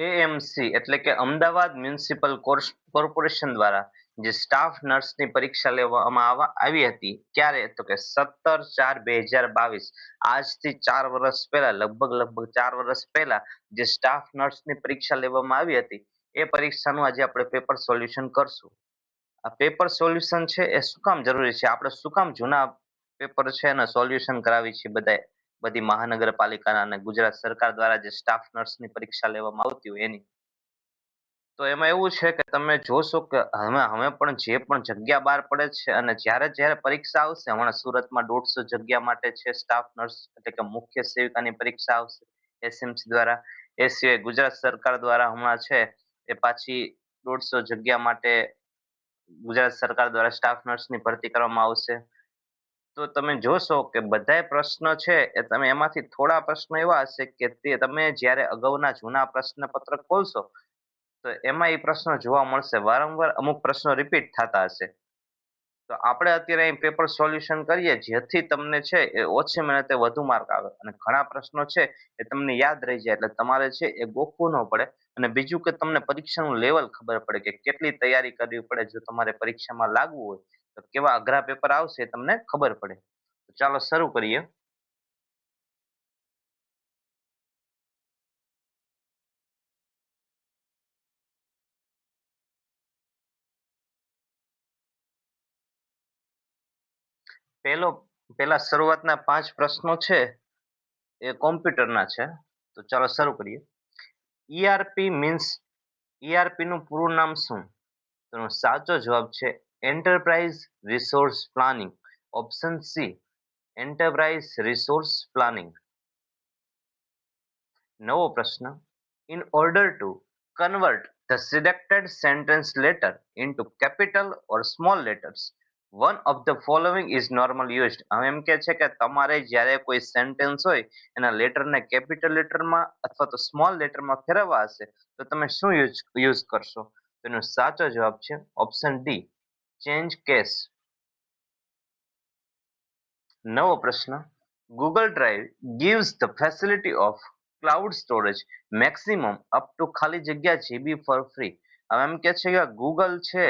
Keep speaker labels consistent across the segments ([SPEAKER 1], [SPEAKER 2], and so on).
[SPEAKER 1] AMC એટલે કે Ahmedabad municipal corporation દ્વારા જે સ્ટાફ નર્સની પરીક્ષા લેવામાં આવી હતી ક્યારે તો કે 17/4/2022 આજથી 4 વર્ષ પહેલા લગભગ 4 વર્ષ પહેલા જે સ્ટાફ નર્સની પરીક્ષા લેવામાં આવી હતી એ પરીક્ષાનું આજે આપણે પેપર સોલ્યુશન કરશું. આ પેપર સોલ્યુશન છે એ શું કામ જરૂરી છે? આપણે શું કામ જૂના પેપર છે એને સોલ્યુશન કરાવી છે બધી મહાનગરપાલિકાના અને ગુજરાત સરકાર દ્વારા જે સ્ટાફ નર્સની પરીક્ષા લેવામાં આવતી હોય એની. તો એમાં એવું છે કે તમે જોશો કે હવે પણ જે પણ જગ્યા બહાર પડે છે અને જ્યારે પરીક્ષા આવશે હમણાં સુરતમાં 150 જગ્યા માટે છે સ્ટાફ નર્સ એટલે કે મુખ્ય સેવિકાની પરીક્ષા આવશે એસએમસી દ્વારા. એ સિવાય ગુજરાત સરકાર દ્વારા હમણાં છે એ પાછી 150 જગ્યા માટે ગુજરાત સરકાર દ્વારા સ્ટાફ નર્સની ભરતી કરવામાં આવશે. તો તમે જોશો કે બધાય પ્રશ્ન છે એ તમે એમાંથી થોડા પ્રશ્નો એવા હશે કે તે તમે જ્યારે અગાઉના જૂના પ્રશ્નપત્ર ખોલશો તો એમાં એ પ્રશ્નો જોવા મળશે. વારંવાર અમુક પ્રશ્નો રિપીટ થતા હશે. તો આપણે અત્યારે અહીં પેપર સોલ્યુશન કરીએ જેથી તમને છે એ ઓછી મહેનતે વધુ માર્ક આવે અને ઘણા પ્રશ્નો છે એ તમને યાદ રહી જાય એટલે તમારે છે એ ગોખવું ન પડે. અને બીજું કે તમને પરીક્ષાનું લેવલ ખબર પડે કે કેટલી તૈયારી કરવી પડે જો તમારે પરીક્ષામાં લાગવું હોય તો કેવા અઘરા પેપર આવશે એ તમને ખબર પડે. તો ચાલો શરૂ કરીએ. પહેલા શરૂઆતના 5 પ્રશ્નો છે એ કોમ્પ્યુટરના છે. તો ચાલો શરૂ કરીએ. ઈઆરપી મીન્સ ઈઆરપી નું પૂરું નામ શું? તો એનો સાચો જવાબ છે enterprise resource planning. Option C enterprise resource planning. નવો પ્રશ્ન. In order to convert the selected sentence letter into capital or small letters one of the following is normal used. હવે એમ કે છે કે તમારે જ્યારે કોઈ સેન્ટેન્સ હોય એના લેટરને કેપિટલ લેટરમાં અથવા તો સ્મોલ લેટરમાં ફેરવવા હશે તો તમે શું યુઝ કરશો? તો એનો સાચો જવાબ છે ઓપ્શન ડી ચેન્જ કેસ. નવો પ્રશ્ન. Google drive gives the facility of cloud storage maximum up to ખાલી જગ્યા જીબી ફોર ફ્રી. હવે એમ કે છે કે ગૂગલ છે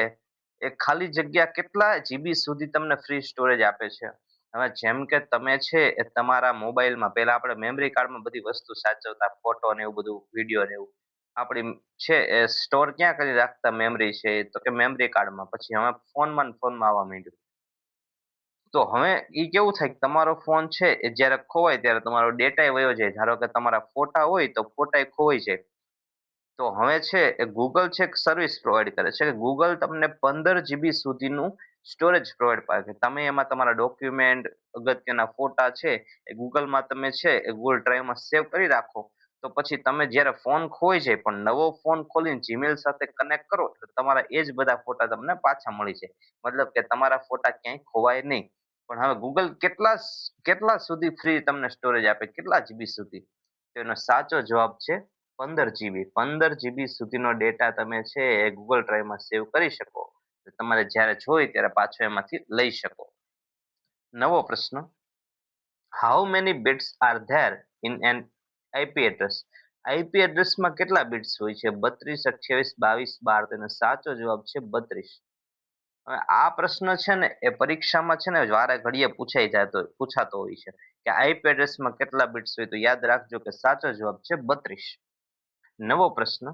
[SPEAKER 1] એ ખાલી જગ્યા કેટલા જીબી સુધી તમને ફ્રી સ્ટોરેજ આપે છે? હવે જેમ કે તમે છે એ તમારા મોબાઈલમાં પહેલા આપણે મેમરી કાર્ડમાં બધી વસ્તુ સાચવતા ફોટો ને એવું બધું વિડીયો ને એવું આપણી છે એ સ્ટોર ક્યાં કરી રાખતા મેમરી છે તો કે મેમરી કાર્ડમાં. પછી હવે ફોનમાં આવવા માંડ્યું. તો હવે એ કેવું થાય કે તમારો ફોન છે એ જ્યારે ખોવાય ત્યારે તમારો ડેટા વયો જાય. ધારો કે તમારા ફોટા હોય તો ફોટા ખોવાઈ જાય. તો હવે છે એ ગૂગલ છે એક સર્વિસ પ્રોવાઈડ કરે છે કે ગૂગલ તમને 15 જીબી સુધીનું સ્ટોરેજ પ્રોવાઈડ કરે છે. તમે એમાં તમારા ડોક્યુમેન્ટ અગત્યના ફોટા છે એ ગૂગલમાં તમે છે એ ગૂગલ ડ્રાઈવમાં સેવ કરી રાખો. તો પછી તમે જ્યારે ફોન ખોઈ જાય પણ નવો ફોન ખોલીને જીમેલ સાથે કનેક્ટ કરો તો તમારા એ જ બધા ફોટા તમને પાછા મળી જાય. મતલબ કે તમારા ફોટા ક્યાંય ખોવાય નહીં. પણ હવે ગૂગલ કેટલા સુધી ફ્રી તમને સ્ટોરેજ આપે? કેટલા જીબી સુધી? તો એનો સાચો જવાબ છે 15 જીબી. 15 જીબી સુધીનો ડેટા તમે છે એ ગૂગલ ડ્રાઈવમાં સેવ કરી શકો. તમારે જ્યારે જોઈએ ત્યારે પાછો એમાંથી લઈ શકો. નવો પ્રશ્ન. How many bits are there in an IP address? IP એડ્રેસમાં કેટલા બિટ્સ હોય છે? 32, 28, 22, 12. તેનો સાચો જવાબ છે 32. હવે આ પ્રશ્ન છે ને એ પરીક્ષામાં છે ને વારે ઘડીએ પૂછાતો હોય છે કે આઈપી એડ્રેસમાં કેટલા બિટ્સ હોય? તો યાદ રાખજો કે સાચો જવાબ છે 32. નવો પ્રશ્ન.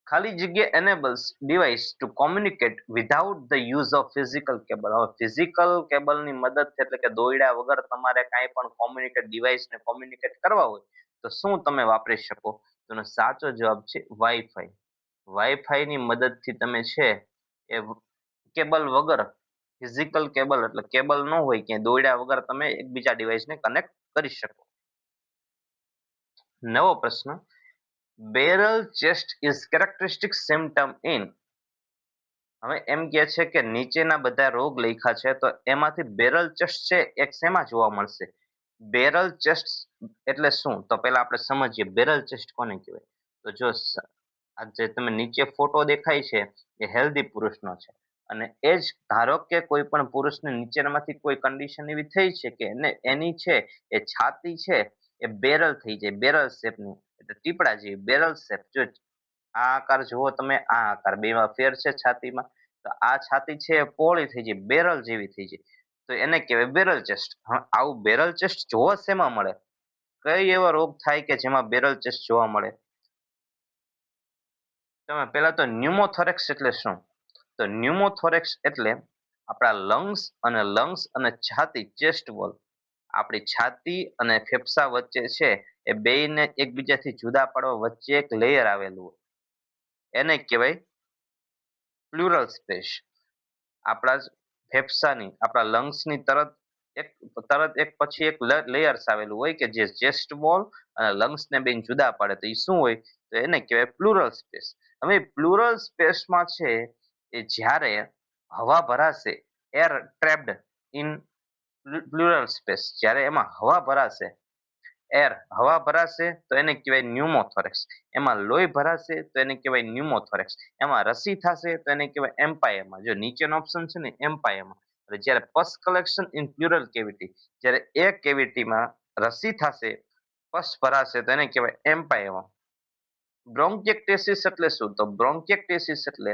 [SPEAKER 1] ખાલી જગ્યા enables device to communicate without the use of physical cable. હવે ફિઝિકલ કેબલની મદદ એટલે કે દોયડા વગર તમારે કાંઈ પણ કોમ્યુનિકેટ ડિવાઇસને કોમ્યુનિકેટ કરવા હોય તો શું તમે વાપરી શકો? તો એનો સાચો જવાબ છે વાઈફાઈ. વાઈફાઈની મદદથી તમે છે એ કેબલ વગર ફિઝિકલ કેબલ એટલે કેબલ ન હોય ક્યાંય દોયડા વગર તમે એકબીજા ડિવાઇસને કનેક્ટ કરી શકો. નવો પ્રશ્ન. Barrel chest is characteristic symptom in. હવે એમ કે છે કે નીચેના બધા રોગ લખ્યા છે તો એમાંથી બેરલ ચેસ્ટ છે એક શેમાં જોવા મળશે? બેરલ ચેસ્ટ એટલે શું? તો પહેલા આપણે સમજીએ બેરલ ચેસ્ટ કોને કહેવાય. તો જો આ જે તમે નીચે ફોટો દેખાય છે એ હેલ્ધી પુરુષનો છે અને એ જ ધારો કે કોઈ પણ પુરુષને નીચેનામાંથી કોઈ કન્ડિશન એવી થઈ છે કે એની છે એ છાતી છે એ બેરલ થઈ જાય, બેરલ શેપની. એટલે ટીપડા જેવી બેરલ શેપ. જો આ આકાર જુઓ તમે, આ આકાર બેમાં ફેર છે છાતીમાં. તો આ છાતી છે એ પહોળી થઈ જાય, બેરલ જેવી થઈ જાય, તો એને કહેવાય બેરલ ચેસ્ટ. હવે આવું બેરલ ચેસ્ટ જોવા શેમાં મળે? કઈ એવો રોગ થાય કે જેમાં બેરલ ચેસ્ટ જોવા મળે? તમે પહેલા તો ન્યુમોથોરેક્સ એટલે શું? તો ન્યુમોથોરેક્સ એટલે આપણા લંગ્સ અને છાતી, ચેસ્ટ વોલ, આપણી છાતી અને ફેફસા વચ્ચે છે એ બેયને એકબીજાથી જુદા પાડવા વચ્ચે એક લેયર આવેલું હોય. એને કહેવાય પ્લુરલ સ્પેસ. આપણા ફેફસાની, આપણા લંગ્સની તરત એક પછી એક લેયર્સ આવેલું હોય કે જે ચેસ્ટ વોલ અને લંગ્સને બેન જુદા પાડે. તો એ શું હોય? તો એને કહેવાય પ્લુરલ સ્પેસ. હવે પ્લુરલ સ્પેસમાં છે એ જ્યારે હવા ભરાશે, એર ટ્રેપ્ડ ઇન પ્લુરલ સ્પેસ, જ્યારે એમાં હવા ભરાશે તો એને કહેવાય ન્યુમોથોરેક્સ. એમાં લોહી ભરાશે તો એને કહેવાય ન્યુમોથોરેક્સ. એમાં રસી થશે તો એને કહેવાય એમ્પાયમા. જો નીચેનો ઓપ્શન છે ને એમ્પાયમા. એટલે જ્યારે પસ કલેક્શન ઇન પ્લુરલ કેવિટી, જ્યારે એ કેવિટીમાં રસી થશે, પસ ભરાશે તો એને કહેવાય એમ્પાયમા. બ્રોન્કિએક્ટેસિસ એટલે શું? તો બ્રોન્કિએક્ટેસિસ એટલે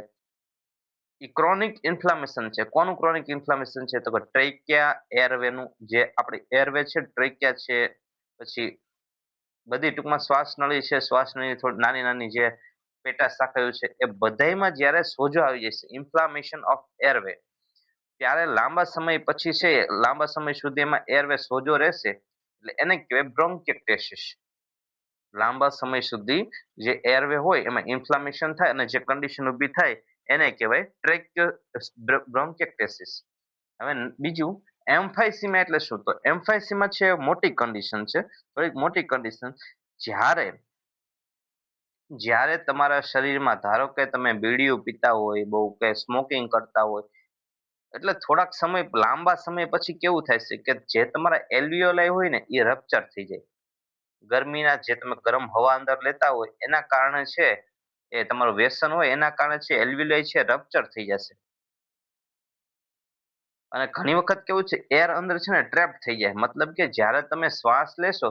[SPEAKER 1] એ ક્રોનિક ઇન્ફ્લામેશન છે. કોનું ક્રોનિક ઇન્ફ્લામેશન છે? તો કે ટ્રેકિયા એરવેનું, જે આપણી એરવે છે, ટ્રેકિયા છે, પછી બધી ટૂંકમાં શ્વાસ નળી છે, શ્વાસ નળી થોડી નાની નાની જે પેટા શાખાઓ છે, એ બધાયમાં જ્યારે સોજો આવી જશે, ઇન્ફ્લામેશન ઓફ એરવે, ત્યારે લાંબા સમય પછી છે, લાંબા સમય સુધી એમાં એરવે સોજો રહેશે, એટલે એને કહેવાય બ્રોન્કિએક્ટેસિસ. લાંબા સમય સુધી જે એરવે હોય એમાં ઇન્ફ્લામેશન થાય અને જે કન્ડિશન ઊભી થાય એને કહેવાય બ્રોન્કિએક્ટેસિસ. હવે બીજું એમ્ફાઇસીમા એટલે શું? તો એમ્ફાઇસીમા છે મોટી કન્ડિશન છે, થોડીક મોટી કન્ડિશન. જ્યારે જ્યારે તમારા શરીરમાં, ધારો કે તમે બીડીયું પીતા હોય બહુ, કે સ્મોકિંગ કરતા હોય, એટલે થોડાક સમય, લાંબા સમય પછી કેવું થાય છે કે જે તમારા એલ્વિયોલાઈ હોય ને એ રપ્ચર થઈ જાય. ગરમીના, જે તમે ગરમ હવા અંદર લેતા હોય એના કારણે છે, એ તમારું વ્યસન હોય એના કારણે છે, એલ્વિયોલાઈ છે રપ્ચર થઈ જશે. અને ઘણી વખત કેવું છે, એર અંદર છે ને ટ્રેપ થઈ જાય. મતલબ કે જ્યારે તમે શ્વાસ લેશો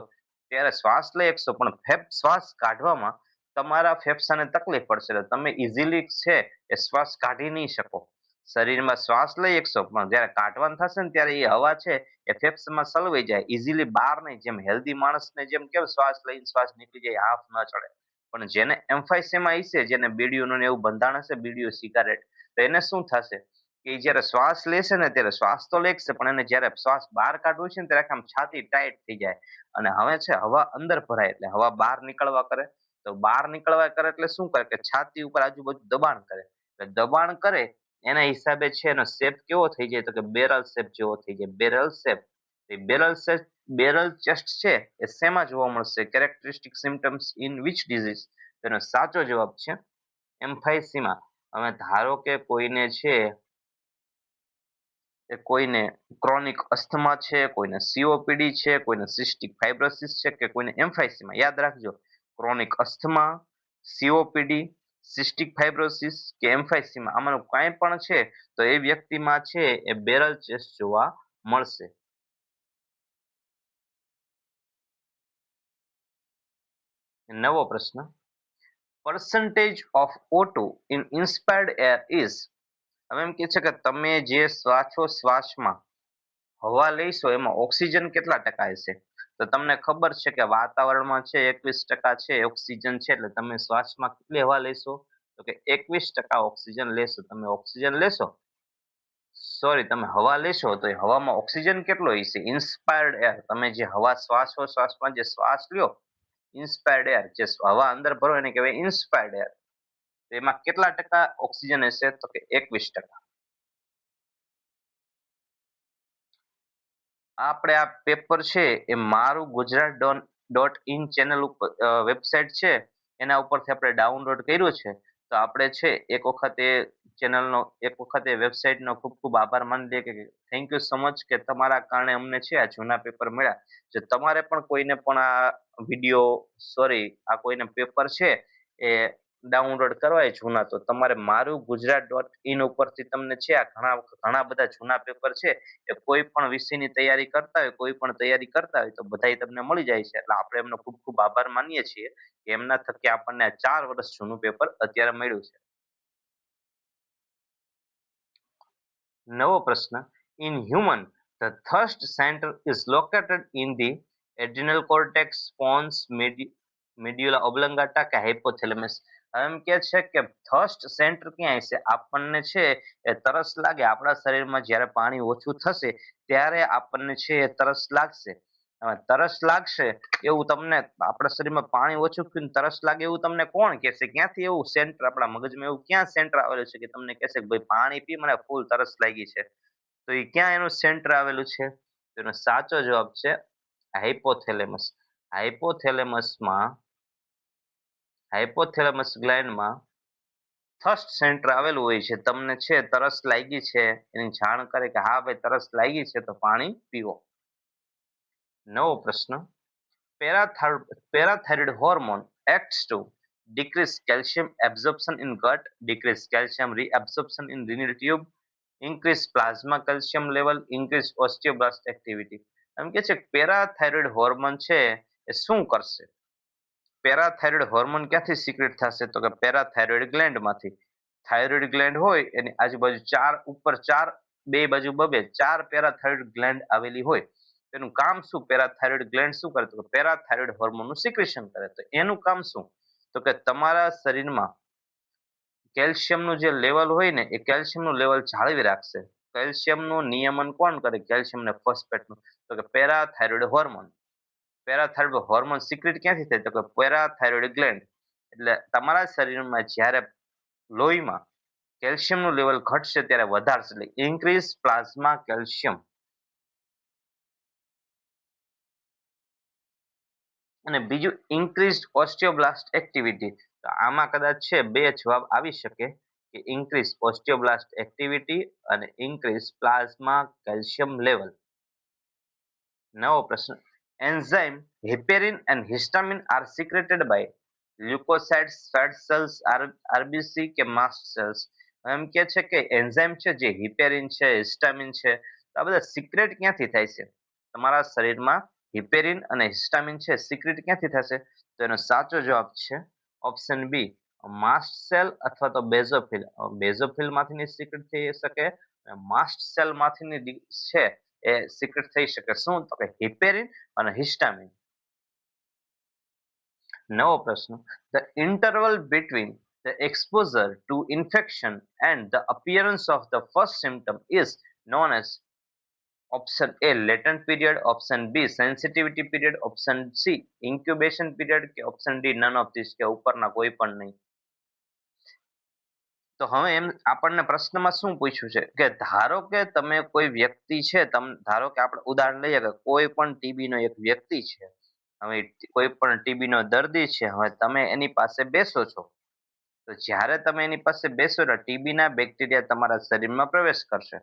[SPEAKER 1] ત્યારે શ્વાસ લઈ શકશો, પણ શ્વાસ કાઢવામાં તમારા ફેફસાને તકલીફ પડશે, એટલે તમે ઇઝીલી છે એ શ્વાસ કાઢી નહીં શકો. શરીરમાં શ્વાસ લઈ શકશો, પણ જ્યારે કાઢવાનું થશે ને ત્યારે એ હવા છે એ ફેફસામાં સલવાઈ જાય, ઇઝીલી બહાર નહીં. જેમ હેલ્ધી માણસને જેમ કેમ શ્વાસ લઈને શ્વાસ નીકળી જાય, હાફ ન ચડે. પણ જેને એમ્ફાઇસેમા હશે, જેને બીડીઓનું એવું બંધાણ હશે, બીડીઓ, સિગારેટ, તો એને શું થશે કે જ્યારે શ્વાસ લેશે ને ત્યારે શ્વાસ તો લેશે, પણ એને જ્યારે શ્વાસ બહાર કાઢવું છે ને ત્યારે આમ છાતી ટાઈટ થઈ જાય. અને હવે છે હવા અંદર ભરાય એટલે હવા બહાર નીકળવા કરે. તો બહાર નીકળવા કરે એટલે શું કરે કે છાતી ઉપર આજુબાજુ દબાણ કરે. એટલે દબાણ કરે એના હિસાબે છે એનો શેપ કેવો થઈ જાય? તો કે બેરલ શેપ જેવો થઈ જાય, બેરલ શેપ. બેરલ ચેસ્ટ છે એ શેમાં જોવા મળશે? Characteristic symptoms in which disease? તેનો સાચો જવાબ છે એમ્ફાઇસીમા. હવે ધારો કે કોઈને ક્રોનિક અસ્થમા છે, કોઈને સીઓપીડી છે, કોઈને સિસ્ટિક ફાઇબ્રોસિસ છે, કે કોઈને એમ્ફાઇસીમા. યાદ રાખજો, chronic asthma, COPD, cystic fibrosis કે એમ્ફાઇસીમા, આમાંનું કાંઈ પણ છે તો એ વ્યક્તિમાં છે એ બેરલ ચેસ્ટ જોવા મળશે. નવો પ્રશ્ન, percentage of O2 in inspired air is. હવે એમ કે છે કે તમે જે શ્વાસોશ્વાસમાં હવા લઈશો એમાં ઓક્સિજન કેટલા ટકા હશે? તો તમને ખબર છે કે વાતાવરણમાં છે 21% છે ઓક્સિજન છે, એટલે તમે શ્વાસમાં કેટલી હવા લેશો? તો કે 21% ઓક્સિજન લેશો. તમે ઓક્સિજન લેશો, સોરી, તમે હવા લેશો તો એ હવામાં ઓક્સિજન કેટલો હશે? ઇન્સ્પાયર્ડ એર, તમે જે હવા શ્વાસોશ્વાસમાં જે શ્વાસ લ્યો, ઇન્સ્પાયર્ડ એર, જે હવા અંદર ભરો એને કહેવાય ઇન્સ્પાયર્ડ એર. તો એમાં કેટલા ટકા ઓક્સિજન હશે? તો કે 21%. આપણે આ પેપર છે એ મારું ગુજરાત .in ચેનલ ઉપર, વેબસાઇટ છે એના ઉપરથી આપણે ડાઉનલોડ કર્યું છે. તો આપણે છે એક વખત એ ચેનલનો, એક વખત એ વેબસાઇટનો ખૂબ ખૂબ આભાર માની લઈએ કે થેન્ક યુ સો મચ કે તમારા કારણે અમને છે આ જૂના પેપર મળ્યા. જો તમારે પણ કોઈને પણ આ વિડીયો, સોરી, આ કોઈને પેપર છે એ ડાઉનલોડ કરવા હોય જૂના, તો તમારે મારું ગુજરાત.in ઉપરથી તમને છે આ ઘણા ઘણા બધા જૂના પેપર છે એ કોઈ પણ વિષયની તૈયારી કરતા હોય, કોઈ પણ તૈયારી કરતા હોય તો બધાય તમને મળી જાય છે. એટલે આપણે એમનો ખૂબ ખૂબ આભાર માનીએ છીએ કે એમના થકી આપણને આ 4 વર્ષ જૂનું પેપર અત્યારે મળ્યું છે. નવો પ્રશ્ન, in human the thirst centre is located in the adrenal cortex, pons, medulla oblongata કે હાઇપોથેલેમસ? એમ કે છે કે થર્સ્ટ સેન્ટર ક્યાં હશે? આપણને છે એ તરસ લાગે, આપણા શરીરમાં જ્યારે પાણી ઓછું થશે ત્યારે આપણને છે એ તરસ લાગશે. હવે તરસ લાગશે એવું તમને, આપણા શરીરમાં પાણી ઓછું થયું ને તરસ લાગે એવું તમને કોણ કહેશે? ક્યાંથી એવું સેન્ટર આપણા મગજમાં એવું ક્યાં સેન્ટર આવેલું છે કે તમને કહેશે કે ભાઈ પાણી પી, મને ફૂલ તરસ લાગી છે? તો એ ક્યાં એનું સેન્ટર આવેલું છે? તો એનો સાચો જવાબ છે હાઇપોથેલેમસ. હાઇપોથેલેમસમાં, હાઇપોથેલેમસ ગ્લેન્ડમાં થર્સ્ટ સેન્ટર આવેલું હોય છે. તમને છે તરસ લાગી છે એની જાણ કરે કે હા ભાઈ તરસ લાગી છે તો પાણી પીવો. નવો પ્રશ્ન, પેરાથાઇરોઇડ hormone acts to decrease calcium absorption in gut, decrease calcium reabsorption in renal tube, increase plasma calcium level, increase osteoblast activity. એમ કે છે પેરાથાઇરોઇડ હોર્મોન છે એ શું કરશે? પેરાથાઇરોઇડ હોર્મોન ક્યાંથી સિક્રેટ થશે? તો કે પેરાથાઇરોઇડ ગ્લેન્ડમાંથી. થાઇરોઇડ ગ્લેન્ડ હોય એની આજુબાજુ ચાર, ઉપર ચાર, બે બાજુ બબે 4 પેરાથાઇરોઇડ ગ્લેન્ડ આવેલી હોય. એનું કામ શું? પેરાથાઇરોઇડ ગ્લેન્ડ શું કરે? તો પેરાથાઇરોઇડ હોર્મોનનું સિક્રેશન કરે. તો એનું કામ શું? તો કે તમારા શરીરમાં કેલ્શિયમનું જે લેવલ હોય ને એ કેલ્શિયમનું લેવલ જાળવી રાખશે. કેલ્શિયમનું નિયમન કોણ કરે? કેલ્શિયમ ને ફોસ્ફેટનું. તો કે પેરાથાઇરોઇડ હોર્મોન. પેરાથાઇરોઇડ હોર્મોન સિક્રેટ ક્યાંથી થાય? તો કે પેરાથાઇરોઇડ ગ્લેન્ડ. એટલે તમારા શરીરમાં જ્યારે લોહીમાં કેલ્શિયમનું લેવલ ઘટશે ત્યારે વધારશે, એટલે ઇન્ક્રીઝ પ્લાઝ્મા કેલ્શિયમ. અને બીજું ઇન્ક્રીઝ ઓસ્ટિયોબ્લાસ્ટ એક્ટિવિટી. તો આમાં કદાચ છે બે જવાબ આવી શકે કે ઇન્ક્રીઝ ઓસ્ટિયોબ્લાસ્ટ એક્ટિવિટી અને ઇન્ક્રીઝ પ્લાઝ્મા કેલ્શિયમ લેવલ. નવો પ્રશ્ન, enzyme heparin and histamine are secreted by leucocytes, fat cells, RBC કે માસ્ટ સેલ્સ? એમ કે છે કે એન્ઝાઇમ છે જે હિપેરિન છે, હિસ્ટામિન છે, આ બધા સિક્રેટ ક્યાંથી થાય છે? તમારા શરીરમાં હિપેરિન અને હિસ્ટામિન છે સિક્રેટ ક્યાંથી થશે? તો એનો સાચો જવાબ છે ઓપ્શન બી, માસ્ટ સેલ અથવા તો બેઝોફિલ. બેઝોફિલ માંથી સિક્રેટ થઈ શકે, માસ્ટ સેલ માંથી છે એ સિક્રેટ થઈ શકે. શું? તો કે હિપેરિન અને હિસ્ટામિન. નવો પ્રશ્ન, the interval between the exposure to infection and the appearance of the first symptom is known as option A latent period, option B sensitivity period, option C incubation period કે option D none of these કે ઉપરના કોઈ પણ નહીં. તો હવે એમ આપણને પ્રશ્નમાં શું પૂછ્યું છે કે ધારો કે તમે કોઈ વ્યક્તિ છે, ધારો કે આપણે ઉદાહરણ લઈએ કે કોઈ પણ ટીબી નો એક વ્યક્તિ છે. હવે કોઈ પણ ટીબી નો દર્દી છે, હવે તમે એની પાસે બેસો છો, તો જ્યારે તમે એની પાસે બેસો એટલે ટીબી ના બેક્ટેરિયા તમારા શરીરમાં પ્રવેશ કરશે.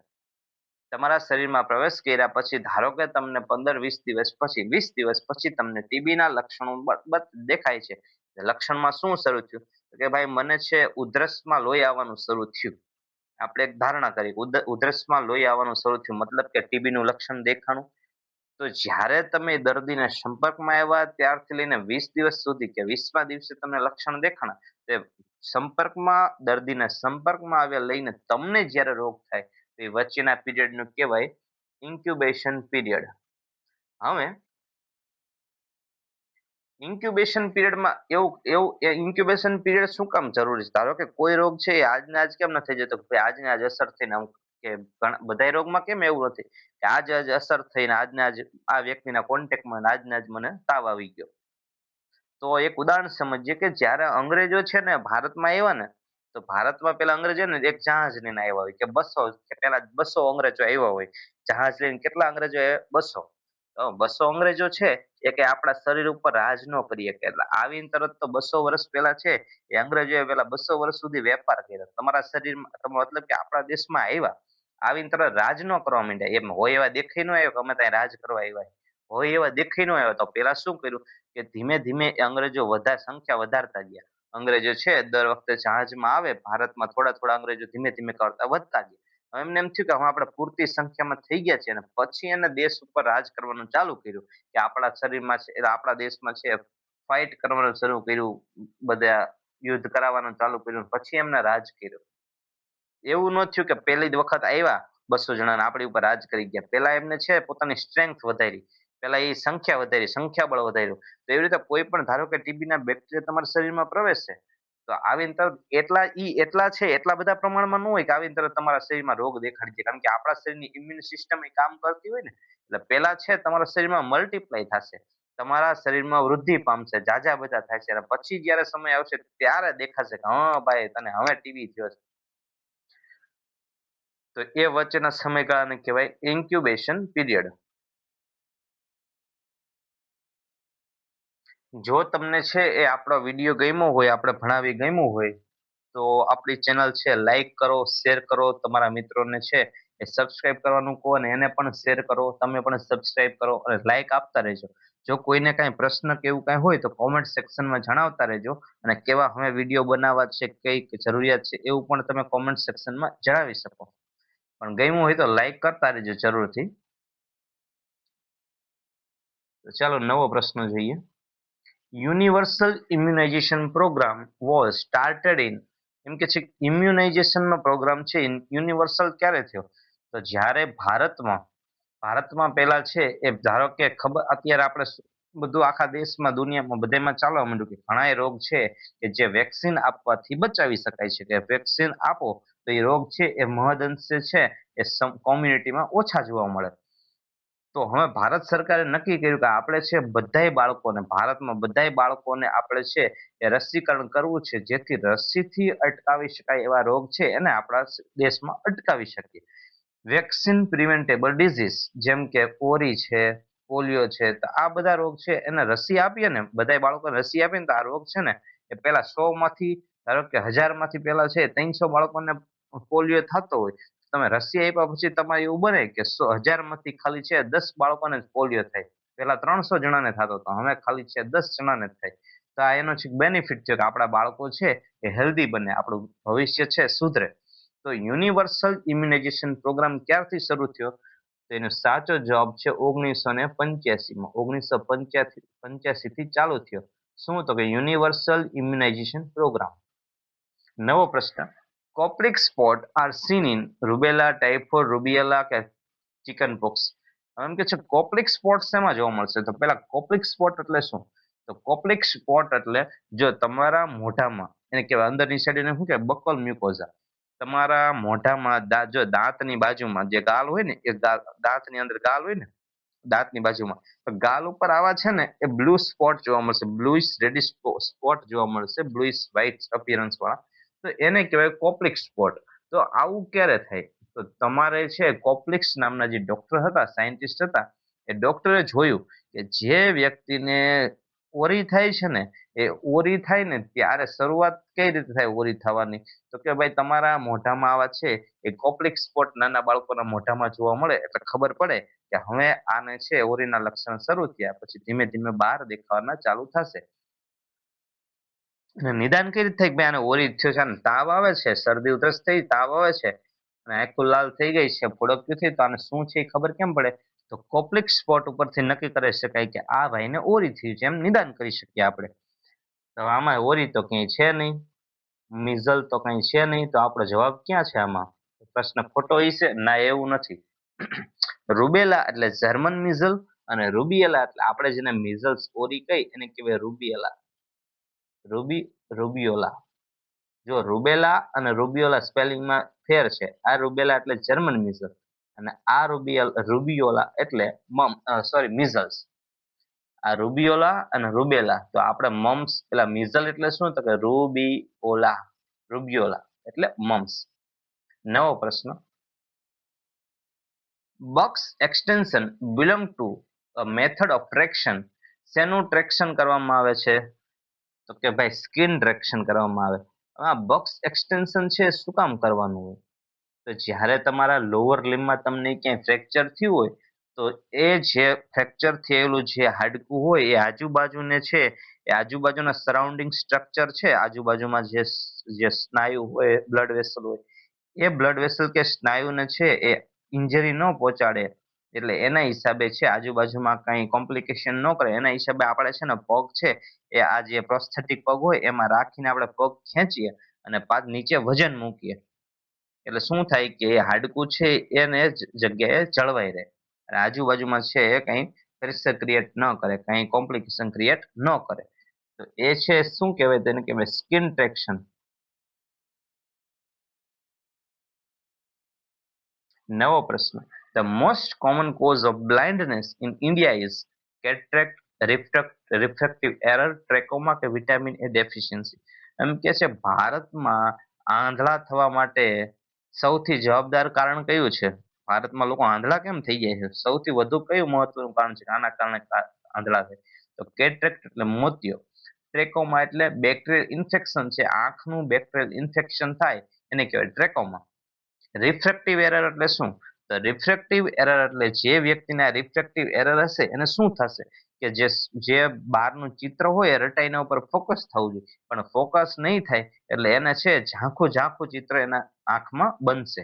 [SPEAKER 1] તમારા શરીરમાં પ્રવેશ કર્યા પછી ધારો કે તમને 15-20 દિવસ પછી, 20 દિવસ પછી તમને ટીબીના લક્ષણો દેખાય છે. લક્ષણમાં શું શરૂ થયું? કે ભાઈ મને છે ઉધરસમાં લોહી આવવાનું શરૂ થયું. આપણે એક ધારણા કરી, ઉધરસમાં લોહી આવવાનું શરૂ થયું મતલબ કે ટીબીનું લક્ષણ દેખાણું. તો જ્યારે તમે દર્દીના સંપર્કમાં આવ્યા ત્યારથી લઈને 20 દિવસ સુધી કે 20મા દિવસે તમને લક્ષણ દેખાણા, તે સંપર્કમાં, દર્દીના સંપર્કમાં આવ્યા લઈને તમને જ્યારે રોગ થાય એ વચ્ચેના પીરિયડનું કહેવાય ઇન્ક્યુબેશન પીરિયડ. હવે ઇન્ક્યુબેશન પીરિયડમાં એવું એવું ઇન્ક્યુબેશન પીરિયડ શું કામ જરૂરી છે? ધારો કે કોઈ રોગ છે એ આજને આજ કેમ ન થઈ જતો કે આજને આજ અસર થઈને કે બધા રોગમાં કેમ એવું નથી કે આજ આજ અસર થઈને આજને આજ આ વ્યક્તિના કોન્ટેક્ટમાં આજને આજ મને તાવ આવી ગયો? તો એક ઉદાહરણ સમજીએ કે જ્યારે અંગ્રેજો છે ને ભારતમાં આવ્યા ને, તો ભારતમાં પેલા અંગ્રેજો ને એક જહાજ લઈને આવ્યા હોય કે 200 કે પેલા 200 અંગ્રેજો આવ્યા હોય જહાજ લઈને. કેટલા અંગ્રેજો? 200. 200 અંગ્રેજો છે એ કે આપણા શરીર ઉપર રાજ ન કરી શકે, એટલે આવીને તરત તો 200 વર્ષ પહેલા છે એ અંગ્રેજોએ પેલા 200 વર્ષ સુધી વેપાર કર્યો તમારા શરીરમાં, મતલબ કે આપણા દેશમાં આવ્યા, આવીને તરત રાજ ન કરવા માંડ્યા. એમ હોય એવા દેખાઈ ન આવ્યો કે અમે ત્યાં રાજ કરવા આવ્યા, હોય એવા દેખાઈ ન આવ્યો. તો પેલા શું કર્યું કે ધીમે ધીમે એ અંગ્રેજો સંખ્યા વધારતા ગયા અંગ્રેજો છે દર વખતે જહાજમાં આવે ભારતમાં થોડા થોડા અંગ્રેજો ધીમે ધીમે કરતા વધતા ગયા. એમને એમ થયું કે હવે આપણે પૂરતી સંખ્યામાં થઈ ગયા છે અને પછી એને દેશ ઉપર રાજ કરવાનું ચાલુ કર્યું કે આપણા શરીરમાં છે આપણા દેશમાં છે ફાઇટ કરવાનું શરૂ કર્યું, બધા યુદ્ધ કરાવવાનું ચાલુ કર્યું પછી એમને રાજ કર્યું. એવું ન થયું કે પહેલી જ વખત આવ્યા 200 જણા આપણી ઉપર રાજ કરી ગયા. પેલા એમને છે પોતાની સ્ટ્રેન્થ વધારી, પેલા એ સંખ્યા વધારી, સંખ્યાબળ વધાર્યું. તો એવી રીતે કોઈ પણ ધારો કે ટીબી ના બેક્ટેરિયા તમારા શરીરમાં પ્રવેશે તો આવીને તરત એટલા છે એટલા બધા પ્રમાણમાં ન હોય કે આવીને તરત તમારા શરીરમાં રોગ દેખાડી દે. કારણ કે આપણા શરીરની ઇમ્યુન સિસ્ટમ એ કામ કરતી હોય ને એટલે પેલા છે તમારા શરીરમાં મલ્ટીપ્લાય થશે, તમારા શરીરમાં વૃદ્ધિ પામશે, જાજા બધા થાય છે અને પછી જયારે સમય આવશે ત્યારે દેખાશે કે હા ભાઈ તને હવે ટીબી થયો છે. તો એ વચ્ચેના સમયગાળાને કહેવાય ઇન્ક્યુબેશન પીરિયડ. જો તમને છે એ આપણો વિડીયો ગમ્યો હોય, આપણે ભણાવી ગમ્યું હોય તો આપણી ચેનલ છે લાઈક કરો, શેર કરો, તમારા મિત્રોને છે એ સબસ્ક્રાઇબ કરવાનું કહો અને એને પણ શેર કરો, તમે પણ સબસ્ક્રાઇબ કરો અને લાઈક આપતા રહેજો. જો કોઈને કાંઈ પ્રશ્ન કે એવું કાંઈ હોય તો કોમેન્ટ સેક્શનમાં જણાવતા રહેજો અને કેવા હવે વિડીયો બનાવવા છે, કઈ જરૂરિયાત છે એવું પણ તમે કોમેન્ટ સેક્શનમાં જણાવી શકો. પણ ગમ્યું હોય તો લાઈક કરતા રહેજો જરૂરથી. ચાલો નવો પ્રશ્ન જોઈએ. Universal immunization programme was started in, એમ કે છે ઇમ્યુનાઇઝેશનનો પ્રોગ્રામ છે યુનિવર્સલ ક્યારે થયો? તો જ્યારે ભારતમાં પહેલા છે એ ધારો કે ખબર અત્યારે આપણે બધું આખા દેશમાં દુનિયામાં બધામાં ચાલવા માંડ્યું કે ઘણા રોગ છે કે જે વેક્સિન આપવાથી બચાવી શકાય છે, કે વેક્સિન આપો તો એ રોગ છે એ મહદઅંશે છે એ કોમ્યુનિટીમાં ઓછા જોવા મળે. તો હવે ભારત સરકારે નક્કી કર્યું કે આપણે છે બધાય બાળકોને ભારતમાં બધાય બાળકોને આપણે છે એ રસીકરણ કરવું છે જેથી રસીથી અટકાવી શકાય એવા રોગ છે એને આપણા દેશમાં અટકાવી શકીએ. વેક્સિન પ્રિવેન્ટેબલ ડિઝીઝ જેમ કે ઓરી છે, પોલિયો છે, તો આ બધા રોગ છે એને રસી આપીએ ને બધાય બાળકોને રસી આપીએ ને તો આ રોગ છે ને એ પેલા 100 માંથી ધારો કે 1000 માંથી પેલા છે 300 બાળકોને પોલિયો થતો હોય, તમે રસી આપ્યા પછી તમારે એવું બને કે 1000 માંથી ખાલી છે 10 બાળકોને પોલિયો થાય. પેલા 300 જણાને થતો હતો, હવે ખાલી છે 10 જણાને જ થાય. તો આ એનો બેનિફિટ છે કે આપણા બાળકો છે એ હેલ્ધી બને, આપણું ભવિષ્ય છે સુધરે. તો યુનિવર્સલ ઇમ્યુનાઇઝેશન પ્રોગ્રામ ક્યારથી શરૂ થયો? તો એનો સાચો જવાબ છે 1985માં. 1985 થી ચાલુ થયો. શું? તો કે યુનિવર્સલ ઇમ્યુનાઇઝેશન પ્રોગ્રામ. નવો પ્રશ્ન. Koplik spot are seen in rubella, typhoid, rubeola કે ચિકન પોક્સ? એમ કે છે કોપ્લિક સ્પોટ શેમાં જોવા મળશે? તો પેલા કોપ્લિક સ્પોટ એટલે શું? તો કોપ્લિક સ્પોટ એટલે જો તમારા મોઢામાં એને કહેવાય અંદરની સાઈડ એને શું કહેવાય બકલ મ્યુકોઝા. તમારા મોઢામાં જો દાંતની બાજુમાં જે ગાલ હોય ને એ દાંતની અંદર ગાલ હોય ને દાંતની બાજુમાં તો ગાલ ઉપર આવા છે ને એ બ્લુ સ્પોટ જોવા મળશે, બ્લુઇશ રેડિશ સ્પોટ જોવા મળશે, બ્લુઇશ વ્હાઇટ અપિયરન્સ વાળા. તો એને કહેવાય કોપ્લિક સ્પોટ. તો આવું ક્યારે થાય? તો તમારે છે કોપ્લિક્સ નામના જે ડોક્ટર હતા, સાયન્ટિસ્ટ હતા, એ ડોક્ટરે જોયું કે જે વ્યક્તિને ઓરી થાય છે ને એ ઓરી થાય ને ત્યારે શરૂઆત કઈ રીતે થાય ઓરી થવાની? તો કે ભાઈ તમારા મોઢામાં આવા છે એ કોપ્લિક સ્પોટ નાના બાળકોના મોઢામાં જોવા મળે એટલે ખબર પડે કે હવે આને છે ઓરીના લક્ષણ શરૂ થયા, પછી ધીમે ધીમે બહાર દેખાવાના ચાલુ થશે. અને નિદાન કઈ રીતે થાય કે ભાઈ આને ઓરી થયો છે, આને તાવ આવે છે, શરદી ઉધરસ થઈ, તાવ આવે છે અને આંખો લાલ થઈ ગઈ છે, ફોડકતું થઈ, તો આને શું છે એ ખબર કેમ પડે? તો કોપ્લિક સ્પોટ ઉપરથી નક્કી કરી શકાય કે આ ભાઈને ઓરી થયું છે, એમ નિદાન કરી શકીએ આપણે. તો આમાં ઓરી તો ક્યાંય છે નહીં, મિઝલ તો કઈ છે નહીં, તો આપણો જવાબ ક્યાં છે આમાં? પ્રશ્ન ખોટો ઈ છે? ના, એવું નથી. રૂબેલા એટલે જર્મન મિઝલ અને રૂબિયેલા એટલે આપણે જેને મિઝલ્સ ઓરી કઈ એને કહેવાય રૂબિયેલા, રૂબિયોલા. જો રૂબેલા અને રૂબિયોલા સ્પેલિંગમાં ફેર છે. આ રૂબેલા એટલે જર્મન મિઝલ અને આ રૂબિયોલા એટલે મિઝલ્સ. આ રૂબિયોલા અને રૂબેલા. તો આપણે મમ્સ પેલા મિઝલ એટલે શું? તો કે રૂબિયોલા, રૂબિયોલા એટલે મમ્સ. નવો પ્રશ્ન. Bucks extension belong to method of traction. શેનું ટ્રેક્શન કરવામાં આવે છે? તો કે ભાઈ સ્કિન ટ્રેક્શન કરવામાં આવે. આ બક્સ એક્સટેન્શન છે શું કામ કરવાનું હોય? તો જ્યારે તમારા લોઅર લિમ્બમાં તમને ક્યાંય ફ્રેક્ચર થયું હોય તો એ જે ફ્રેક્ચર થયેલું જે હાડકું હોય એ આજુબાજુને છે એ આજુબાજુના સરાઉન્ડિંગ સ્ટ્રક્ચર છે આજુબાજુમાં જે સ્નાયુ હોય બ્લડ વેસલ હોય એ બ્લડ વેસલ કે સ્નાયુને છે એ ઇન્જરી ન પહોંચાડે એટલે એના હિસાબે છે આજુબાજુમાં કઈ કોમ્પ્લિકેશન ન કરે એના હિસાબે આપણે છે ને પગ છે એ આ જે પ્રોસ્થેટિક પગ હોય એમાં રાખીને આપણે પગ ખેંચીએ અને પાછ નીચે વજન મૂકીએ એટલે શું થાય કે એ હાડકું છે એને જગ્યાએ જળવાઈ રહે અને આજુબાજુમાં છે એ કઈ પ્રેશર ક્રિએટ ન કરે કઈ કોમ્પ્લિકેશન ક્રિએટ ન કરે તો એ છે શું કહેવાય તેને કહેવાય સ્કિન ટ્રેક્શન. નવો પ્રશ્ન. The most common cause of blindness in India is cataract, refractive error, trachoma કે વિટામિન એ ડેફિશિયન્સી. એમ કે છે ભારતમાં આંધળા થવા માટે સૌથી જવાબદાર કારણ કયું છે? ભારતમાં લોકો આંધળા કેમ થઈ જાય છે? સૌથી વધુ કયું મહત્વનું કારણ છે કે આના કારણે આંધળા થાય? તો કેટરેક્ટ એટલે મોતિયો, ટ્રેકોમા એટલે બેક્ટેરિયલ ઇન્ફેક્શન છે, આંખનું બેક્ટેરિયલ ઇન્ફેક્શન થાય એને કહેવાય ટ્રેકોમા. રિફ્રેક્ટિવ એરર એટલે શું? તો રિફ્રેક્ટિવ એરર એટલે જે વ્યક્તિને રિફ્રેક્ટિવ એરર હશે એને શું થશે કે જે બહારનું ચિત્ર હોય રટાઈ એના ઉપર ફોકસ થવું જોઈએ પણ ફોકસ નહીં થાય એટલે એને છે ઝાંખું ઝાંખું ચિત્ર એના આંખમાં બનશે.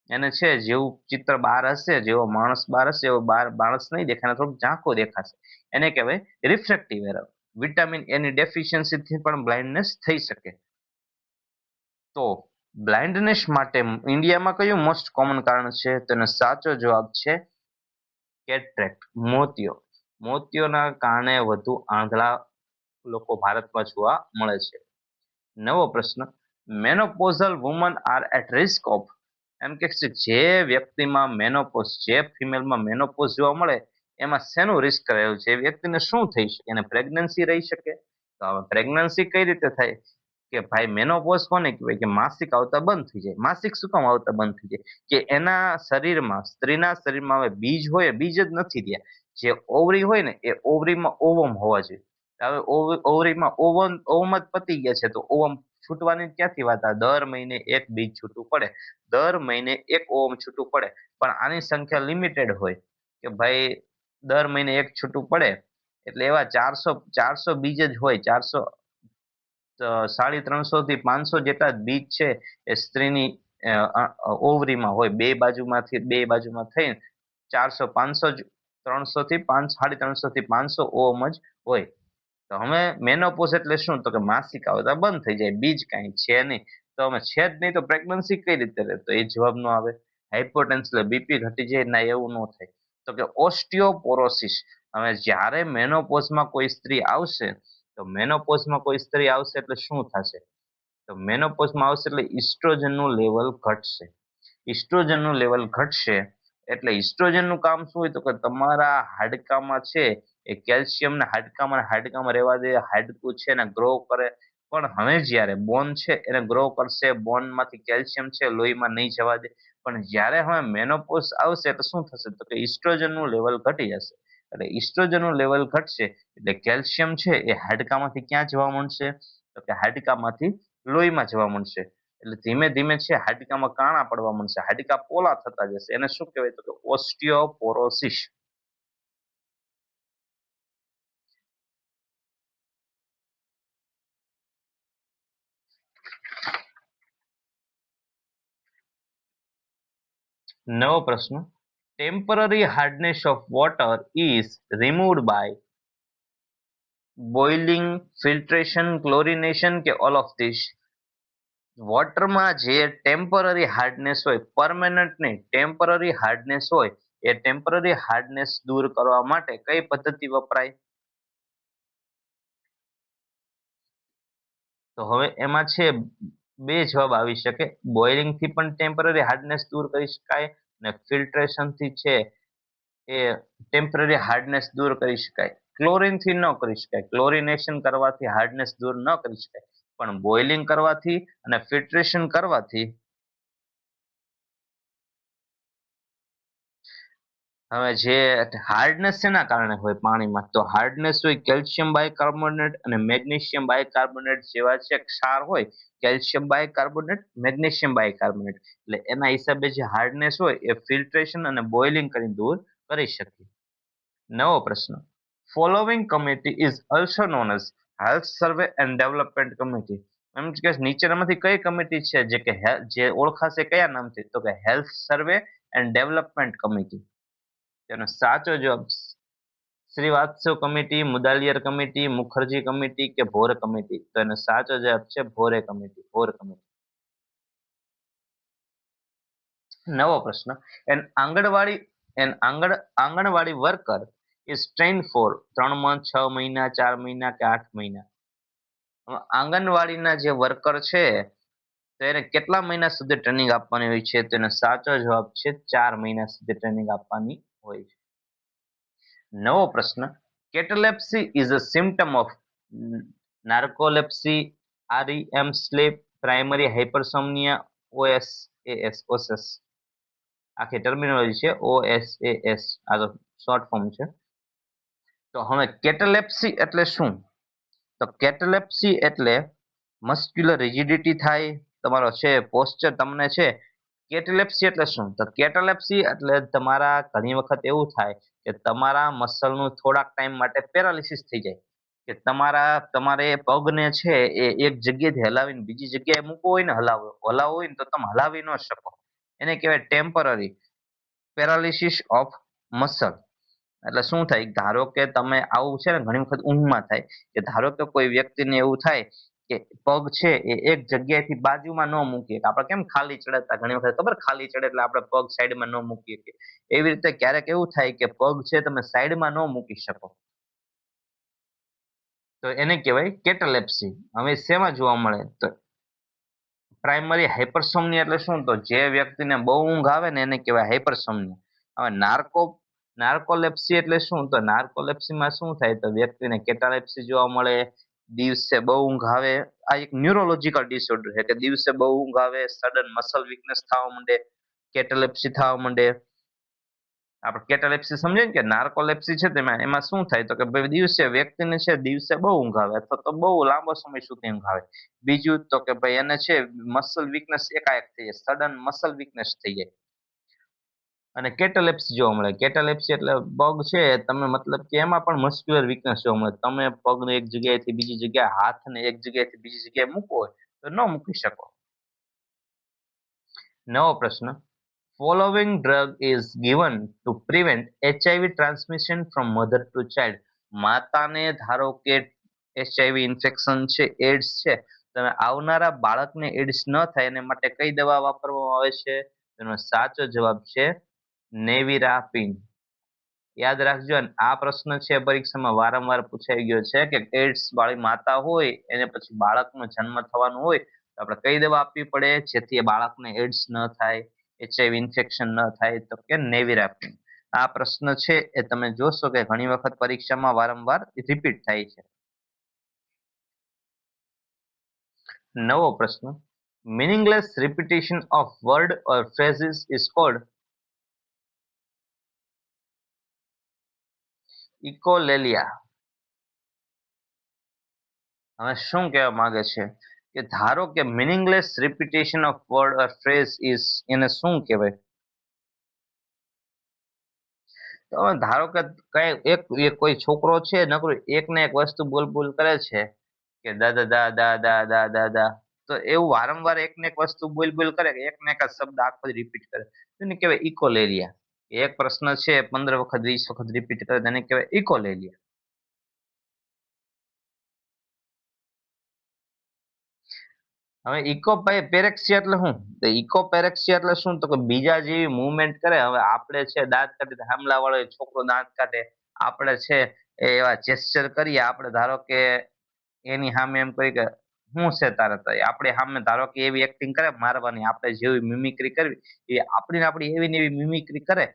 [SPEAKER 1] એને છે જેવું ચિત્ર બહાર હશે જેવો માણસ બહાર હશે એવો બહાર માણસ નહીં દેખાય થોડુંક ઝાંખું દેખાશે એને કહેવાય રિફ્રેક્ટિવ એરર. વિટામિન એની ડેફિશિયન્સીથી પણ બ્લાઇન્ડનેસ થઈ શકે. તો બ્લાઇન્ડનેસ માટે ઇન્ડિયામાં કયું મોસ્ટ કોમન કારણ છે? તેનો સાચો જવાબ છે કેટરેક્ટ, મોતિયો. મોતિયોના કારણે વધુ આંધળા લોકો ભારતમાં જોવા મળે છે. નવો પ્રશ્ન. Menopausal woman are at risk of. એમ કે છે જે વ્યક્તિમાં મેનોપોઝ જે ફિમેલમાં મેનોપોઝ જોવા મળે એમાં શેનું રિસ્ક રહેલું છે? એ વ્યક્તિને શું થઈ શકે? એને પ્રેગ્નન્સી રહી શકે? તો હવે પ્રેગ્નન્સી કઈ રીતે થાય કે ભાઈ મેનોપોઝ કોને કહેવાય કે માસિક આવતા બંધ થઈ જાય. માસિક શું કામ આવતા બંધ થઈ જાય કે એના શરીરમાં સ્ત્રીના શરીરમાં હવે બીજ હોય બીજ જ નથી રહ્યા. જે ઓવરી હોય ને એ ઓવરીમાં ઓવમ હોવા જોઈએ. હવે ઓવરીમાં ઓવમ જ પતી ગયા છે તો ઓવમ છૂટવાની ક્યાંથી વાત આવે? દર મહિને એક બીજ છૂટું પડે, દર મહિને એક ઓવમ છૂટું પડે પણ આની સંખ્યા લિમિટેડ હોય કે ભાઈ દર મહિને એક છૂટું પડે એટલે એવા ચારસો ચારસો બીજ જ હોય. 350 થી 500 જેટલા બીજ છે એ સ્ત્રીની ઓવરીમાં હોય. બે બાજુમાં થઈને 400 500 300 થી 350 થી 500 ઓવમ જ હોય. તો હવે મેનોપોઝ એટલે શું? તો કે માસિક આવતા બંધ થઈ જાય, બીજ કાંઈ છે નહીં. તો અમે છે જ નહીં તો પ્રેગ્નન્સી કઈ રીતે રહે? તો એ જવાબ નો આવે. હાઇપોટેન્સ એટલે બીપી ઘટી જાય ના એવું ન થાય. તો કે ઓસ્ટિયોપોરોસિસ. હવે જ્યારે મેનોપોઝમાં કોઈ સ્ત્રી આવશે તો મેનોપોઝમાં કોઈ સ્ત્રી આવશે એટલે શું થશે? તો મેનોપોઝમાં આવશે એટલે ઇસ્ટ્રોજનનું લેવલ ઘટશે. ઇસ્ટ્રોજનનું લેવલ ઘટશે એટલે ઇસ્ટ્રોજનનું કામ શું હોય? તો કે તમારા હાડકામાં છે એ કેલ્શિયમને હાડકામાં રહેવા દે, હાડકું છે ને ગ્રો કરે. પણ હવે જ્યારે બોન છે એને ગ્રો કરશે, બોનમાંથી કેલ્શિયમ છે લોહીમાં નહીં જવા દે. પણ જ્યારે હવે મેનોપોઝ આવશે એટલે શું થશે? તો કે ઇસ્ટ્રોજનનું લેવલ ઘટી જશે. એટલે ઇસ્ટ્રોજનનું લેવલ ઘટશે એટલે કેલ્શિયમ છે એ હાડકામાંથી ક્યાં જવા માંડશે? તો કે હાડકામાંથી લોહીમાં જવા માંડશે. એટલે ધીમે ધીમે છે હાડકામાં કાણા પડવા માંડશે, હાડકા પોલા થતા જશે. એને શું કહેવાય? તો કે ઓસ્ટિયોપોરોસિસ. નવો પ્રશ્ન. Temporary hardness of water is removed by boiling, filtration, chlorination કે ઓલ ઓફ ધીસ? વોટરમાં જે ટેમ્પરરી હાર્ડનેસ હોય, પરમેનન્ટ નહીં, ટેમ્પરરી હાર્ડનેસ હોય એ ટેમ્પરરી હાર્ડનેસ દૂર કરવા માટે કઈ પદ્ધતિ વપરાય? તો હવે એમાં છે બે જવાબ આવી શકે. બોઇલિંગ થી પણ ટેમ્પરરી હાર્ડનેસ દૂર કરી શકાય અને ફિલ્ટ્રેશન થી છે એ ટેમ્પરરી હાર્ડનેસ દૂર કરી શકાય. ક્લોરીન થી ન કરી શકાય. ક્લોરિનેશન કરવાથી હાર્ડનેસ દૂર ન કરી શકાય પણ બોઇલિંગ કરવાથી અને ફિલ્ટ્રેશન કરવાથી હવે જે હાર્ડનેસ શેના કારણે હોય પાણીમાં? તો હાર્ડનેસ હોય કેલ્શિયમ બાયકાર્બોનેટ અને મેગ્નેશિયમ બાયકાર્બોનેટ જેવા છે ક્ષાર હોય. કેલ્શિયમ બાયકાર્બોનેટ, મેગ્નેશિયમ બાયકાર્બોનેટ એટલે એના હિસાબે જે હાર્ડનેસ હોય એ ફિલ્ટ્રેશન અને બોઇલિંગ કરીને દૂર કરી શકીએ. નવો પ્રશ્ન, following committee is also known as health survey and development committee. એમ કે નીચેનામાંથી કઈ કમિટી છે જે ઓળખાશે કયા નામથી, તો કે health survey and development committee. તેનો સાચો જવાબ Srivastava committee, Mudaliar committee, Mukherjee committee કે ભોર કમિટી. તો એનો સાચો જવાબ છે ભોરે કમિટી. ભોર કમિટી. નવો પ્રશ્ન, an anganwadi anganwadi worker is trained for 3 month, 6 મહિના, 4 મહિના કે 8 મહિના. હવે આંગણવાડીના જે વર્કર છે તો એને કેટલા મહિના સુધી ટ્રેનિંગ આપવાની હોય છે? તો એનો સાચો જવાબ છે 4 મહિના સુધી ટ્રેનિંગ આપવાની હોય છે. નવો પ્રશ્ન, catalepsy is a symptom of narcolepsy, REM sleep, primary hypersomnia, OSS. આખી ટર્મિનોલોજી છે ઓએસએસ, આ તો શોર્ટ ફોર્મ છે. તો હવે કેટલેપ્સી એટલે શું? તો કેટલેપ્સી એટલે મસ્ક્યુલર રિજિડિટી થાય, તમારો છે પોસ્ચર તમને છે. કેટલેપ્સી એટલે શું? તો કેટલેપ્સી એટલે તમારા ઘણી વખત એવું થાય કે તમારા મસલનું થોડાક ટાઈમ માટે પેરાલિસિસ થઈ જાય, કે તમારે પગને છે એ એક જગ્યાએથી હલાવીને બીજી જગ્યાએ મૂકવો હોય ને, હલાવવો હોય ને તો તમે હલાવી ન શકો. એને કહેવાય ટેમ્પરરી પેરાલિસિસ ઓફ મસલ. એટલે શું થાય, ધારો કે તમે આવું છે ને ઘણી વખત ઊંઘમાં થાય, કે ધારો કે કોઈ વ્યક્તિને એવું થાય કે પગ છે એ એક જગ્યાએથી બાજુમાં ન મૂકીએ, આપણે કેમ ખાલી ચડતા ઘણી વખત ખબર, ખાલી ચડે એટલે આપણે પગ સાઈડમાં ન મૂકીએ, એવી રીતે ક્યારેક એવું થાય કે પગ છે તમે સાઈડમાં ન મૂકી શકો, તો એને કહેવાય કેટલેપ્સી. હવે શેમાં જોવા મળે? તો પ્રાઇમરી હાઇપરસોમનિયા એટલે શું? તો જે વ્યક્તિને બહુ ઊંઘ આવે ને એને કહેવાય હાઇપરસોમનિયા. હવે નાર્કોલેપ્સી એટલે શું? તો નાર્કોલેપ્સીમાં શું થાય, તો વ્યક્તિને કેટાલેપ્સી જોવા મળે, દિવસે બહુ ઊંઘ આવે. આ એક ન્યુરોલોજીકલ ડિસઓર્ડર છે કે દિવસે બહુ ઊંઘ આવે, સડન મસલ વીકનેસ થવા માંડે, કેટાલેપ્સી થવા માંડે. આપણે કેટાલેપ્સી સમજે ને કે નાર્કોલેપ્સી છે તેમાં એમાં શું થાય, તો કે ભાઈ દિવસે વ્યક્તિને છે દિવસે બહુ ઊંઘ આવે અથવા તો બહુ લાંબો સમય સુધી ઊંઘ આવે. બીજું તો કે ભાઈ એને છે મસલ વીકનેસ એકાએક થઈ જાય, સડન મસલ વીકનેસ થઈ જાય. અને કેટલેપ્સી જોવા મળે. કેટલેપ્સી એટલે પગ છે તમે મતલબ કે એમાં પણ મસ્ક્યુલર વીકનેસ જોવા મળે. તમે પગને એક જગ્યાએથી બીજી જગ્યાએ, હાથને એક જગ્યાએથી બીજી જગ્યાએ મૂકો હોય તો ન મૂકી શકો. નવો પ્રશ્ન, following drug is given to prevent HIV transmission from mother two child. માતાને ધારો કે એચઆઈવી ઇન્ફેક્શન છે, એડ્સ છે, તમે આવનારા બાળકને એડ્સ ન થાય એને માટે કઈ દવા વાપરવામાં આવે છે? એનો સાચો જવાબ છે નેવિરાપિન. યાદ રાખજો, આ પ્રશ્ન છે પરીક્ષામાં વારંવાર પૂછાઈ ગયો છે કે એડ્સ વાળી માતા હોય એને પછી બાળકનો જન્મ થવાનું હોય તો આપણે કઈ દવા આપવી પડે જેથી એ બાળકને એડ્સ ન થાય, એચઆઈવી ઇન્ફેક્શન ન થાય? તો કે નેવિરાપિન. આ પ્રશ્ન છે એ તમે જોશો કે ઘણી વખત પરીક્ષામાં વારંવાર રિપીટ થાય છે. નવો પ્રશ્ન, meaningless repetition of word or phrases is called ઇકોલેલિયા. હવે શું કહેવા માંગે છે કે ધારો કે meaningless repetition of word or phrase is, એને શું કહેવાય? તો ધારો કે કઈ એક કોઈ છોકરો છે નકરો એક ને એક વસ્તુ બોલ બોલ કરે છે કે દાદા દા દા દા દા દા દા, તો એવું વારંવાર એક ને એક વસ્તુ બોલ બોલ કરે કે એક ને એક શબ્દ આખો રિપીટ કરે, એને કહેવાય ઇકોલેલિયા. એક પ્રશ્ન છે 15 વખત 20 વખત રિપીટ કરે તેને કહેવાય ઇકોલેલિયા. હવે ઇકોપેરેક્સિયા એટલે શું? તો ઇકોપેરેક્સિયા એટલે શું? તો કે બીજા જેવી મૂવમેન્ટ કરે. હવે આપણે છે દાંત કાઢે, હામલા વાળો છોકરો દાંત કાઢે, આપણે છે એવા જેસ્ચર કરીએ, આપણે ધારો કે એની સામે એમ કહી કે શું છે તારે, તો આપણે સામે ધારો કે એવી એક્ટિંગ કરે મારવાની, આપણે જેવી મિમિક્રી કરવી એ આપણી એવી ને એવી મિમિક્રી કરે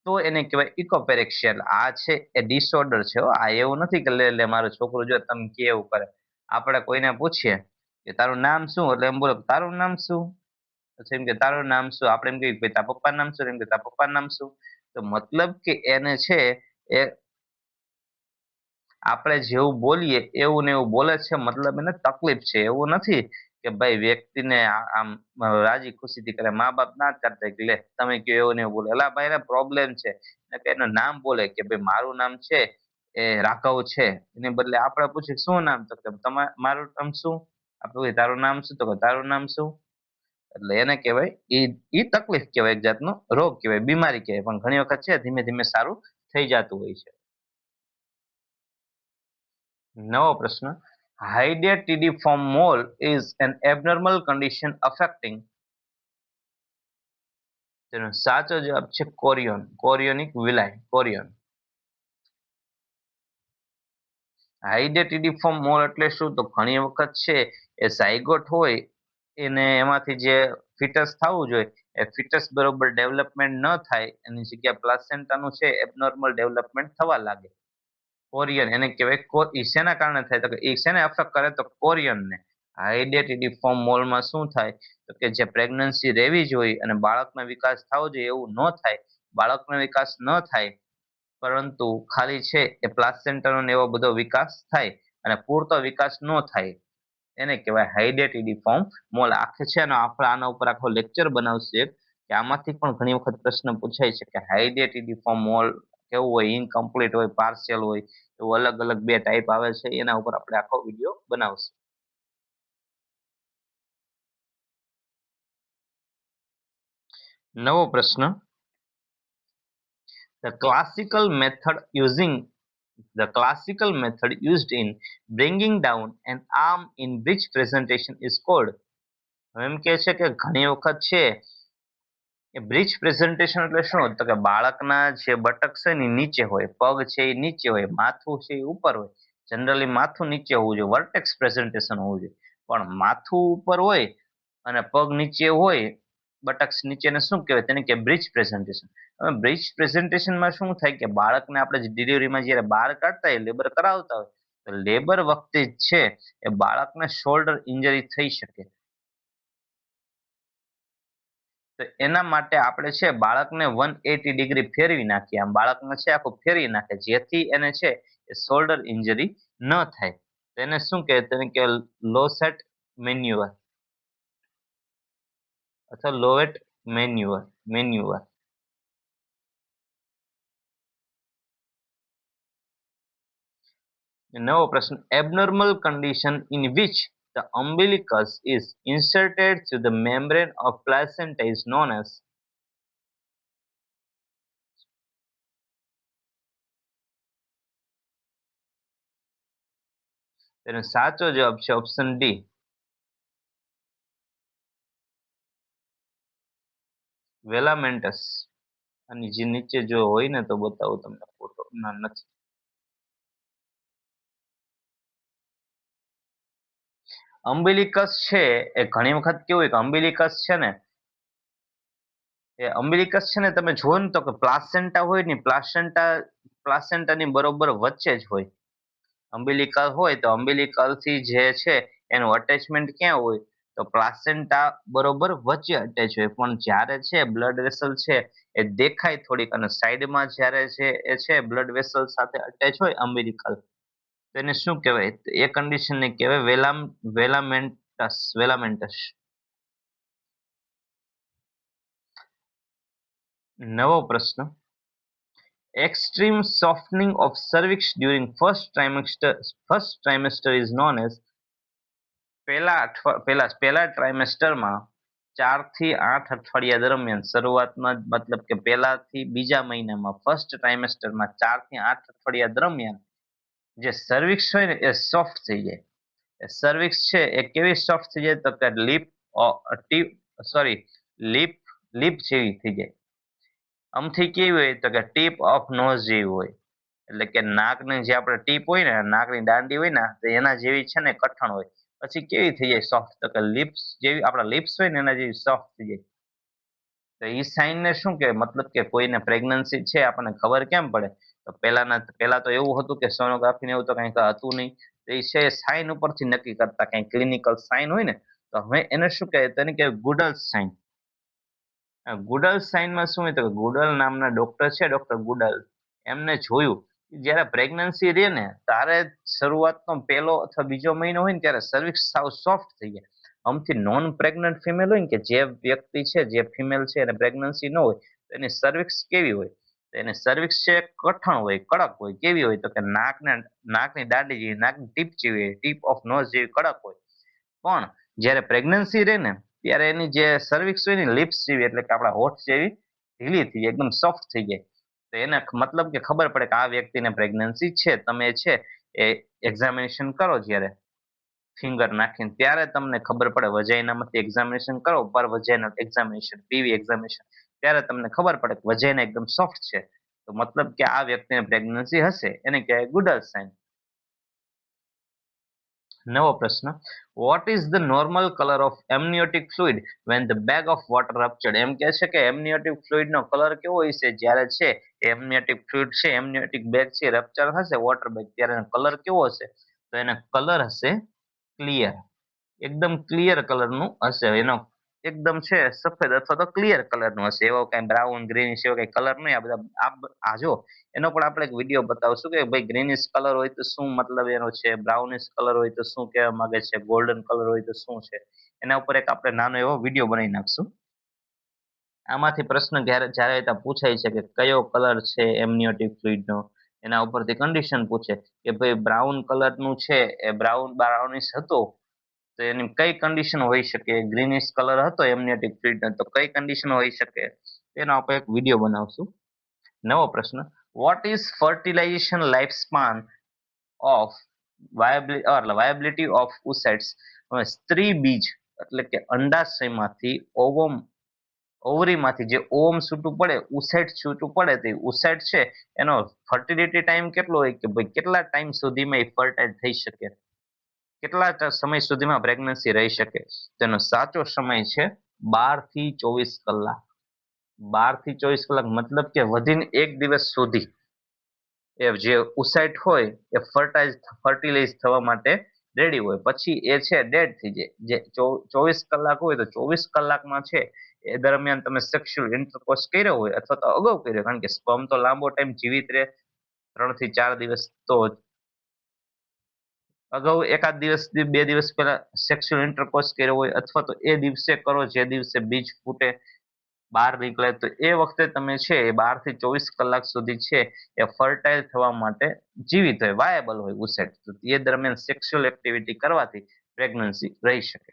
[SPEAKER 1] તો એને કહેવાય ઇકોપેરેક્સિયા. એટલે આ છે એ ડિસઓર્ડર છે. આ એવું નથી કે લે લે મારો છોકરો જો તમે કેવું કરે. આપણે કોઈને પૂછીએ કે તારું નામ શું, એટલે એમ બોલો તારું નામ શું, પછી એમ કે તારું નામ શું, આપણે એમ કહીએ તારા પપ્પાનું નામ શું, એમ કે તારા પપ્પાનું નામ શું. તો મતલબ કે એને છે એ આપણે જેવું બોલીએ એવું ને એવું બોલે છે, મતલબ એને તકલીફ છે. એવું નથી કે ભાઈ વ્યક્તિને આમ રાજી ખુશીથી કરે. મા બાપ ના જ કરતા કે લે તમે કયો એવું ને એવું બોલે, એલા ભાઈ એને પ્રોબ્લેમ છે, કે એનું નામ બોલે કે ભાઈ મારું નામ છે એ રાઘવ છે, એને બદલે આપણે પૂછીએ શું નામ, તો કે મારું નામ શું, આપણે કહીએ તારું નામ શું, તો કે તારું નામ શું. એટલે એને કહેવાય ઈ તકલીફ કહેવાય, એક જાતનો રોગ કહેવાય, બીમારી કહેવાય, પણ ઘણી વખત છે ધીમે ધીમે સારું થઈ જતું હોય છે. નવો પ્રશ્ન, હાઇડેટિડિફોર્મ mall is an abnormal condition affecting, તેનો સાચો જવાબ છે કોરિયોન, કોરિયોનિક વિલાય, કોરિયોન. હાઇડેટિડિફોર્મ મોલ એટલે શું, તો ઘણી વખત છે એ ઝાયગોટ હોય એને એમાંથી જે ફિટસ થવું જોઈએ એ ફિટસ બરોબર ડેવલપમેન્ટ ન થાય, એની જગ્યા પ્લાસેન્ટાનું છે એબનોર્મલ ડેવલપમેન્ટ થવા લાગે. કોરિયન એને કહેવાય, ઈ શેના કારણે થાય, તો કે ઈ શેને અફેક્ટ કરે, તો કોરિયનને. હાઇડેટિડિફોર્મ મોલમાં શું થાય, તો કે જે પ્રેગ્નન્સી રહેવી જોઈએ અને બાળકનો વિકાસ થવો જોઈએ એવું ન થાય, બાળકનો વિકાસ ન થાય, પરંતુ ખાલી છે એ પ્લાસેન્ટાનો ને એવો બધો વિકાસ થાય અને પૂરતો વિકાસ ન થાય, એને કહેવાય હાઇડેટિડિફોર્મ મોલ. આખે છે ને આપણે આના ઉપર આખો લેક્ચર બનાવશે કે આમાંથી પણ ઘણી વખત પ્રશ્ન પૂછાય છે કે હાઇડેટિડિફોર્મ મોલ કેવું હોય, ઇનકમ્પ્લીટ હોય, પાર્શિયલ હોય, એવું અલગ અલગ બે ટાઈપ આવે છે, એના ઉપર આપણે આખો વિડીયો બનાવશું. નવો પ્રશ્ન, the classical method used in bringing down an arm in bridge presentation is called. હવે એમ કે છે કે ઘણી વખત છે એ બ્રિજ પ્રેઝન્ટેશન એટલે શું, તો કે બાળકના જે બટક છે ને નીચે હોય, પગ છે એ નીચે હોય, માથું છે એ ઉપર હોય. જનરલી માથું નીચે હોવું જોઈએ, વર્ટેક્સ પ્રેઝન્ટેશન હોવું જોઈએ, પણ માથું ઉપર હોય અને પગ નીચે હોય, બટક્સ નીચેને શું કહેવાય, તેને કે બ્રિજ પ્રેઝન્ટેશન. હવે બ્રિજ પ્રેઝન્ટેશનમાં શું થાય કે બાળકને આપણે ડિલિવરીમાં જ્યારે બહાર કાઢતા હોય, લેબર કરાવતા હોય, તો લેબર વખતે છે એ બાળકને શોલ્ડર ઇન્જરી થઈ શકે. તો એના માટે આપણે છે બાળકને 180 ડિગ્રી ફેરવી નાખીએ, આમ બાળકને છે આખું ફેરવી નાખે, જેથી એને છે એ શોલ્ડર ઇન્જરી ન થાય. તેને શું કહે, તેને કે લોસેટ મેન્યુઅર અથવા લોવેટ મેન્યુઅર. નવો પ્રશ્ન, abnormal condition in which the umbilicus is inserted through the membrane of placenta is known as. તેનો સાચો જવાબ છે ઓપ્શન ડી, વેલામેન્ટસ. અને જે નીચે જો હોય ને તો બતાવું તમને ફોટો, ના નથી. અમ્બિલિકસ છે એ ઘણી વખત કેવું હોય કે અમ્બિલિકસ છે ને એ અમ્બિલિકસ છે ને તમે જુઓ ને તો કે પ્લાસેન્ટા હોય ને, પ્લાસેન્ટાની બરોબર વચ્ચે જ હોય. અમ્બિલિકલ હોય તો અમ્બિલિકલ થી જે છે એનું અટેચમેન્ટ ક્યાં હોય, તો પ્લાસેન્ટા બરોબર વચ્ચે અટેચ હોય. પણ જ્યારે છે બ્લડ વેસલ છે એ દેખાય થોડીક અને સાઈડમાં જ્યારે છે એ છે બ્લડ વેસલ સાથે અટેચ હોય અમ્બિલિકલ, તો એને શું કહેવાય, એ કન્ડિશનને કહેવાય વેલામેન્ટસ. નવો પ્રશ્ન, extreme softening of cervix during first trimester is known as. પહેલા ટ્રાઇમેસ્ટરમાં 4 થી 8 અઠવાડિયા દરમિયાન, શરૂઆતમાં મતલબ કે પહેલા થી બીજા મહિનામાં, ફર્સ્ટ ટ્રાઇમેસ્ટરમાં 4 થી 8 અઠવાડિયા દરમિયાન જે સર્વિક્સ હોય ને એ સોફ્ટ થઈ જાય. સર્વિક્સ છે એ કેવી સોફ્ટ થઈ જાય, તો કે લીપ લીપ જેવી થઈ જાય. આમથી કેવી હોય, તો કે ટીપ ઓફ નોઝ જેવી હોય, એટલે કે નાકની જે આપણે ટીપ હોય ને, નાકની દાંડી હોય ને, તો એના જેવી છે ને કઠણ હોય. પછી કેવી થઈ જાય સોફ્ટ, તો કે લિપ્સ જેવી, આપણા લિપ્સ હોય ને એના જેવી સોફ્ટ થઈ જાય. તો એ સાઇન ને શું કહેવાય, મતલબ કે કોઈને પ્રેગ્નન્સી છે આપણને ખબર કેમ પડે, તો પહેલા તો એવું હતું કે સોનોગ્રાફી ને એવું તો કંઈક હતું નહીં, તો એ છે સાઇન ઉપરથી નક્કી કરતા, કંઈ ક્લિનિકલ સાઇન હોય ને, તો હવે એને શું કહે, તેને કહેવાય ગુડલ સાઇન. ગુડલ સાઇનમાં શું હોય, તો ગુડલ નામના ડોક્ટર છે, ડોક્ટર ગુડલ, એમને જોયું જ્યારે પ્રેગ્નન્સી રહે ને ત્યારે શરૂઆતનો પહેલો અથવા બીજો મહિનો હોય ને ત્યારે સર્વિક્સ સાવ સોફ્ટ થઈ જાય. આમથી નોન પ્રેગ્નન્ટ ફિમેલ હોય ને, કે જે વ્યક્તિ છે, જે ફિમેલ છે એને પ્રેગ્નન્સી ન હોય, તો એની સર્વિક્સ કેવી હોય, તો એની સર્વિક્સ છે કઠણ હોય, કડક હોય, કેવી હોય તો કે નાકની દાઢી જેવી, નાકની ટીપ જેવી, ટીપ ઓફ નોઝ જેવી કડક હોય. પણ જ્યારે પ્રેગ્નન્સી રહે ને ત્યારે એની જે સર્વિક્સ હોય ને લિપ્સ જેવી, એટલે કે આપણા હોઠ જેવી ઢીલી થઈ જાય, એકદમ સોફ્ટ થઈ જાય. તો એને મતલબ કે ખબર પડે કે આ વ્યક્તિને પ્રેગ્નન્સી છે. તમે છે એ એક્ઝામિનેશન કરો જ્યારે ફિંગર નાખીને, ત્યારે તમને ખબર પડે. વજાઇનામાંથી એક્ઝામિનેશન કરો, પર વજાઇનલ એક્ઝામિનેશન, પીવી એક્ઝામિનેશન, ત્યારે તમને ખબર પડે કે વજાઇના એકદમ સોફ્ટ છે. તો મતલબ કે આ વ્યક્તિને પ્રેગ્નન્સી હશે, એને કહેવાય ગુડલ સાઇન. નવો પ્રશ્ન, what is the normal colour of amniotic fluid when the bag of water ruptured? એમ કહે છે કે એમનિયોટિક ફ્લુઇડનો કલર કેવો હોય છે જ્યારે છે એમનિયોટિક ફ્લુઇડ છે, એમનિયોટિક બેગ છે, રપ્ચર થશે વોટર બેગ, ત્યારે એનો કલર કેવો હશે? તો એનો કલર હશે ક્લિયર, એકદમ ક્લિયર કલરનું હશે. એનો એકદમ છે સફેદ અથવા તો ક્લિયર કલરનું હશે. એવો કઈ બ્રાઉન ગ્રીનિશ એવો કઈ કલર નહીં. આ બધા આ જો એનો પણ આપણે એક વિડીયો બતાવશું કે ભાઈ ગ્રીનિશ કલર હોય તો શું મતલબ એનો છે, બ્રાઉનિશ કલર હોય તો શું કહેવા માંગે છે, ગોલ્ડન કલર હોય તો શું છે. એના ઉપર એક આપણે નાનો એવો વિડીયો બનાવી નાખશું. આમાંથી પ્રશ્ન જ્યારે પૂછાય છે કે કયો કલર છે એમનિયોટિક ફ્લુઇડનો, એના ઉપરથી કન્ડિશન પૂછે કે ભાઈ બ્રાઉન કલરનું છે, એ બ્રાઉનિશ હતો, તો એની કઈ કન્ડિશન હોઈ શકે? ગ્રીનિશ કલર હતો એમનિયોટિક ફ્લુઇડનો, તો કઈ કન્ડિશન હોઈ શકે? એના ઉપર એક વિડીયો બનાવશું. નવો પ્રશ્ન, what is fertilization life span of viability of oocytes? હવે સ્ત્રી બીજ એટલે કે અંડાશયમાંથી ઓવરીમાંથી જે ઓવમ છૂટું પડે, ઉસાઇડ છૂટું પડે, તે ઉસાઇડ છે એનો ફર્ટિલિટી ટાઈમ કેટલો હોય કે ભાઈ કેટલા ટાઈમ સુધીમાં એ ફર્ટાઇલ થઈ શકે, કેટલા સમય સુધીમાં પ્રેગ્નન્સી રહી શકે? તેનો સાચો સમય છે 12 થી 24 કલાક. 12 થી 24 કલાક મતલબ કે વધીને એક દિવસ સુધી એ જે ઉસાઇટ હોય એ ફર્ટિલાઇઝ થવા માટે રેડી હોય, પછી એ છે ડેડ થઈ જાય. જે 24 કલાક હોય તો 24 કલાકમાં છે એ દરમિયાન તમે સેક્સ્યુઅલ ઇન્ટરકોર્સ કર્યો હોય અથવા તો અગાઉ કર્યો, કારણ કે સ્પર્મ તો લાંબો ટાઈમ જીવિત રહે, 3 થી 4 દિવસ. તો અગાઉ એકાદ દિવસ 2 દિવસ પહેલા સેક્સ્યુઅલ ઇન્ટરકોર્સ કર્યો હોય અથવા તો એ દિવસે કરો જે દિવસે બીજ ફૂટે, બહાર નીકળે, તો એ વખતે તમે છે એ 12 થી 24 કલાક સુધી છે એ ફર્ટાઇલ થવા માટે જીવિત હોય, વાયેબલ હોય ઉસેટ. તો એ દરમિયાન સેક્સ્યુઅલ એક્ટિવિટી કરવાથી પ્રેગ્નન્સી રહી શકે.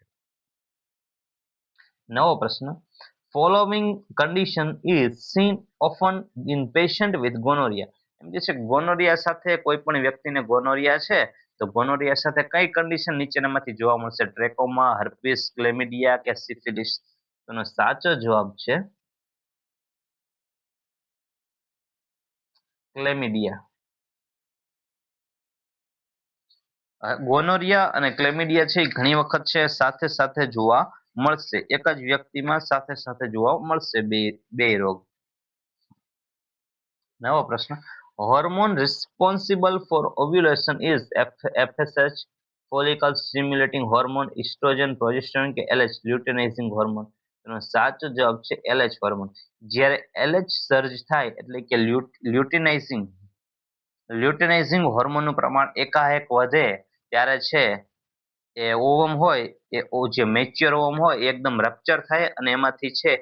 [SPEAKER 1] નવો પ્રશ્ન, following condition is seen often in patient with gonorrhoea? એમ કે છે ગોનોરિયા સાથે કોઈ પણ વ્યક્તિને ગોનોરિયા છે, તો ગોનોરિયા સાથે કઈ કન્ડિશન નીચેનામાંથી જોવા મળશે? ટ્રેકોમા, હર્પીસ, ક્લેમિડિયા કે સિફિલિસ? એનો સાચો જવાબ છે ક્લેમિડિયા. ગોનોરિયા અને ક્લેમિડિયા છે એ ઘણી વખત છે સાથે સાથે જોવા મળશે, એક જ વ્યક્તિમાં સાથે સાથે જોવા મળશે બે રોગ. નવો પ્રશ્ન, hormone responsible for ovulation is FSH, follicle stimulating hormone, oestrogen, progesterone કે એલએચ, લ્યુટેનાઇઝિંગ હોર્મોન? એનો સાચો જવાબ છે એલએચ હોર્મોન. જ્યારે એલએચ સર્જ થાય એટલે કે લ્યુટેનાઇઝિંગ હોર્મોનનું પ્રમાણ એકાએક વધે ત્યારે છે એ ઓવમ હોય જે મેચ્યોર ઓવમ હોય એ એકદમ રપ્ચર થાય અને એમાંથી છે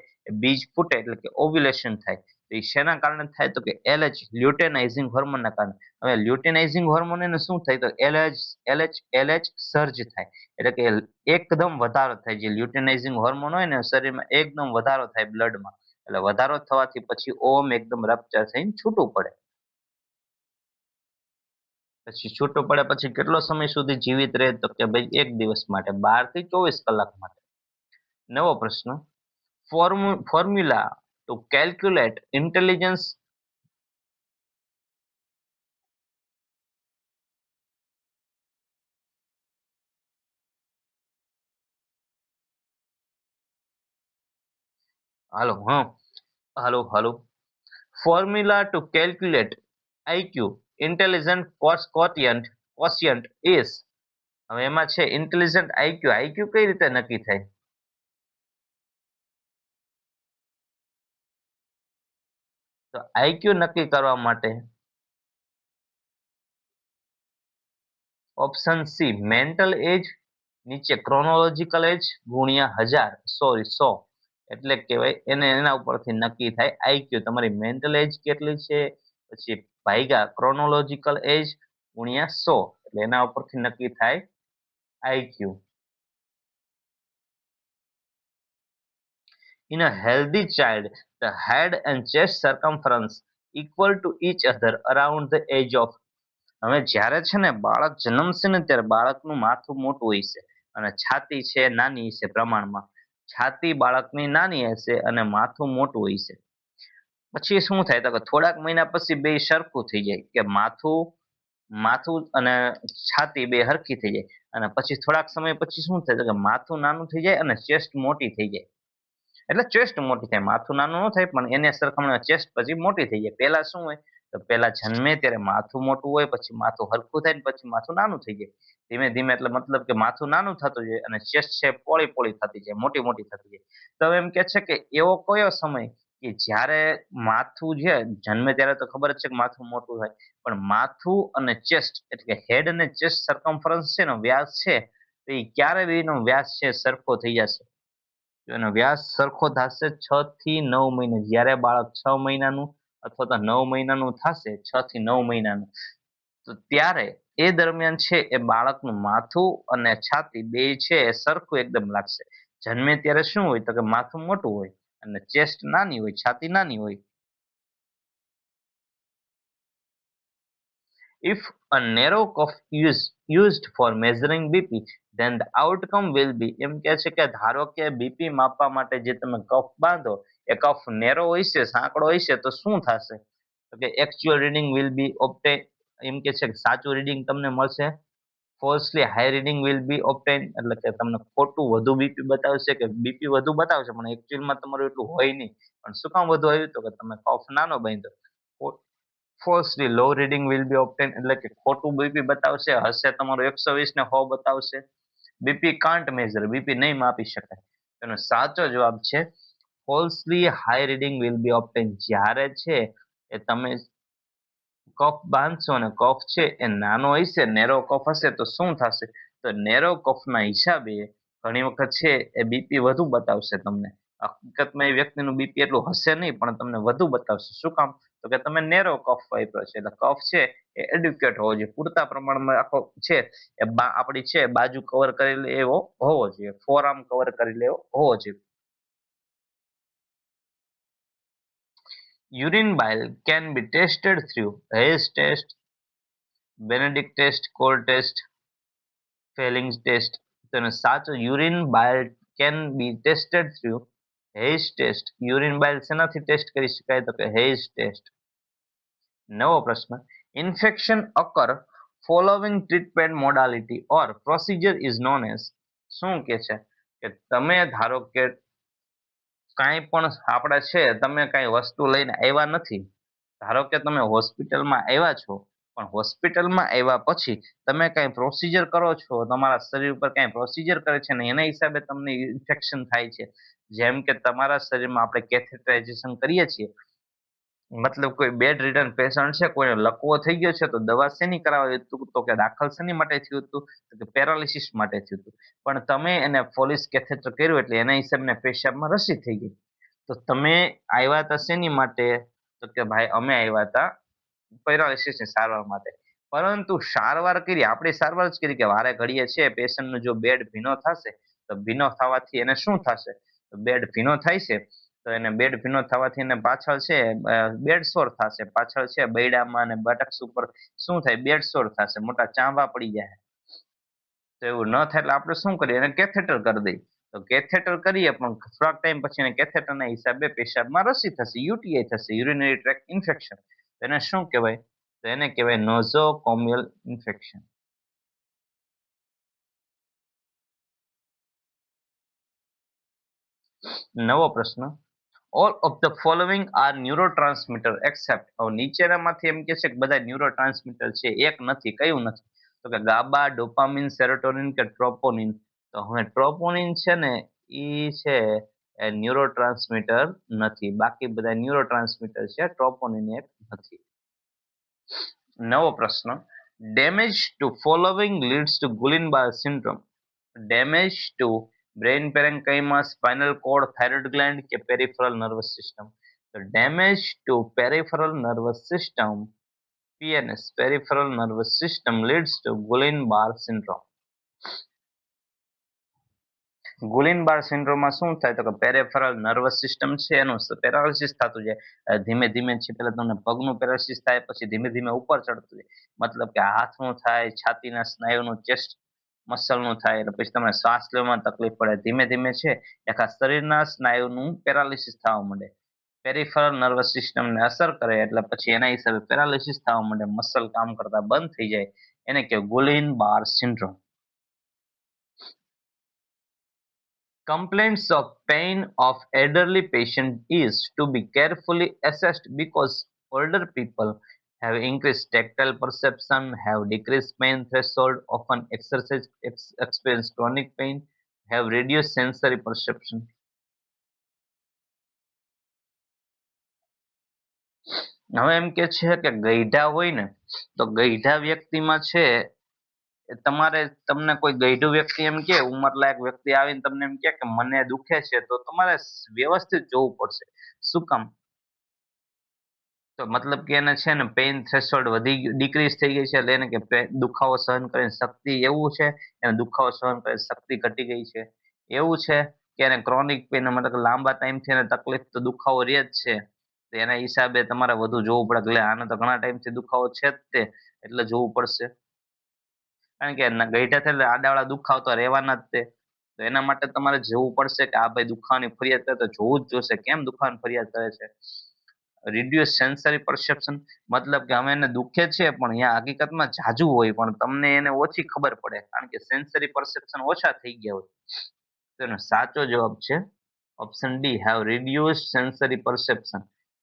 [SPEAKER 1] બીજ ફૂટે એટલે કે ઓવ્યુલેશન થાય. તો એ શેના કારણે થાય? તો કે એલએચ, લ્યુટેનાઇઝિંગ હોર્મોનના કારણે. હવે લ્યુટેનાઇઝિંગ હોર્મોન એને શું થાય? તો એલએચ સર્જ થાય એટલે કે એકદમ વધારો થાય. જે લ્યુટેનાઇઝિંગ હોર્મોન હોય ને શરીરમાં એકદમ વધારો થાય બ્લડમાં, એટલે વધારો થવાથી પછી ઓવમ એકદમ રપ્ચર થઈને છૂટું પડે. પછી છૂટું પડે પછી કેટલો સમય સુધી જીવિત રહે? તો કે ભાઈ એક દિવસ માટે, 12 થી 24 કલાક માટે. નવો પ્રશ્ન, formula to calculate intelligence. Hello, હા, hello hello. Formula to calculate IQ intelligent quotient is. હવે એમાં છે ઇન્ટેલિજન્ટ આઈક્યુ, આઈક્યુ કઈ રીતે નક્કી થાય? તો આઈક્યુ નક્કી કરવા માટે ઓપ્શન સી મેન્ટલ એજ, નીચે ક્રોનોલોજીકલ એજ ગુણ્યા 1000, સોરી 100, એટલે કહેવાય એને એના ઉપરથી નક્કી થાય આઈક્યુ તમારી મેન્ટલ એજ કેટલી છે, પછી ભાગ્યા ક્રોનોલોજીકલ એજ ગુણ્યા 100 એટલે એના ઉપરથી નક્કી થાય IQ. In a healthy child, the head and chest circumference equal to each other around the age of. હવે જ્યારે છે ને બાળક જન્મશે ને ત્યારે બાળકનું માથું મોટું હોય છે અને છાતી છે નાની હશે પ્રમાણમાં. છાતી બાળકની નાની હશે અને માથું મોટું હોય છે. પછી શું થાય તો કે થોડાક મહિના પછી બે સરખું થઈ જાય કે માથું માથું અને છાતી બે હરખી થઈ જાય અને પછી થોડાક સમય પછી શું થાય તો કે માથું નાનું થઈ જાય અને ચેસ્ટ મોટી થઈ જાય. એટલે ચેસ્ટ મોટી થાય, માથું નાનું ન થાય પણ એને સરખામણીમાં ચેસ્ટ પછી મોટી થઈ જાય. પહેલા શું હોય તો પહેલા જન્મે ત્યારે માથું મોટું હોય, પછી માથું હરખું થાય ને પછી માથું નાનું થઈ જાય. ધીમે ધીમે એટલે મતલબ કે માથું નાનું થતું જાય અને ચેસ્ટ છે પોળી પોળી થતી જાય, મોટી મોટી થતી જાય. તો હવે એમ કે છે કે એવો કયો સમય કે જ્યારે માથું છે જન્મે ત્યારે તો ખબર જ છે કે માથું મોટું થાય, પણ માથું અને ચેસ્ટ એટલે કે હેડ અને ચેસ્ટ સર્કમફરન્સ છે ને વ્યાસ છે તો એ ક્યારે બેનો વ્યાસ છે સરખો થઈ જશે? તો એનો વ્યાસ સરખો થશે 6 થી 9 મહિને, જ્યારે બાળક 6 મહિનાનું અથવા તો 9 મહિનાનું થશે, 6 થી 9 મહિનાનું, તો ત્યારે એ દરમિયાન છે એ બાળકનું માથું અને છાતી બે છે એ સરખું એકદમ લાગશે. જન્મે ત્યારે શું હોય તો કે માથું મોટું હોય અને ચેસ્ટ નાની હોય, છાતી નાની હોય. If a narrow cuff is used for measuring BP, then the outcome will be, એમ કે છે કે ધારો કે બીપી માપવા માટે જે તમે કફ બાંધો એ કફ નેરો હોય છે, સાંકડો હોય છે, તો શું થશે તો કે actual reading will be obtained. એમ કે છે કે સાચું રીડિંગ તમને મળશે. Falsely high reading will be obtain એટલે કે તમને ખોટું વધુ બીપી બતાવશે કે બીપી વધુ બતાવશે પણ એકચ્યુઅલમાં તમારું એટલું હોય નહીં. પણ શું કામ વધુ આવ્યું તો કે તમે કફ નાનો બાંધ્યો. ફોલ્સલી લો રીડિંગ વિલ બી ઓપ્ટેન એટલે કે ખોટું બીપી બતાવશે, હશે તમારું 120 ને 100 બતાવશે. બીપી કાન્ટ મેઝર, બીપી નહીં માપી શકાય. એનો સાચો જવાબ છે falsely high reading will be obtain. જ્યારે છે એ તમે કફ બાંધશો અને કફ છે એ નાનો હશે, નેરો કફ હશે તો શું થશે તો નેરો કફના હિસાબે ઘણી વખત છે એ બીપી વધુ બતાવશે તમને. હકીકતમાં એ વ્યક્તિનું બીપી એટલું હશે નહીં પણ તમને વધુ બતાવશે. શું કામ તો કે તમે નેરો કફ વાપરો છે એટલે કફ છે એ એડ્યુકેટ હોવો જોઈએ, પૂરતા પ્રમાણમાં આખો છે એ આપણી છે બાજુ કવર કરી એવો હોવો જોઈએ, ફોર આર્મ કવર કરી લેવો હોવો જોઈએ. Urine bile can be tested through Hayes test, Benedict test, Core test, Fleming's test. તેનો સાચો urine bile can be tested through Hay's test. Urine bile શેનાથી ટેસ્ટ કરી શકાય તો કે હેઝ ટેસ્ટ. નવો પ્રશ્ન. Infection occur following treatment modality or procedure is known as. શું કે છે કે તમે ધારો કે કાંઈ પણ આપણે છે તમે કાંઈ વસ્તુ લઈને આવ્યા નથી, ધારો કે તમે હોસ્પિટલમાં આવ્યા છો પણ હોસ્પિટલમાં આવ્યા પછી તમે કાંઈ પ્રોસિજર કરો છો, તમારા શરીર ઉપર કાંઈ પ્રોસિજર કરે છે ને એના હિસાબે તમને ઇન્ફેક્શન થાય છે. જેમ કે તમારા શરીરમાં આપણે કેથેટરાઇઝેશન કરીએ છીએ, મતલબ કોઈ બેડ રિટર્ન પેશન્ટ છે, કોઈને લકવો થઈ ગયો છે તો દવા શેની કરાવી હતું તો કે દાખલ શેની માટે થયું હતું તો કે પેરાલિસિસ માટે થયું હતું. પણ તમે એને ફોલિસ કેથેટર કર્યું એટલે એના હિસાબને પેશાબમાં રસી થઈ ગઈ. તો તમે આવ્યા હતા શેની માટે તો કે ભાઈ અમે આવ્યા હતા પેરાલિસિસની સારવાર માટે. પરંતુ સારવાર કરી, આપણે સારવાર જ કરી કે વારે ઘડીએ છે પેશન્ટનો જો બેડ ભીનો થશે તો ભીનો થવાથી એને શું થશે તો બેડ ભીનો થાય છે તો એને બેડ ભીનો થવાથી એને પાછળ છે બેડ સોર થશે, પાછળ છે બૈડામાં અને બટક્સ ઉપર શું થાય બેડ સોર થશે, મોટા ચાંબા પડી જાય. તો એવું ન થાય એટલે આપણે શું કરીએ એને કેથેટર કરી દઈએ. તો કેથેટર કરીએ પણ થોડાક ટાઈમ પછી એને કેથેટરના હિસાબે પેશાબમાં રસી થશે, યુટીઆઈ થશે, યુરિનરી ટ્રેક ઇન્ફેક્શન. એને શું કહેવાય તો એને કહેવાય નોઝોકોમિયલ ઇન્ફેક્શન. નવો પ્રશ્ન. All of the following are neurotransmitter except. હવે નીચેનામાંથી એમ કે છે કે બધા ન્યુરોટ્રાન્સમીટર છે, એક નથી. કયું નથી તો કે ગાબા, ડોપામિન, સેરોટોનિન કે ટ્રોપોનિન. તો હવે ટ્રોપોનિન છે ને એ છે એ ન્યુરોટ્રાન્સમીટર નથી, બાકી બધા ન્યુરોટ્રાન્સમીટર છે, ટ્રોપોનિન એક નથી. નવો પ્રશ્ન. Damage to following leads to Guillain Barre syndrome. Damage to brain parenchyma, spinal cord, thyroid gland કે પેરિફેરલ નર્વસ સિસ્ટમ? તો damage to peripheral nervous system, PNS, peripheral nervous system leads to Guillain Barre syndrome. Guillain Barre સિન્ડ્રોમમાં શું થાય તો કે peripheral nervous system છે એનું paralysis થતું જાય. ધીમે ધીમે છે પેલા તમને પગનું પેરાલિસિસ થાય, પછી ધીમે ધીમે ઉપર ચડતું જાય. મતલબ કે હાથનું થાય, છાતીના સ્નાયુનું, ચેસ્ટ મસલનું થાય, એટલે પછી તમને શ્વાસ લેવામાં તકલીફ પડે. ધીમે ધીમે છે આખા શરીરના સ્નાયુનું પેરાલિસિસ થવા માંડે. પેરિફેરલ નર્વસ સિસ્ટમને અસર કરે એટલે પછી એના હિસાબે પેરાલિસિસ થવા માંડે, મસલ કામ કરતા બંધ થઈ જાય. એને કે ગુલિન-બાર syndrome. Complaints of pain of elderly patient is to be carefully assessed because older people have increased tactile perception, have decreased pain threshold, often experience chronic pain, have reduced sensory perception. હવે એમ કે છે કે ગઈઢા હોય ને તો ગઈઢા વ્યક્તિમાં છે તમારે તમને કોઈ ગઈઢું વ્યક્તિ એમ કે ઉંમરલાયક વ્યક્તિ આવીને તમને એમ કે મને દુખે છે તો તમારે વ્યવસ્થિત જોવું પડશે. શું કામ? તો મતલબ કે એને છે ને પેઇન થ્રેશોલ્ડ વધી ડિક્રીઝ થઈ ગઈ છે, એટલે એને કે દુખાવો સહન કરીને શક્તિ, એવું છે એને દુખાવો સહન કરીને શક્તિ ઘટી ગઈ છે, એવું છે કે એને ક્રોનિક પેઇન મતલબ કે લાંબા ટાઈમથી એને તકલીફ તો દુખાવો રહે જ છે, તો એના હિસાબે તમારે વધુ જોવું પડે. એટલે આને તો ઘણા ટાઈમથી દુખાવો છે જ તે, એટલે જોવું પડશે. કારણ કે ગઈઢા થાય એટલે આડાવાળા દુખાવ તો રહેવાના જ તે, તો એના માટે તમારે જોવું પડશે કે આ ભાઈ દુખાવાની ફરિયાદ કરે તો જોવું જ જોશે કેમ દુખાવાની ફરિયાદ કરે છે. રિડ્યુસ સેન્સરી પરસેપ્શન, મતલબ કે અમે એને દુખે છે પણ અહીંયા હકીકતમાં જાજુ હોય પણ તમને એને ઓછી ખબર પડે કારણ કે સેન્સરી પરસેપ્શન ઓછા થઈ ગયા હોય. તો એનો સાચો જવાબ છે option D, have reduce sensory perception.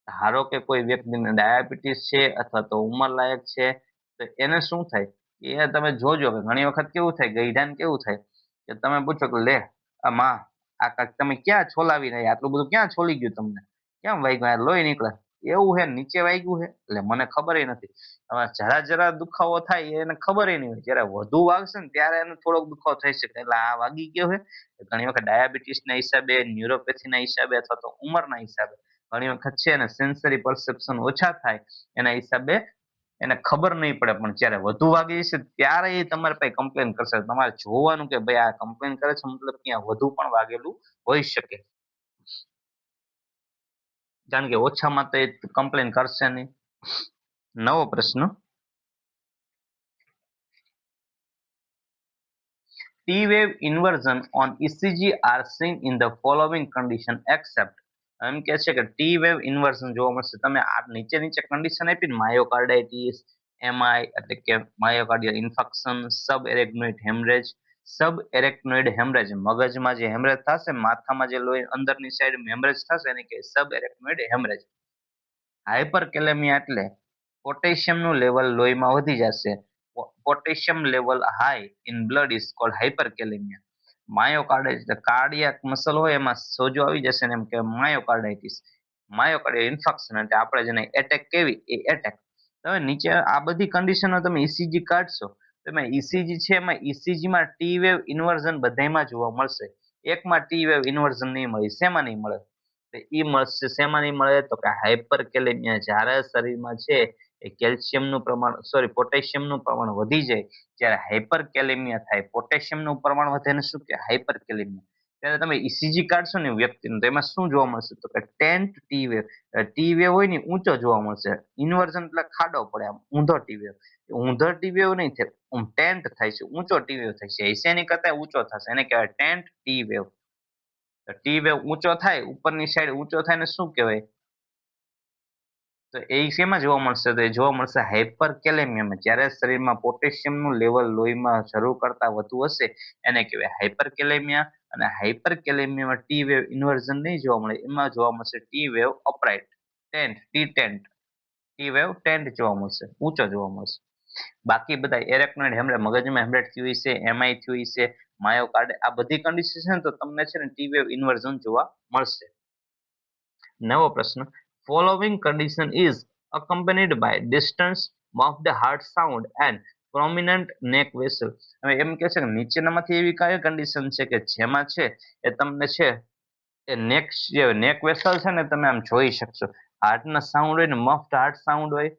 [SPEAKER 1] ધારો કે કોઈ વ્યક્તિને ડાયાબિટીસ છે અથવા તો ઉંમર લાયક છે તો એને શું થાય એ તમે જોજો કે ઘણી વખત કેવું થાય ગઈઢાને કેવું થાય કે તમે પૂછો કે લે આ માં આ તમે ક્યાં છોલાવી રહ્યા, આટલું બધું ક્યાં છોલી ગયું તમને, કેમ વાગ્યું, લોહી નીકળે, એવું હે નીચે વાગ્યું છે એટલે મને ખબર નથી. હવે જરા જરા દુખાવો થાય એને ખબર નહીં હોય, જયારે વધુ વાગશે ને ત્યારે એને થોડોક દુખાવો થઈ શકે એટલે આ વાગી ગયો છે. ઘણી વખત ડાયાબિટીસના હિસાબે, ન્યુરોપેથીના હિસાબે અથવા તો ઉંમરના હિસાબે ઘણી વખત છે ને સેન્સરી પરસેપ્શન ઓછા થાય એના હિસાબે એને ખબર નહીં પડે, પણ જ્યારે વધુ વાગી જશે ત્યારે એ તમારે પાસે કમ્પ્લેન કરશે. તમારે જોવાનું કે ભાઈ આ કમ્પ્લેન કરે છે મતલબ કે વધુ પણ વાગેલું હોઈ શકે, કારણ કે ઓછામાં તો એ કમ્પ્લેન કરશે નહીં. નવો પ્રશ્ન, T-wave inversion on ECG are seen in the following condition except. એમ કે છે કે ટી વેવ ઇન્વર્ઝન જોવા મળશે. તમે આ નીચે નીચે કન્ડિશન આપી ને માયોકાર્ડાઇટિસ, એમઆઈ એટલે કે માયોકાર્ડિયલ ઇન્ફેક્શન, સબ એરેક્નોઇડ હેમરેજ. સબ એરેક્નોઇડ હેમરેજ મગજમાં જે હેમરેજ થશે, માથામાં જે લોહી અંદરની સાઈડ હેમરેજ થશે એને કે સબ એરેક્નોઇડ હેમરેજ. હાઇપરકેલેમિયા એટલે પોટેશિયમનું લેવલ લોહીમાં વધી જશે. Potassium level high in blood is called hyperkalaemia. Myocarditis cardiac muscle હોય એમાં સોજો આવી જશે ને એમ કે માયોકાર્ડાઇટિસ. માયોકાર્ડિયલ ઇન્ફેક્શન એટલે આપણે જેને એટેક કેવી એ એટેક. તમે નીચે આ બધી કન્ડિશનો તમે ઈસીજી કાઢશો, તમે ઈસીજી છે એમાં ઈસીજીમાં ટી વેવ ઇન્વર્ઝન બધામાં જોવા મળશે, એકમાં ટી વેવ ઇન્વર્ઝન નહીં મળે. શેમાં નહીં મળે? એ મળશે, શેમાં નહીં મળે તો કે હાઇપરકેલેમિયા. જ્યારે શરીરમાં છે એ કેલ્શિયમનું પ્રમાણ પોટેશિયમનું પ્રમાણ વધી જાય, જ્યારે હાઇપરકેલેમિયા થાય, પોટેશિયમનું પ્રમાણ વધે ને શું કે હાઇપરકેલેમિયા, ત્યારે તમે ઈસીજી કાઢશો ને વ્યક્તિનું તો એમાં શું જોવા મળશે તો કે tent T wave. T wave હોય ને ઊંચો જોવા મળશે. ઇન્વર્ઝન એટલે ખાડો પડે આમ ઊંધો ટી વેવ, ઊંધો ટી વેવ નહીં થાય, ટેન્ટ થાય છે, ઊંચો ટી વેવ થાય છે, એશિયાની કરતા ઊંચો થશે એને કહેવાય tent T wave. T wave ઊંચો થાય, ઉપરની સાઈડ ઊંચો થાય ને શું કહેવાય તો એ શેમાં જોવા મળશે તો એ જોવા મળશે હાઇપરકેલેમિયામાં. જ્યારે શરીરમાં પોટેશિયમનું લેવલ લોહીમાં જરૂર કરતા વધુ હશે એને કહેવાય હાઇપરકેલેમિયા. અને હાઇપરકેલેમિયામાં ટી વેવ ઇન્વર્ઝન નહીં જોવા મળે, એમાં જોવા મળશે T wave upright, tent, T tent, T wave tent જોવા મળશે, ઊંચો જોવા મળશે. બાકી બધા એરેક્નોઇડ હેમરેજ મગજમાં હેમરેજ થયું છે, એમઆઈ થયું છે, માયોકાર્ડ, આ બધી કન્ડિશન છે તો તમને છે ને ટી વેવ ઇન્વર્ઝન જોવા મળશે. નવો પ્રશ્ન, following condition is accompanied by distance of the heart sound and prominent નેક વેસલ. હવે એમ કે છે કે નીચેનામાંથી એવી કઈ કન્ડિશન છે કે જેમાં છે એ તમને છે એ નેક વેસલ છે ને તમે આમ જોઈ શકશો. હાર્ટના સાઉન્ડ હોય ને મફ્ત હાર્ટ સાઉન્ડ હોય,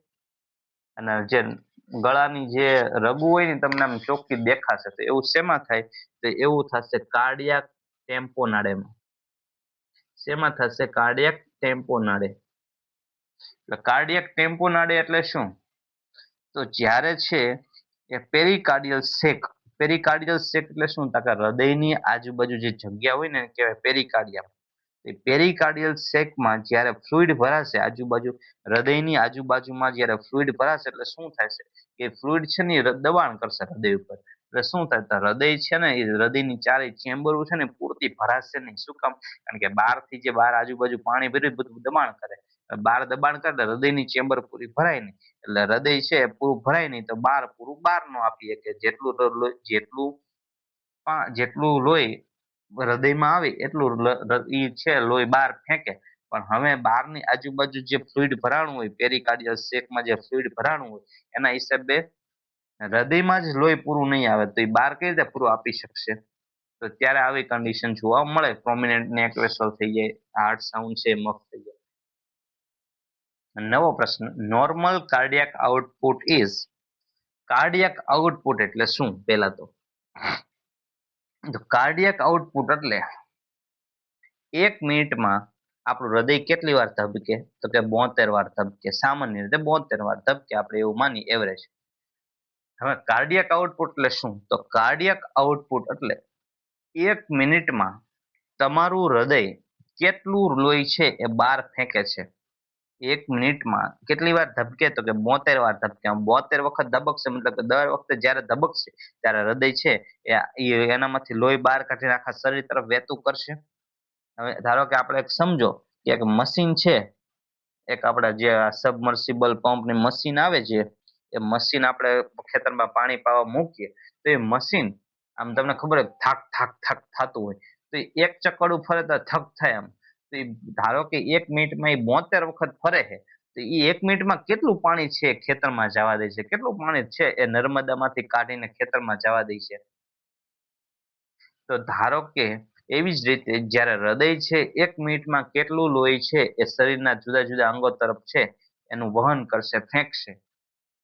[SPEAKER 1] અને જે ગળાની જે રગુ હોય ને તમને આમ ચોખ્ખી દેખાશે. તો એવું શેમાં થાય? તો એવું થશે કાર્ડિયાક ટેમ્પોનાડેમાં. શેમાં થશે? કાર્ડિયાક ટેમ્પોનાડે. એટલે કાર્ડિયાક ટેમ્પોનાડે એટલે શું? તો જ્યારે છે એ પેરીકાર્ડિયલ શેક. પેરીકાર્ડિયલ શેક એટલે શું? તો કે હૃદયની આજુબાજુ જે જગ્યા હોય ને એને કહેવાય પેરીકાર્ડિયમ. પેરીકાર્ડિયલ શેકમાં જ્યારે ફ્લુઇડ ભરાશે આજુબાજુ, હૃદયની આજુબાજુમાં જ્યારે ફ્લુઇડ ભરાશે એટલે શું થશે કે ફ્લુઇડ છે ને એ દબાણ કરશે હૃદય ઉપર. એટલે શું થાય? તો હૃદય છે ને એ હૃદયની ચારે ચેમ્બરો છે ને પૂરતી ભરાશે નહીં. શું કામ? કારણ કે બહારથી જે બહાર આજુબાજુ પાણી ભર્યું બધું દબાણ કરે. બહાર દબાણ કરે એટલે હૃદયની ચેમ્બર પૂરી ભરાય નહીં. એટલે હૃદય છે પૂરું ભરાય નહીં તો બહાર પૂરું બહાર નો આપીએ કે જેટલું લોહી હૃદયમાં આવે એટલું ઈ છે લોહી બહાર ફેંકે. પણ હવે બહારની આજુબાજુ જે ફ્લુઇડ ભરાણું હોય, પેરીકાર્ડિયલ શેકમાં જે ફ્લુઇડ ભરાણું હોય એના હિસાબે હૃદયમાં જ લોહી પૂરું નહીં આવે તો એ બહાર કઈ રીતે પૂરું આપી શકશે? તો ત્યારે આવી કન્ડિશન જોવા મળે. પ્રોમિનન્ટ નેક વેસલ થઈ જાય, હાર્ટ સાઉન્ડ છે મફ થઈ જાય. નવો પ્રશ્ન, normal cardiac output is. Cardiac output એટલે શું? પહેલા તો કાર્ડિયાક આઉટપુટ એટલે 1 મિનિટમાં આપણું હૃદય કેટલી વાર ધબકે? તો કે 72 વાર ધબકે. સામાન્ય રીતે 72 વાર ધબકે, આપણે એવું માની એવરેજ. હવે કાર્ડિયાક આઉટપુટ એટલે શું? તો કાર્ડિયાક આઉટપુટ એટલે 1 મિનિટમાં તમારું હૃદય કેટલું લોહી છે એ બહાર ફેંકે છે. 1 મિનિટમાં કેટલી વાર ધબકે? તો કે 72 વાર ધબકે. 72 વખત ધબકશે મતલબ કે દર વખતે જ્યારે ધબકશે ત્યારે હૃદય છે એનામાંથી લોહી બહાર કાઢીને આખા શરીર તરફ વહેતું કરશે. હવે ધારો કે આપણે એક સમજો કે એક મશીન છે, એક આપણા જે સબમર્સિબલ પંપની મશીન આવે છે, એ મશીન આપણે ખેતરમાં પાણી પાવા મૂકીએ તો એ મશીન આમ તમને ખબર હોય થાક થાક થાક થતું હોય તો એક ચક્કડું ફરે તો થક થાય આમ. તો ધારો કે 1 મિનિટમાં એ 72 વખત ફરે છે તો એ 1 મિનિટમાં કેટલું પાણી છે ખેતરમાં જવા દે છે? કેટલું પાણી છે એ નર્મદામાંથી કાઢીને ખેતરમાં જવા દે છે? તો ધારો કે એવી જ રીતે જ્યારે હૃદય છે 1 મિનિટમાં કેટલું લોહી છે એ શરીરના જુદા જુદા અંગો તરફ છે એનું વહન કરશે, ફેંકશે.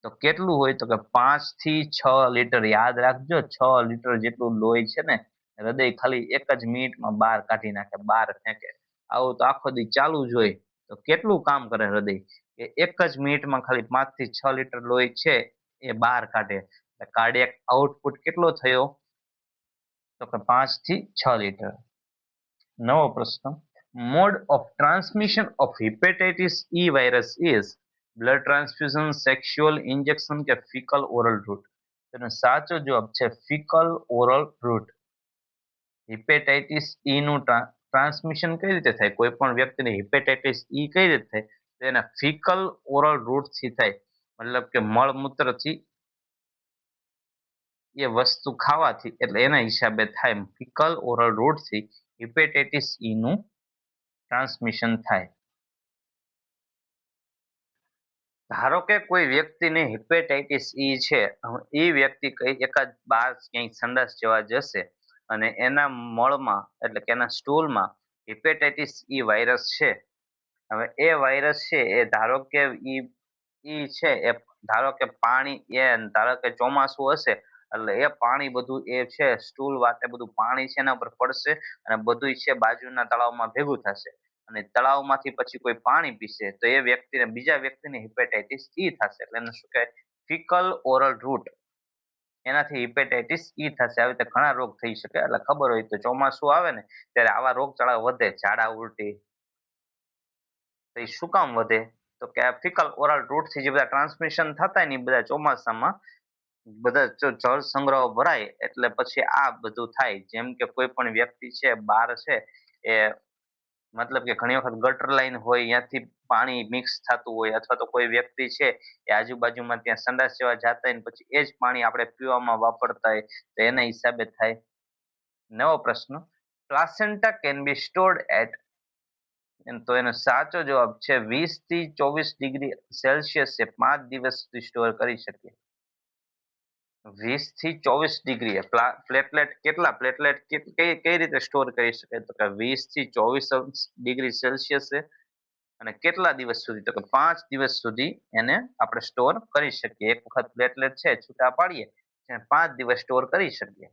[SPEAKER 1] તો કેટલું હોય? તો કે 5 થી 6 લીટર. યાદ રાખજો, 6 લીટર જેટલું લોહી છે ને હૃદય ખાલી એક જ મિનિટમાં બહાર કાઢી નાખે, બહાર ફેંકે. આવું તો આખો દી ચાલુ જ હોય. તો કેટલું કામ કરે હૃદય કે એક જ મિનિટમાં ખાલી 5 થી 6 લીટર લોહી છે એ બહાર કાઢે. કાર્ડિયાક આઉટપુટ કેટલો થયો? તો કે 5 થી 6 લીટર. નવો પ્રશ્ન, mode of transmission of hepatitis E virus is blood transfusion, sexual injection કે ફિકલ ઓરલ રૂટ? તેનો સાચો જવાબ છે ફિકલ ઓરલ રૂટ. હિપેટાઇટિસ ઈ નું ટ્રાન્સમિશન કઈ રીતે થાય? કોઈ પણ વ્યક્તિને હિપેટાઇટિસ ઈ કઈ રીતે થાય? તો એના ફિકલ ઓરલ રૂટ થી થાય. મતલબ કે મળમૂત્રથી એ વસ્તુ ખાવાથી, એટલે એના હિસાબે થાય. ફિકલ ઓરલ રૂટથી હિપેટાઇટિસ ઈ નું ટ્રાન્સમિશન થાય. ધારો કે કોઈ વ્યક્તિને હિપેટાઇટિસ ઈ છે, એ વ્યક્તિ કઈ એકાદ બાર ક્યાંય સંડાસ જવા જશે અને એના મળમાં એટલે કે એના સ્ટૂલમાં હિપેટાઇટિસ ઈ વાયરસ છે. હવે એ વાયરસ છે એ ધારો કે ઈ ઈ છે એ ધારો કે પાણી એ ધારો કે ચોમાસું હશે એટલે એ પાણી બધું એ છે સ્ટૂલ વાટે બધું પાણી છે એના ઉપર પડશે અને બધું છે બાજુના તળાવમાં ભેગું થશે અને તળાવમાંથી પછી કોઈ પાણી પીશે તો એ વ્યક્તિને બીજા વ્યક્તિને હિપેટાઇટિસ ઈ થશે. એટલે એને શું કહેવાય? ફિકલ ઓરલ રૂટ. એનાથી હિપેટાઇટિસ ઈ થશે. આવી રીતે ઘણા રોગ થઈ શકે. એટલે ખબર હોય તો ચોમાસું આવે ને ત્યારે આવા રોગચાળા વધે, ઝાડા ઉલટી. તો એ શું કામ વધે? તો કે આ ફિકલ ઓરલ રૂટ થી જે બધા ટ્રાન્સમિશન થતા ને એ બધા ચોમાસામાં બધા જળ સંગ્રહ ભરાય એટલે પછી આ બધું થાય. જેમ કે કોઈ પણ વ્યક્તિ છે બહાર છે એ મતલબ કે ઘણી વખત ગટર લાઈન હોય ત્યાંથી પાણી મિક્સ થતું હોય અથવા તો કોઈ વ્યક્તિ છે એ આજુબાજુમાં ત્યાં સંડાસ જેવા જતા હોય ને પછી એ જ પાણી આપણે પીવામાં વાપરતા હોય તો એના હિસાબે થાય. નવો પ્રશ્ન, પ્લાસેન્ટા કેન બી સ્ટોર્ડ એટ. તો એનો સાચો જવાબ છે 20 થી 24 ડિગ્રી સેલ્સિયસ છે 5 દિવસ સુધી સ્ટોર કરી શકીએ. 20 થી 24 ડિગ્રી પ્લેટલેટ કેટલા પ્લેટલેટ કઈ રીતે સ્ટોર કરી શકાય તો કે 20 થી 24 ડિગ્રી સેલ્સિયસ અને કેટલા દિવસ સુધી તો કે 5 દિવસ સુધી એને આપણે સ્ટોર કરી શકીએ. એક વખત પ્લેટલેટ છે છૂટા પાડીએ એને 5 દિવસ સ્ટોર કરી શકીએ.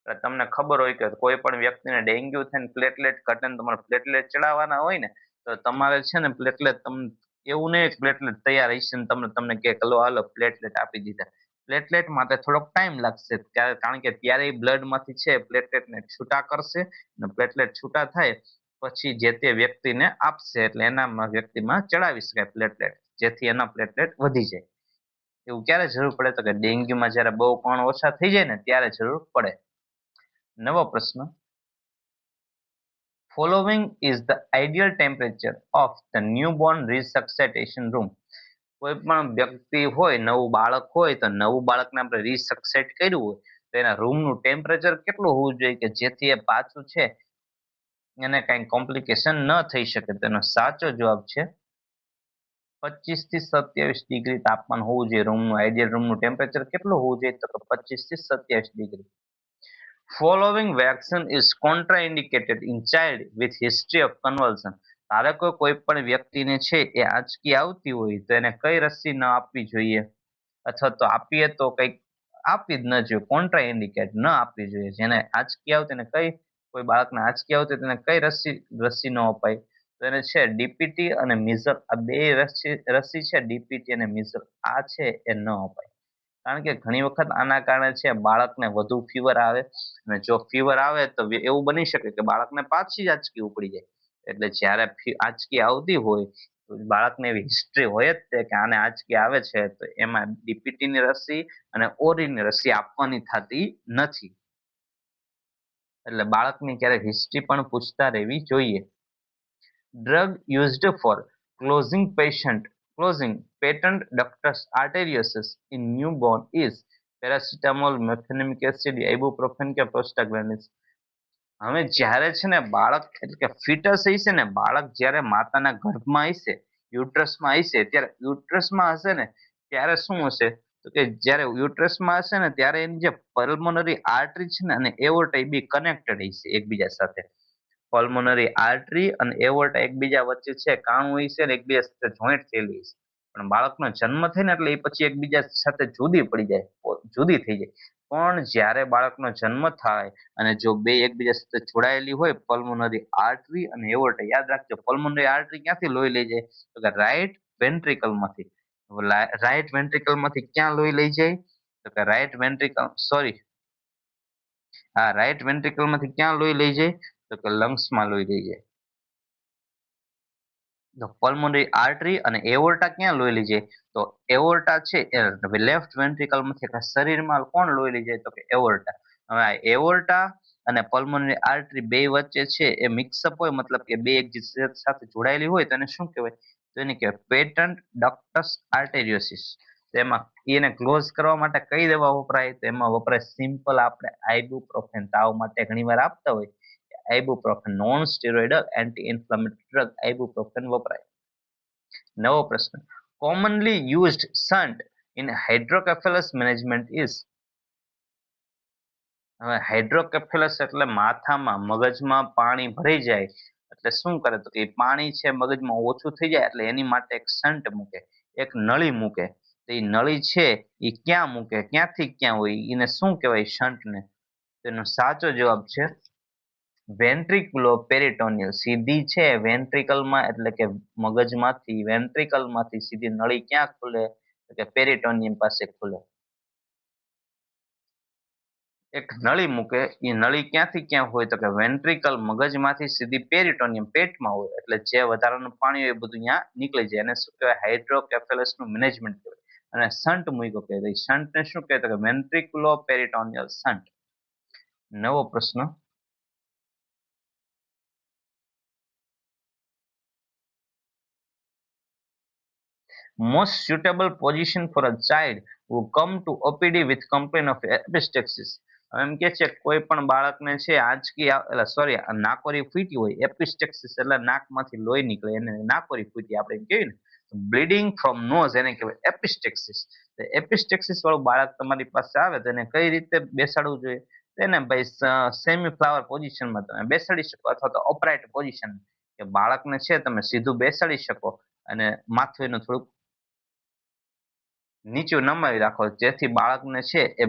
[SPEAKER 1] તમને ખબર હોય કે કોઈ પણ વ્યક્તિને ડેન્ગ્યુ થઈને પ્લેટલેટ ઘટે ને તમારે પ્લેટલેટ ચડાવવાના હોય ને તો તમારે છે ને પ્લેટલેટ તમને એવું નહીં પ્લેટલેટ તૈયાર હશે ને તમને કે લો હાલો પ્લેટલેટ આપી દીધા. પ્લેટલેટ માટે થોડોક ટાઈમ લાગશે કારણ કે ત્યારે બ્લડ માંથી છે પ્લેટલેટને છૂટા કરશે અને પ્લેટલેટ છૂટા થાય પછી જે તે વ્યક્તિને આપશે એટલે એના વ્યક્તિમાં ચડાવી શકાય પ્લેટલેટ જેથી એના પ્લેટલેટ વધી જાય. એવું ક્યારે જરૂર પડે તો કે ડેન્ગ્યુમાં જયારે બહુ કણ ઓછા થઈ જાય ને ત્યારે જરૂર પડે. નવો પ્રશ્ન. Following is the ideal temperature of the newborn resuscitation room. કોઈ પણ વ્યક્તિ હોય નવું બાળક હોય તો નવું બાળકને આપણે રિસક્સેટ કર્યું હોય તો એના રૂમનું ટેમ્પરેચર કેટલું હોવું જોઈએ કે જેથી એ પાછું છે એને કઈ કોમ્પ્લિકેશન ન થઈ શકે. તેનો સાચો જવાબ છે 25 થી 27 ડિગ્રી તાપમાન હોવું જોઈએ. રૂમનું આઈડિયલ રૂમનું ટેમ્પરેચર કેટલું હોવું જોઈએ તો 25 થી 27 degree. Following vaccine is contraindicated in child with history of convulsion. ધારો કોઈ પણ વ્યક્તિને છે એ આંચકી આવતી હોય તો એને કઈ રસી ન આપવી જોઈએ અથવા તો આપીએ તો કઈક આપવી જ ન જોઈએ. કોન્ટ્રા ઇન્ડિકેટ ન આપવી જોઈએ. જેને આંચકી આવતી એને કઈ કોઈ બાળકને આંચકી આવતી તેને કઈ રસી ન અપાય તો એને છે ડીપીટી અને મિઝલ આ બે રસી છે ડીપીટી અને મિઝલ આ છે એ ન અપાય. કારણ કે ઘણી વખત આના કારણે છે બાળકને વધુ ફીવર આવે અને જો ફીવર આવે તો એવું બની શકે કે બાળકને પાછી જ આંચકી ઉપડી જાય. એટલે જ્યારે આંચકી આવતી હોય તો બાળકને એવી હિસ્ટ્રી હોય જ તે કે આને આંચકી આવે છે તો એમાં ડીપીટીની રસી અને ઓરીની રસી આપવાની થતી નથી. એટલે બાળકની ક્યારેક હિસ્ટ્રી પણ પૂછતા રહેવી જોઈએ. Drug used for closing patent ductus arteriosus in newborn is paracetamol, mefenamic acid, ibuprofen કે પ્રોસ્ટાગ્લેન્ડિન્સ. હવે જ્યારે છે ને બાળક એટલે કે ફિટસ હશે ને બાળક જ્યારે માતાના ગર્ભમાં હશે યુટ્રસમાં હશે ત્યારે યુટ્રસમાં હશે ને ત્યારે શું હશે તો કે જ્યારે યુટ્રસમાં હશે ને ત્યારે એની જે પલ્મોનરી આર્ટરી છે ને અને એઓર્ટા એ બી કનેક્ટેડ હશે એકબીજા સાથે. પલ્મોનરી આર્ટરી અને એઓર્ટા એકબીજા વચ્ચે છે કાણું હશે ને એકબીજા સાથે જોઈન્ટ થયેલી હશે. પણ બાળકનો જન્મ થાય ને એટલે એ પછી એકબીજા સાથે જુદી પડી જાય જુદી થઈ જાય. પણ જ્યારે બાળકનો જન્મ થાય અને જો બે એકબીજા સાથે જોડાયેલી હોય પલ્મોનરી આર્ટરી અને એઓર્ટા યાદ રાખજો પલ્મોનરી આર્ટરી ક્યાંથી લોહી લઈ જાય તો કે રાઈટ વેન્ટ્રિકલમાંથી. રાઈટ વેન્ટ્રિકલમાંથી ક્યાં લોહી લઈ જાય તો કે રાઈટ વેન્ટ્રિકલ સોરી હા રાઈટ વેન્ટ્રિકલમાંથી ક્યાં લોહી લઈ જાય તો કે લંગ્સમાં લોહી લઈ જાય. તો પલ્મોનરી આર્ટરી અને એઓર્ટા ક્યાં લોહી લઈ જાય તો એઓર્ટા છે એ લેફ્ટ વેન્ટ્રિકલમાંથી શરીરમાં કોણ લોહી લઈ જાય તો કે એઓર્ટા. હવે આ એઓર્ટા અને પલ્મોનરી આર્ટરી બે વચ્ચે છે એ મિક્સઅપ હોય મતલબ કે બે એક સાથે જોડાયેલી હોય તો એને શું કહેવાય તો એને કહેવાય પેટન્ટ ડક્ટસ આર્ટેરિયોસિસ. તેમાં એને ક્લોઝ કરવા માટે કઈ દવા વપરાય તો એમાં વપરાય સિમ્પલ આપણે આઇબુપ્રોફેન તાવ માટે ઘણીવાર આપતા હોય ibuprofen non steroidal anti inflammatory drug ibuprofen વપરાય. નવો પ્રશ્ન. Commonly used shunt in hydrocephalus management is. હવે હાઇડ્રોકેફેલસ એટલે માથામાં મગજમાં પાણી ભરાઈ જાય એટલે શું કરે તો કે પાણી છે મગજમાં ઓછું થઈ જાય એટલે એની માટે એક શન્ટ મૂકે એક નળી મૂકે. તો એ નળી છે એ ક્યાં મૂકે ક્યાંથી ક્યાં હોય એને શું કહેવાય શન્ટને તેનો સાચો જવાબ છે વેન્ટ્રિક્યુલો પેરિટોનિયલ. સીધી છે વેન્ટ્રિકલમાં એટલે કે મગજમાંથી વેન્ટ્રિકલમાંથી સીધી નળી ક્યાં ખુલે તો કે પેરિટોનિયમ પાસે ખુલે. એક નળી મૂકે એ નળી ક્યાંથી ક્યાં હોય તો કે વેન્ટ્રિકલ મગજમાંથી સીધી પેરિટોનિયમ પેટમાં હોય એટલે જે વધારાનું પાણી હોય એ બધું ત્યાં નીકળી જાય. એને શું કહેવાય હાઇડ્રોકેફેલસ નું મેનેજમેન્ટ કહેવાય. અને શન્ટ મૂક્યો કે શન્ટ ને શું કહેવાય કે વેન્ટ્રિક્યુલો પેરિટોનિયલ શન્ટ. નવો પ્રશ્ન. most suitable position for a child who come to OPD with complaint of epistaxis. એમ કે છે કોઈ પણ બાળકને છે આંચકી એટલે સોરી નાકોરી ફૂટી હોય એપિસ્ટેક્સિસ એટલે નાકમાંથી લોહી નીકળે એને નાકોરી ફૂટી આપણે કહીએ ને બ્લીડિંગ ફ્રોમ નોઝ એને કહેવાય એપિસ્ટેક્સિસ. એપિસ્ટેક્સિસ વાળું બાળક તમારી પાસે આવે તો એને કઈ રીતે બેસાડવું જોઈએ? એને ભાઈ સેમી ફ્લાવર પોઝિશનમાં તમે બેસાડી શકો, અથવા તો અપરાઇટ પોઝિશન, કે બાળકને છે તમે સીધું બેસાડી શકો અને માથું એનું થોડુંક નીચું નમાવી રાખો, જેથી બાળકને છે એ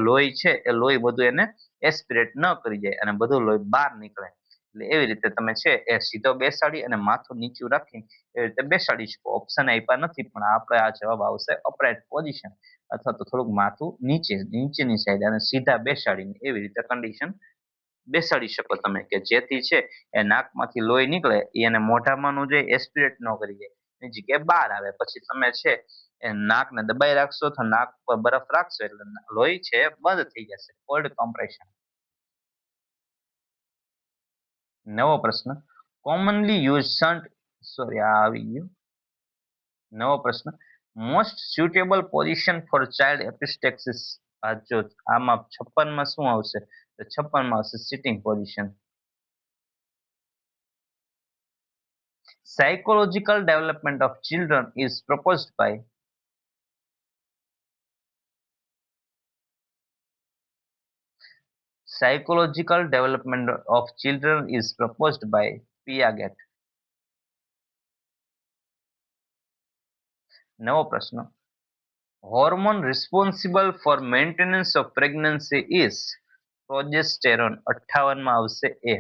[SPEAKER 1] લોહી છે એ લોહી બધું એને એસ્પિરેટ ન કરી જાય અને બધું લોહી બહાર નીકળે. એટલે એવી રીતે તમે છે એ સીધો બેસાડી અને માથું નીચું રાખી એવી રીતે બેસાડી શકો. ઓપ્શન આપ્યા નથી, પણ આપણે આ જવાબ આવશે અપરાઇટ પોઝિશન, અથવા તો થોડુંક માથું નીચેની સાઈડ અને સીધા બેસાડીને એવી રીતે કન્ડિશન બેસાડી શકો તમે, કે જેથી છે એ નાકમાંથી લોહી નીકળે એ એને મોઢામાં નું જે એસ્પિરેટ ન કરી જાય, એની જગ્યાએ બહાર આવે. પછી તમે છે એ નાકને દબાઈ રાખશો તો નાક પર બરફ રાખશો એટલે લોહી છે એ બંધ થઈ જશે, કોલ્ડ કમ્પ્રેશન. નવો પ્રશ્ન, કોમનલી યુઝ શન્ટ, સોરી આ આવી ગયું. નવો પ્રશ્ન, most suitable position for child epistaxis. આ જો આમાં 56 માં શું આવશે? તો 56 માં આવશે sitting position. Psychological development of children is proposed by. Psychological development of children is proposed by Piaget. નવો પ્રશ્ન, hormone responsible for maintenance of pregnancy is progesterone. 58 માં આવશે એ.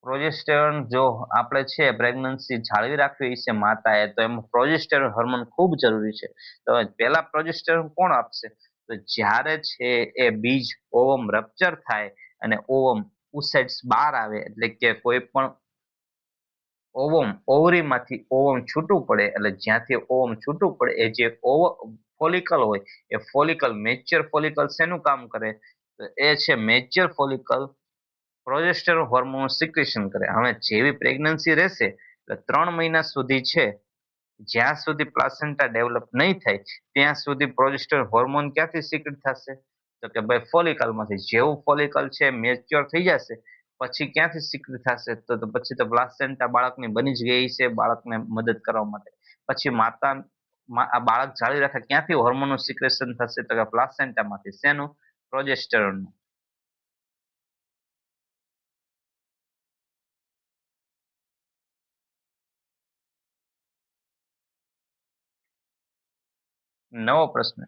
[SPEAKER 1] પ્રોજેસ્ટેરોન જો આપણે છે પ્રેગ્નન્સી જાળવી રાખવી છે માતાએ, તો એમાં પ્રોજેસ્ટેરોન હોર્મોન ખૂબ જરૂરી છે. તો પહેલા પ્રોજેસ્ટેરોન કોણ આપશે? તો જ્યારે છે એ બીજ ઓવમ રપ્ચર થાય અને ઓવમ ઉસેટ્સ બહાર આવે, એટલે કે કોઈ પણ ઓવરીમાંથી ઓવમ છૂટું પડે, એટલે જ્યાંથી ઓવમ છૂટું પડે એ જે ફોલિકલ હોય એ ફોલિકલ મેચ્યોર ફોલિકલ શેનું કામ કરે? તો એ છે mature follicle progesterone hormone secretion કરે. હવે જેવી પ્રેગ્નન્સી રહેશે એટલે 3 મહિના સુધી છે, જ્યાં સુધી પ્લાસેન્ટા ડેવલપ નહીં થાય ત્યાં સુધી પ્રોજેસ્ટેરોન હોર્મોન ક્યાંથી સિક્રેટ થશે? તો કે ભાઈ ફોલિકલમાંથી. જેવું ફોલિકલ છે મેચ્યોર થઈ જશે પછી ક્યાંથી સિક્રેટ થશે? તો પછી તો પ્લાસેન્ટા બાળકની બની જ ગઈ છે બાળકને મદદ કરવા માટે. પછી માતા આ બાળક જાળવી રાખે ક્યાંથી હોર્મોનનું સિક્રેશન થશે? તો કે પ્લાસેન્ટામાંથી. શેનું? પ્રોજેસ્ટેરોનનું. નવો પ્રશ્ન,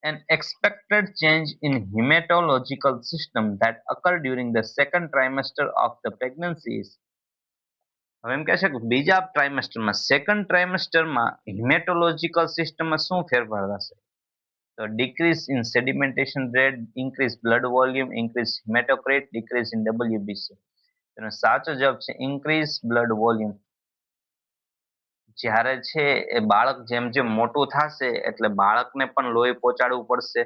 [SPEAKER 1] an expected change in hematological system that occur during the second trimester of the pregnancy is. હવે એમ કહે છે કે બીજા ટ્રાઇમેસ્ટરમાં સેકન્ડ ટ્રાઇમેસ્ટરમાં હિમેટોલોજીકલ સિસ્ટમમાં શું ફેરફાર થશે? તો decrease in sedimentation rate, increase blood volume, increase haematocrit, decrease in WBC. તેનો સાચો જવાબ છે ઇન્ક્રીઝ બ્લડ વોલ્યુમ. જ્યારે છે એ બાળક જેમ જેમ મોટું થશે એટલે બાળકને પણ લોહી પહોંચાડવું પડશે,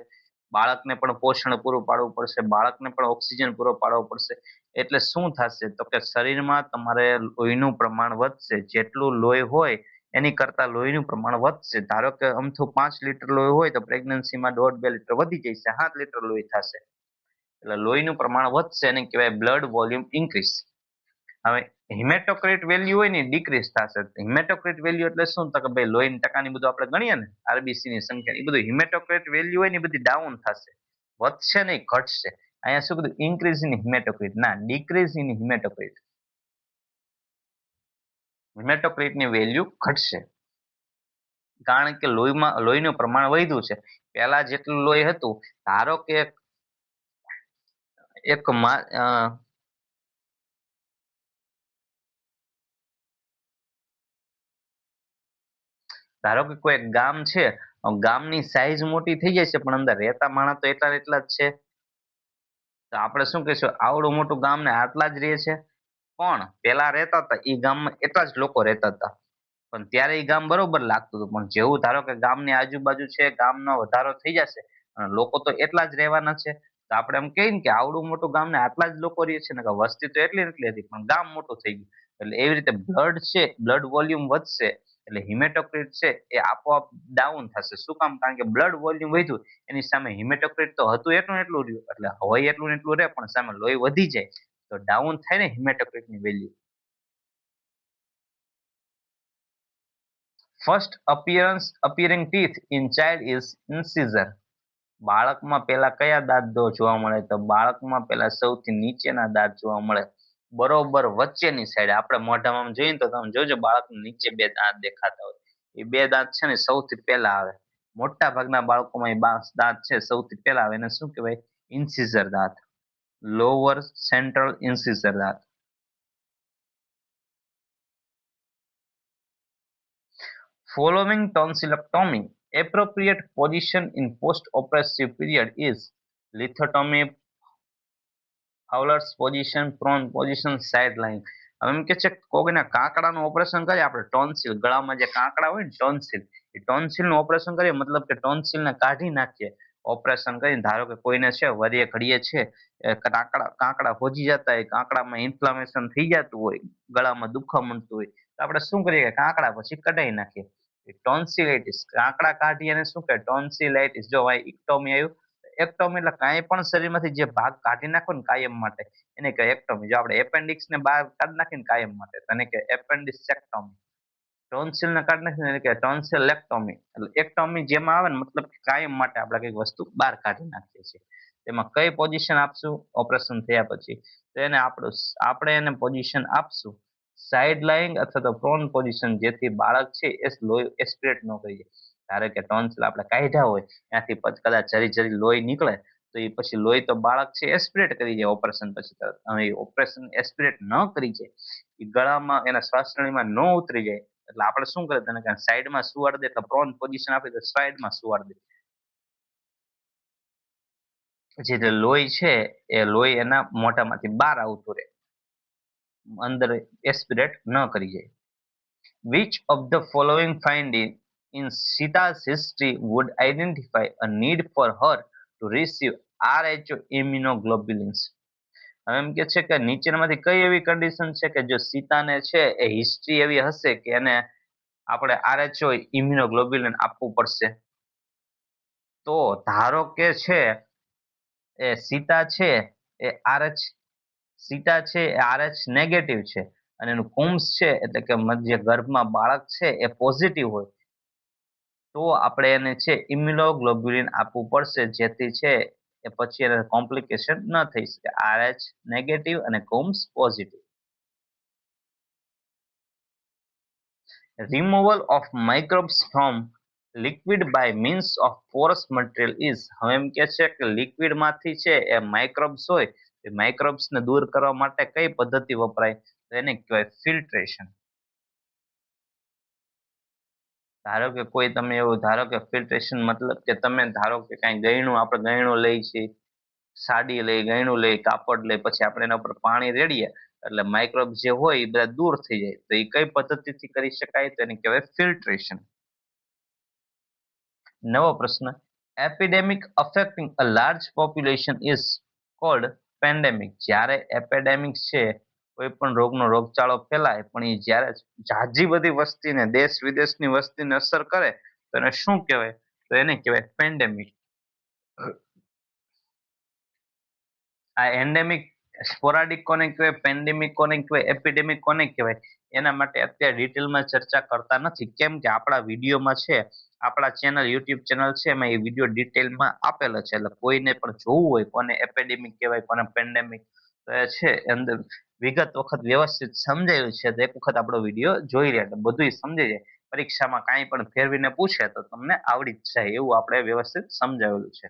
[SPEAKER 1] બાળકને પણ પોષણ પૂરું પાડવું પડશે, બાળકને પણ ઓક્સિજન પૂરો પાડવો પડશે. એટલે શું થશે? તો કે શરીરમાં તમારે લોહીનું પ્રમાણ વધશે. જેટલું લોહી હોય એની કરતા લોહીનું પ્રમાણ વધશે. ધારો કે અમથું 5 લીટર લોહી હોય તો પ્રેગ્નન્સીમાં 1.5-2 લીટર વધી જશે, 7 લીટર લોહી થશે. એટલે લોહીનું પ્રમાણ વધશે, એને કહેવાય બ્લડ વોલ્યુમ ઇન્ક્રીઝ. હવે હિમેટોક્રિટ વેલ્યુ હોય ને ડિક્રીઝ થશે. હિમેટોક્રિટ વેલ્યુ એટલે શું? તો કે ભાઈ લોહીની ટકાની બધું આપણે ગણીએ ને આરબીસી ની સંખ્યા, એ બધું હિમેટોક્રિટ વેલ્યુ હોય ને એ બધી ડાઉન થશે, વધશે નહીં ઘટશે. અહીંયા શું કીધું? ઇન્ક્રીઝ ઇન હિમેટોક્રિટ, ના ડિક્રીઝ ઇન હિમેટોક્રિટ. હિમેટોક્રિટની વેલ્યુ ઘટશે કારણ કે લોહીનું પ્રમાણ વધ્યું છે. પહેલા જેટલું લોહી હતું, ધારો કે એક ધારો કે કોઈ એક ગામ છે, ગામની સાઈઝ મોટી થઈ જાય છે પણ અંદર રહેતા માણસ તો એટલા એટલા જ છે. તો આપણે શું કહીશું? આવડું મોટું ગામ ને આટલા જ રહે છે. પણ પેલા રહેતા હતા એ ગામમાં એટલા જ લોકો રહેતા હતા, પણ ત્યારે એ ગામ બરોબર લાગતું હતું. પણ જેવું ધારો કે ગામની આજુબાજુ છે ગામનો વધારો થઈ જશે અને લોકો તો એટલા જ રહેવાના છે, તો આપણે એમ કહીએ ને કે આવડું મોટું ગામ ને આટલા જ લોકો રહે છે ને, કે વસ્તી તો એટલી એટલી હતી પણ ગામ મોટું થઈ ગયું. એટલે એવી રીતે બ્લડ છે, બ્લડ વોલ્યુમ વધશે એટલે હિમેટોક્રિટ છે એ આપોઆપ ડાઉન થશે. શું કામ? કારણ કે બ્લડ વોલ્યુમ વધ્યું એની સામે હિમેટોક્રિટ તો હતું એટલું એટલું રહ્યું, એટલે હોય એટલું એટલું રહે પણ સામે લોહી વધી જાય તો ડાઉન થાય ને હિમેટોક્રિટની value. First appearing teeth in child is incisor. બાળકમાં પેલા કયા દાંત જોવા મળે? તો બાળકમાં પેલા સૌથી નીચેના દાંત જોવા મળે, બરોબર વચ્ચેની સાઈડ. આપણે મોઢામાં જોઈએ ને તો તમે જોજો બાળક નીચે બે દાંત દેખાતા હોય, એ બે દાંત છે ને સૌથી પહેલા આવે. મોટા ભાગના બાળકોમાં એ દાંત છે સૌથી પહેલા આવે, એને શું કહેવાય? ઇન્સિઝર દાંત, લોઅર સેન્ટ્રલ ઇન્સિઝર દાંત. Following tonsillectomy, appropriate position in post-operative period is lithotomy, Fowler's position, prone position, side lying. હવે એમ કે છે કોઈના કાંકડાનું ઓપરેશન કરીએ આપણે, ટોન્સિલ, ગળામાં જે કાંકડા હોય ને ટોન્સિલ, એ ટોન્સિલ નું ઓપરેશન કરીએ, મતલબ કે ટોન્સિલ ને કાઢી નાખીએ ઓપરેશન કરીને. ધારો કે કોઈને છે વરીએ ઘડીએ છે કાંકડા હોજી જતા હોય, કાંકડામાં ઇન્ફ્લામેશન થઈ જતું હોય, ગળામાં દુખવા મળતું હોય, તો આપણે શું કરીએ કે કાંકડા પછી કઢાઈ નાખીએ. ટોન્સિલાઇટિસ, કાંકડા કાઢી અને શું કહે? ટોન્સિલાઇટિસ. જો ભાઈ ઇક્ટોમી આવ્યું, એક્ટોમી એટલે કાંઈ પણ શરીરમાંથી જે ભાગ કાઢી નાખો ને કાયમ માટે, એને કહે એક્ટોમી. જો આપણે એપેન્ડિક્સ ને બહાર કાઢી નાખીને કાયમ માટે, તેને કહે એપેન્ડિસેક્ટોમી. ટોન્સિલ ને કાઢી નાખીને એને કહે ટોન્સિલેક્ટોમી. એટલે એક્ટોમી જેમાં આવે ને, મતલબ કાયમ માટે આપણે કઈક વસ્તુ બહાર કાઢી નાખીએ છીએ. તેમાં કઈ પોઝિશન આપશું ઓપરેશન થયા પછી? તો એને આપણે એને પોઝિશન આપશું સાઇડ લાઇંગ અથવા તો પ્રોન પોઝિશન, જેથી બાળક છે એ લોહી એસ્પિરેટ ન કરી જાય. ધારો કે ટોન્સિલ આપણે કાઢ્યા હોય, ત્યાંથી કદાચ જરી જરી લોહી નીકળે, તો એ પછી લોહી તો બાળક છે એસ્પિરેટ કરી જાય ઓપરેશન પછી તરત. હવે ઓપરેશન એસ્પિરેટ ન કરી જાય, એ ગળામાં એના શ્વાસનળીમાં ન ઉતરી જાય, એટલે આપણે શું કરે? તેને સાઈડમાં સુવાડ દે, એટલે પ્રોન પોઝિશન આપી તો સાઈડમાં સુવાડ દે, જે લોહી છે એ લોહી એના મોઢામાંથી બહાર આવતું રહે, અંદર એસ્પિરેટ ન કરી જાય. Which of the following finding in Sita's history would identify a need for her to receive Rho immunoglobulins? હવે એમ કે છે કે નીચેનામાંથી કઈ એવી કન્ડિશન છે કે જો સીતાને છે એ હિસ્ટ્રી એવી હશે કે એને આપણે આરએચઓ ઇમ્યુનોગ્લોબ્યુલિન આપવું પડશે? તો ધારો કે છે એ સીતા છે એ આરએચ સીટા છે એ આરએચ નેગેટિવ છે, અને એનું કુંભ છે એટલે કે જે ગર્ભમાં બાળક છે એ પોઝિટિવ હોય, તો આપણે એને છે ઇમ્યુનોગ્લોબ્યુલિન આપવું પડશે, જેથી છે એ પછી એને કોમ્પ્લિકેશન ન થઈ શકે. આરએચ નેગેટિવ અને Kumbh positive. Removal of microbes from liquid by means of porous material is. હવે એમ કે છે કે લિક્વિડ માંથી છે એ માઇક્રોબ્સ હોય, એ માઇક્રોબ્સ ને દૂર કરવા માટે કઈ પદ્ધતિ વપરાય? તો એને કહેવાય ફિલ્ટ્રેશન. ધારો કે કોઈ તમે એવું ધારો કે ફિલ્ટ્રેશન મતલબ કે તમે ધારો કે કાંઈ ગયણું, આપણે ગયણું લઈ છીએ, સાડી લઈ, ગયણું લઈ, કાપડ લઈ, પછી આપણે એના ઉપર પાણી રેડીએ એટલે માઇક્રોબ જે હોય એ બધા દૂર થઈ જાય, તો એ કઈ પદ્ધતિથી કરી શકાય? તો એને કહેવાય ફિલ્ટ્રેશન. નવો પ્રશ્ન, epidemic affecting a large population is called pandemic. જ્યારે એપિડેમિક છે કોઈ પણ રોગનો રોગચાળો ફેલાય પણ એ જ્યારે ઝાઝી બધી વસ્તીને, દેશ વિદેશની વસ્તીને અસર કરે, તો એને શું કહેવાય? તો એને કહેવાય પેન્ડેમિક. આ એન્ડેમિક, સ્પોરાડિક કોને કહેવાય, પેન્ડેમિક કોને કહેવાય, એપિડેમિક કોને કહેવાય, એના માટે અત્યારે ડિટેલમાં ચર્ચા કરતા નથી, કેમ કે આપણા વિડીયોમાં છે, આપણા ચેનલ યુટ્યુબ ચેનલ છે એમાં એ વિડીયો ડિટેલમાં આપેલો છે, એટલે કોઈને પણ જોવું હોય કોને એપિડેમિક કહેવાય, કોને પેન્ડેમિક, તો એ છે અંદર વિગત વખત વ્યવસ્થિત સમજાયું છે, તો એક વખત આપણો વિડીયો જોઈ રહ્યા એટલે બધું સમજાઈ જાય. પરીક્ષામાં કાંઈ પણ ફેરવીને પૂછે તો તમને આવડી જ જાય એવું આપણે વ્યવસ્થિત સમજાવેલું છે.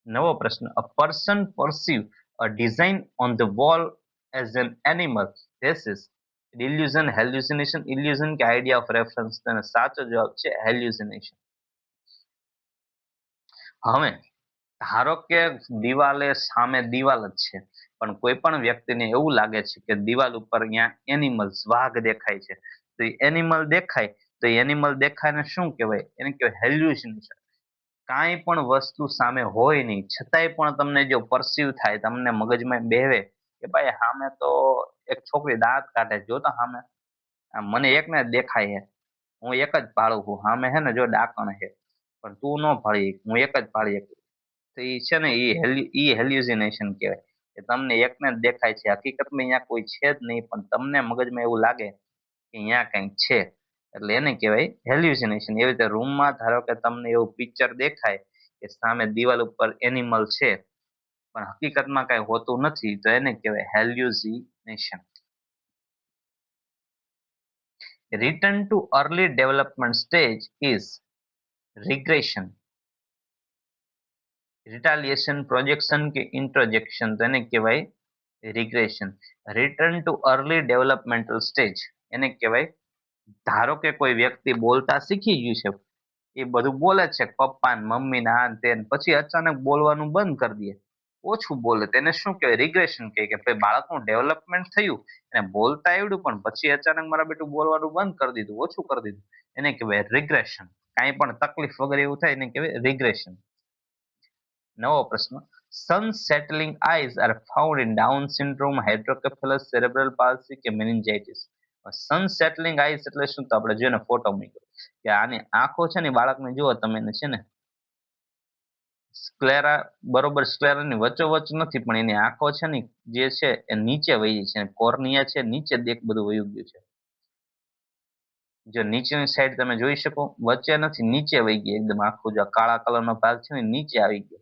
[SPEAKER 1] નવો પ્રશ્ન, a person perceive a design on the wall as an animal. This is delusion, hallucination, illusion કે આઈડિયા ઓફ રેફરન્સ? તેનો સાચો જવાબ છે હેલ્યુસિનેશન. હવે ધારો કે દિવાલે સામે દિવાલ જ છે, પણ કોઈ પણ વ્યક્તિને એવું લાગે છે કે દિવાલ ઉપર અહીંયા એનિમલ્સ, વાઘ દેખાય છે, તો એનિમલ દેખાય, તો એનિમલ દેખાયને શું કહેવાય? એને કહેવાય હેલ્યુસિનેશન. કાંઈ પણ વસ્તુ સામે હોય નહીં છતાંય પણ તમને જો પરસીવ થાય, તમને મગજમાં બેહે કે ભાઈ સામે તો એક છોકરી દાંત કાઢે, જો તો સામે મને એકને જ દેખાય છે, હું એક જ ભાળું છું, સામે હે ને જો ડાકણ છે, પણ તું ન ભાળી, હું એક જ ભાળી શકું. તો એ છે ને એ હેલ્યુસિનેશન કહેવાય, કે તમને એકને જ દેખાય છે, હકીકતમાં અહીંયા કોઈ છે જ નહીં, પણ તમને મગજમાં એવું લાગે કે અહીંયા કંઈક છે. એટલે એને કહેવાય હેલ્યુસિનેશન. એવી રીતે રૂમમાં ધારો કે તમને એવું પિક્ચર દેખાય કે સામે દિવાલ ઉપર એનિમલ છે પણ હકીકતમાં કઈ હોતું નથી, તો એને કહેવાય hallucination. Return to early development stage is regression, retaliation, projection કે ઇન્ટ્રોજેક્શન, તો એને કહેવાય regression. Return to early developmental stage એને કહેવાય, ધારો કે કોઈ વ્યક્તિ બોલતા શીખી ગયું છે, એ બધું બોલે છે પપ્પા ને મમ્મી ને આ ને તે ને, પછી અચાનક બોલવાનું બંધ કરી દે, ઓછું બોલે, તેને શું કહેવાય? રિગ્રેશન કહે કે ભાઈ બાળકનું ડેવલપમેન્ટ થયું, એને બોલતા આવડ્યું પણ પછી અચાનક મારા બેટું બોલવાનું બંધ કરી દીધું, ઓછું કરી દીધું, એને કહેવાય રિગ્રેશન. કાંઈ પણ તકલીફ વગેરે એવું થાય એને કહેવાય રિગ્રેશન. નવો પ્રશ્ન, sun setting eyes are found in Down syndrome, hydrocephalus, cerebral palsy કે મેનિન્જાઇટિસ. સન સેટલિંગ આઈઝ એટલે શું? તો આપણે જોઈને ફોટો મૂક્યો કે આની આંખો છે ને બાળકને જુઓ તમે, એને છે ને સ્ક્લેરા, બરોબર સ્ક્લેરાની વચ્ચોવચ્ચ નથી પણ એની આંખો છે ને જે છે એ નીચે વહી છે, કોર્નિયા છે નીચે દેખ બધું વયું ગયું છે. જો નીચેની સાઈડ તમે જોઈ શકો, વચ્ચે નથી, નીચે વહી ગઈ એકદમ, આખું જો કાળા કલરનો ભાગ છે ને નીચે આવી ગયો,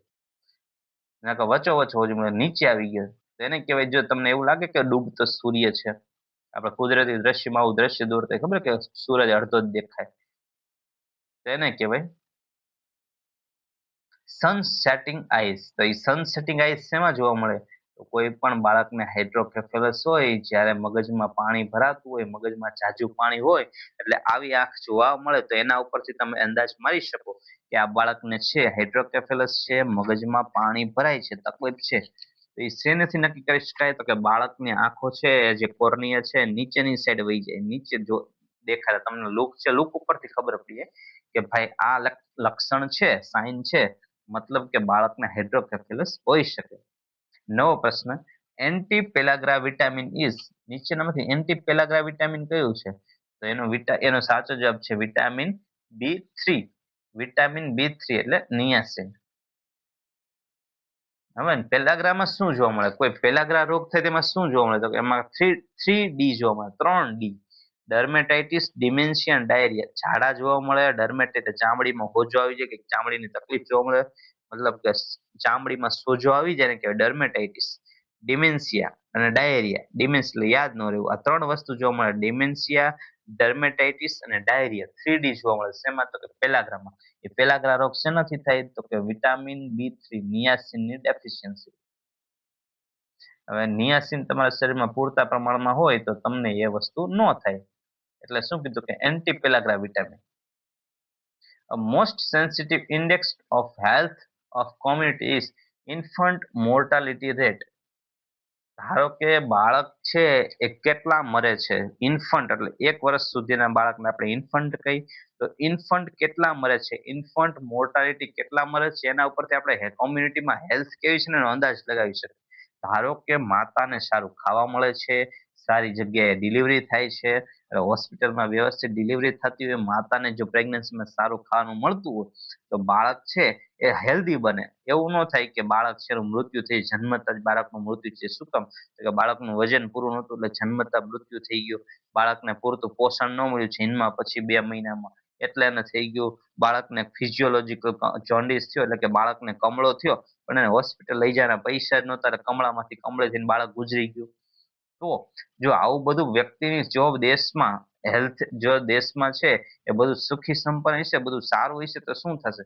[SPEAKER 1] વચ્ચોવચ્ચ હોવું જોઈએ, નીચે આવી ગયો, તો એને કહેવાય. જો તમને એવું લાગે કે ડૂબતો સૂર્ય છે, આપણે કુદરતી દ્રશ્યમાં આવું દ્રશ્ય દોરતા ખબર કે સૂરજ અડધો જ દેખાય, તો એને કહેવાય સન સેટિંગ આઈસ. તો એ સન સેટિંગ આઈસ શેમાં જોવા મળે? તો કોઈ પણ બાળકને હાઇડ્રોકેફેલસ હોય, જ્યારે મગજમાં પાણી ભરાતું હોય, મગજમાં જાજુ પાણી હોય, એટલે આવી આંખ જોવા મળે, તો એના ઉપરથી તમે અંદાજ મારી શકો કે આ બાળકને છે હાઇડ્રોકેફેલસ છે, મગજમાં પાણી ભરાય છે, તકલીફ છે. તો એ શેનાથી નક્કી કરી શકાય? તો કે બાળકની આંખો છે, જે કોર્નિયા છે નીચેની સાઈડ વહી જાય, નીચે જો દેખાય તમને લુક છે, લુક ઉપરથી ખબર પડી કે ભાઈ આ લક્ષણ છે, સાઇન છે, મતલબ કે બાળકને હાઇડ્રોકેફેલસ હોઈ શકે. નવો પ્રશ્ન, એન્ટી પેલાગ્રા વિટામિન ઇઝ, નીચેનામાંથી એન્ટી પેલાગ્રા વિટામિન કયું છે? તો એનો સાચો જવાબ છે વિટામિન બી3. વિટામિન બી3 એટલે નિયાસિન. હવે પેલાગ્રામાં શું જોવા મળે? કોઈ પેલાગ્રા રોગ થાય તેમાં શું જોવા મળે? તો એમાં થ્રી ડી જોવા મળે, 3D. ડર્મેટાઇટિસ, ડિમેન્શિયા અને ડાયરિયા. ઝાડા જોવા મળે, ડર્મેટાઇટિસ ચામડીમાં હોજો આવી જાય કે ચામડીની તકલીફ જોવા મળે, મતલબ કે ચામડીમાં સોજો આવી જાય ને કહેવાય ડર્મેટાઇટિસ. ડિમેન્શિયા અને ડાયરિયા. ડિમેન્શિયા યાદ ન રહેવું, આ ત્રણ વસ્તુ જોવા મળે, ડિમેન્શિયા, ડર્મેટાઇટિસ અને ડાયરિયા. 3D જોવા મળે શેમાં? તો કે પેલાગ્રામાં. એ પેલાગ્રા રોગ શેનાથી થાય? તો કે વિટામિન બી3 નિયાસિનની ડેફિશિયન્સી. હવે નિયાસિન તમારા શરીરમાં પૂરતા પ્રમાણમાં હોય તો તમને એ વસ્તુ ન થાય, એટલે શું કીધું કે anti pellagra vitamin. Most sensitive index of health of community is infant mortality rate. ધારો કે બાળક છે એ કેટલા મરે છે, ઇન્ફન્ટ એટલે 1 વર્ષ સુધીના બાળકને આપણે ઇન્ફન્ટ કહી, તો ઇન્ફન્ટ કેટલા મરે છે, ઇન્ફન્ટ મોર્ટાલિટી કેટલા મરે છે, એના ઉપરથી આપણે કોમ્યુનિટીમાં હેલ્થ કેવી છે એનો અંદાજ લગાવી શકીએ. ધારો કે માતાને સારું ખાવા મળે છે, સારી જગ્યાએ ડિલિવરી થાય છે, હોસ્પિટલમાં વ્યવસ્થિત ડિલિવરી થતી હોય, માતાને જો પ્રેગ્નન્સીમાં સારું ખાવાનું મળતું હોય, તો બાળક છે એ હેલ્ધી બને. એવું ન થાય કે બાળક છે મૃત્યુ થઈ, જન્મતા જ બાળકનું મૃત્યુ છે. શું કામ? તો કે બાળકનું વજન પૂરું નહોતું એટલે જન્મતા મૃત્યુ થઈ ગયું, બાળકને પૂરતું પોષણ ન મળ્યું જન્મા પછી 2 મહિનામાં, એટલે એને થઈ ગયું. બાળકને ફિઝિયોલોજીકલ જોન્ડિસ થયો એટલે કે બાળકને કમળો થયો, પણ એને હોસ્પિટલ લઈ જવાના પૈસા જ નહોતા, કમળામાંથી કમળે થઈને બાળક ગુજરી ગયું. તો જો આવું બધું વ્યક્તિની જો દેશમાં હેલ્થ જો દેશમાં છે એ બધું સુખી સંપન્ન હશે, બધું સારું હશે, તો શું થશે?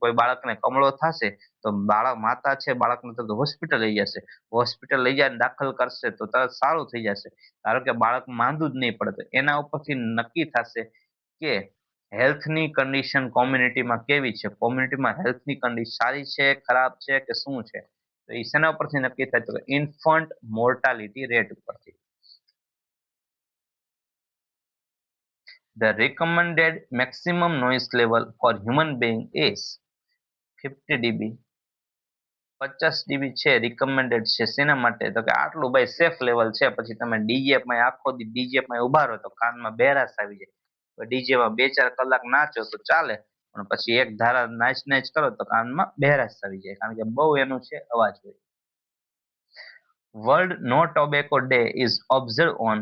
[SPEAKER 1] કોઈ બાળકને કમળો થશે તો બાળક માતા છે બાળકને તરત હોસ્પિટલ લઈ જશે, હોસ્પિટલ લઈ જાય દાખલ કરશે તો તરત સારું થઈ જશે. ધારો કે બાળક માંદું જ નહીં પડે, તો એના ઉપરથી નક્કી થશે કે હેલ્થની કન્ડિશન કોમ્યુનિટીમાં કેવી છે, કોમ્યુનિટીમાં હેલ્થની કન્ડિશન સારી છે, ખરાબ છે કે શું છે. તો એ શેના ઉપરથી નક્કી થાય? તો ઇન્ફન્ટ મોર્ટાલિટી રેટ ઉપરથી. The recommended maximum noise level for human being is 50 dB. 50 dB છે રિકમેન્ડેડ છે શેના માટે? તો કે આટલું ભાઈ સેફ લેવલ છે. પછી તમે ડીજે માં આખો દી ડીજે માં ઉભા રહો તો કાનમાં બહેરાશ આવી જાય, ડીજે માં 2-4 કલાક નાચો તો ચાલે, પણ પછી એક ધારા નાચ કરો તો કાનમાં બહેરાશ આવી જાય, કારણ કે બહુ એનું છે અવાજ હોય. વર્લ્ડ નો tobacco day is observe on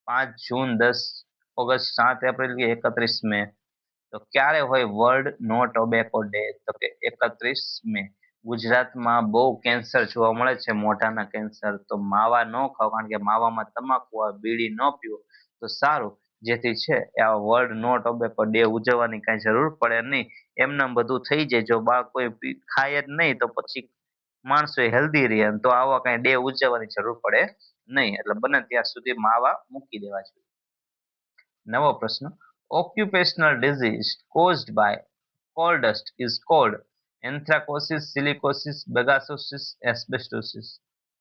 [SPEAKER 1] 5 June 10 August 7 April કે 31 મે? તો ક્યારે હોય વર્લ્ડ નો ટોબેકો ડે? તો કે 31 મે. ગુજરાતમાં બહુ કેન્સર જોવા મળે છે, મોઢાના કેન્સર. તો માવા ન ખાઓ, કારણ કે માવામાં તમાકુ હોય, બીડી ન પીવો તો સારું. જેથી છે એ આ વર્લ્ડ નો ટોબેકો ડે ઉજવવાની કઈ જરૂર પડે નહીં. એમનેમ બધું થઈ જાય. જો કોઈ ખાય જ નહીં તો પછી માણસો હેલ્ધી રહે, તો આવા કઈ ડે ઉજવવાની જરૂર પડે નહીં. એટલે બને ત્યાં સુધી માવા મૂકી દેવા જોઈએ. નવો પ્રશ્ન. Occupational disease caused by coal dust is called anthracosis, silicosis, pegasosis, asbestosis.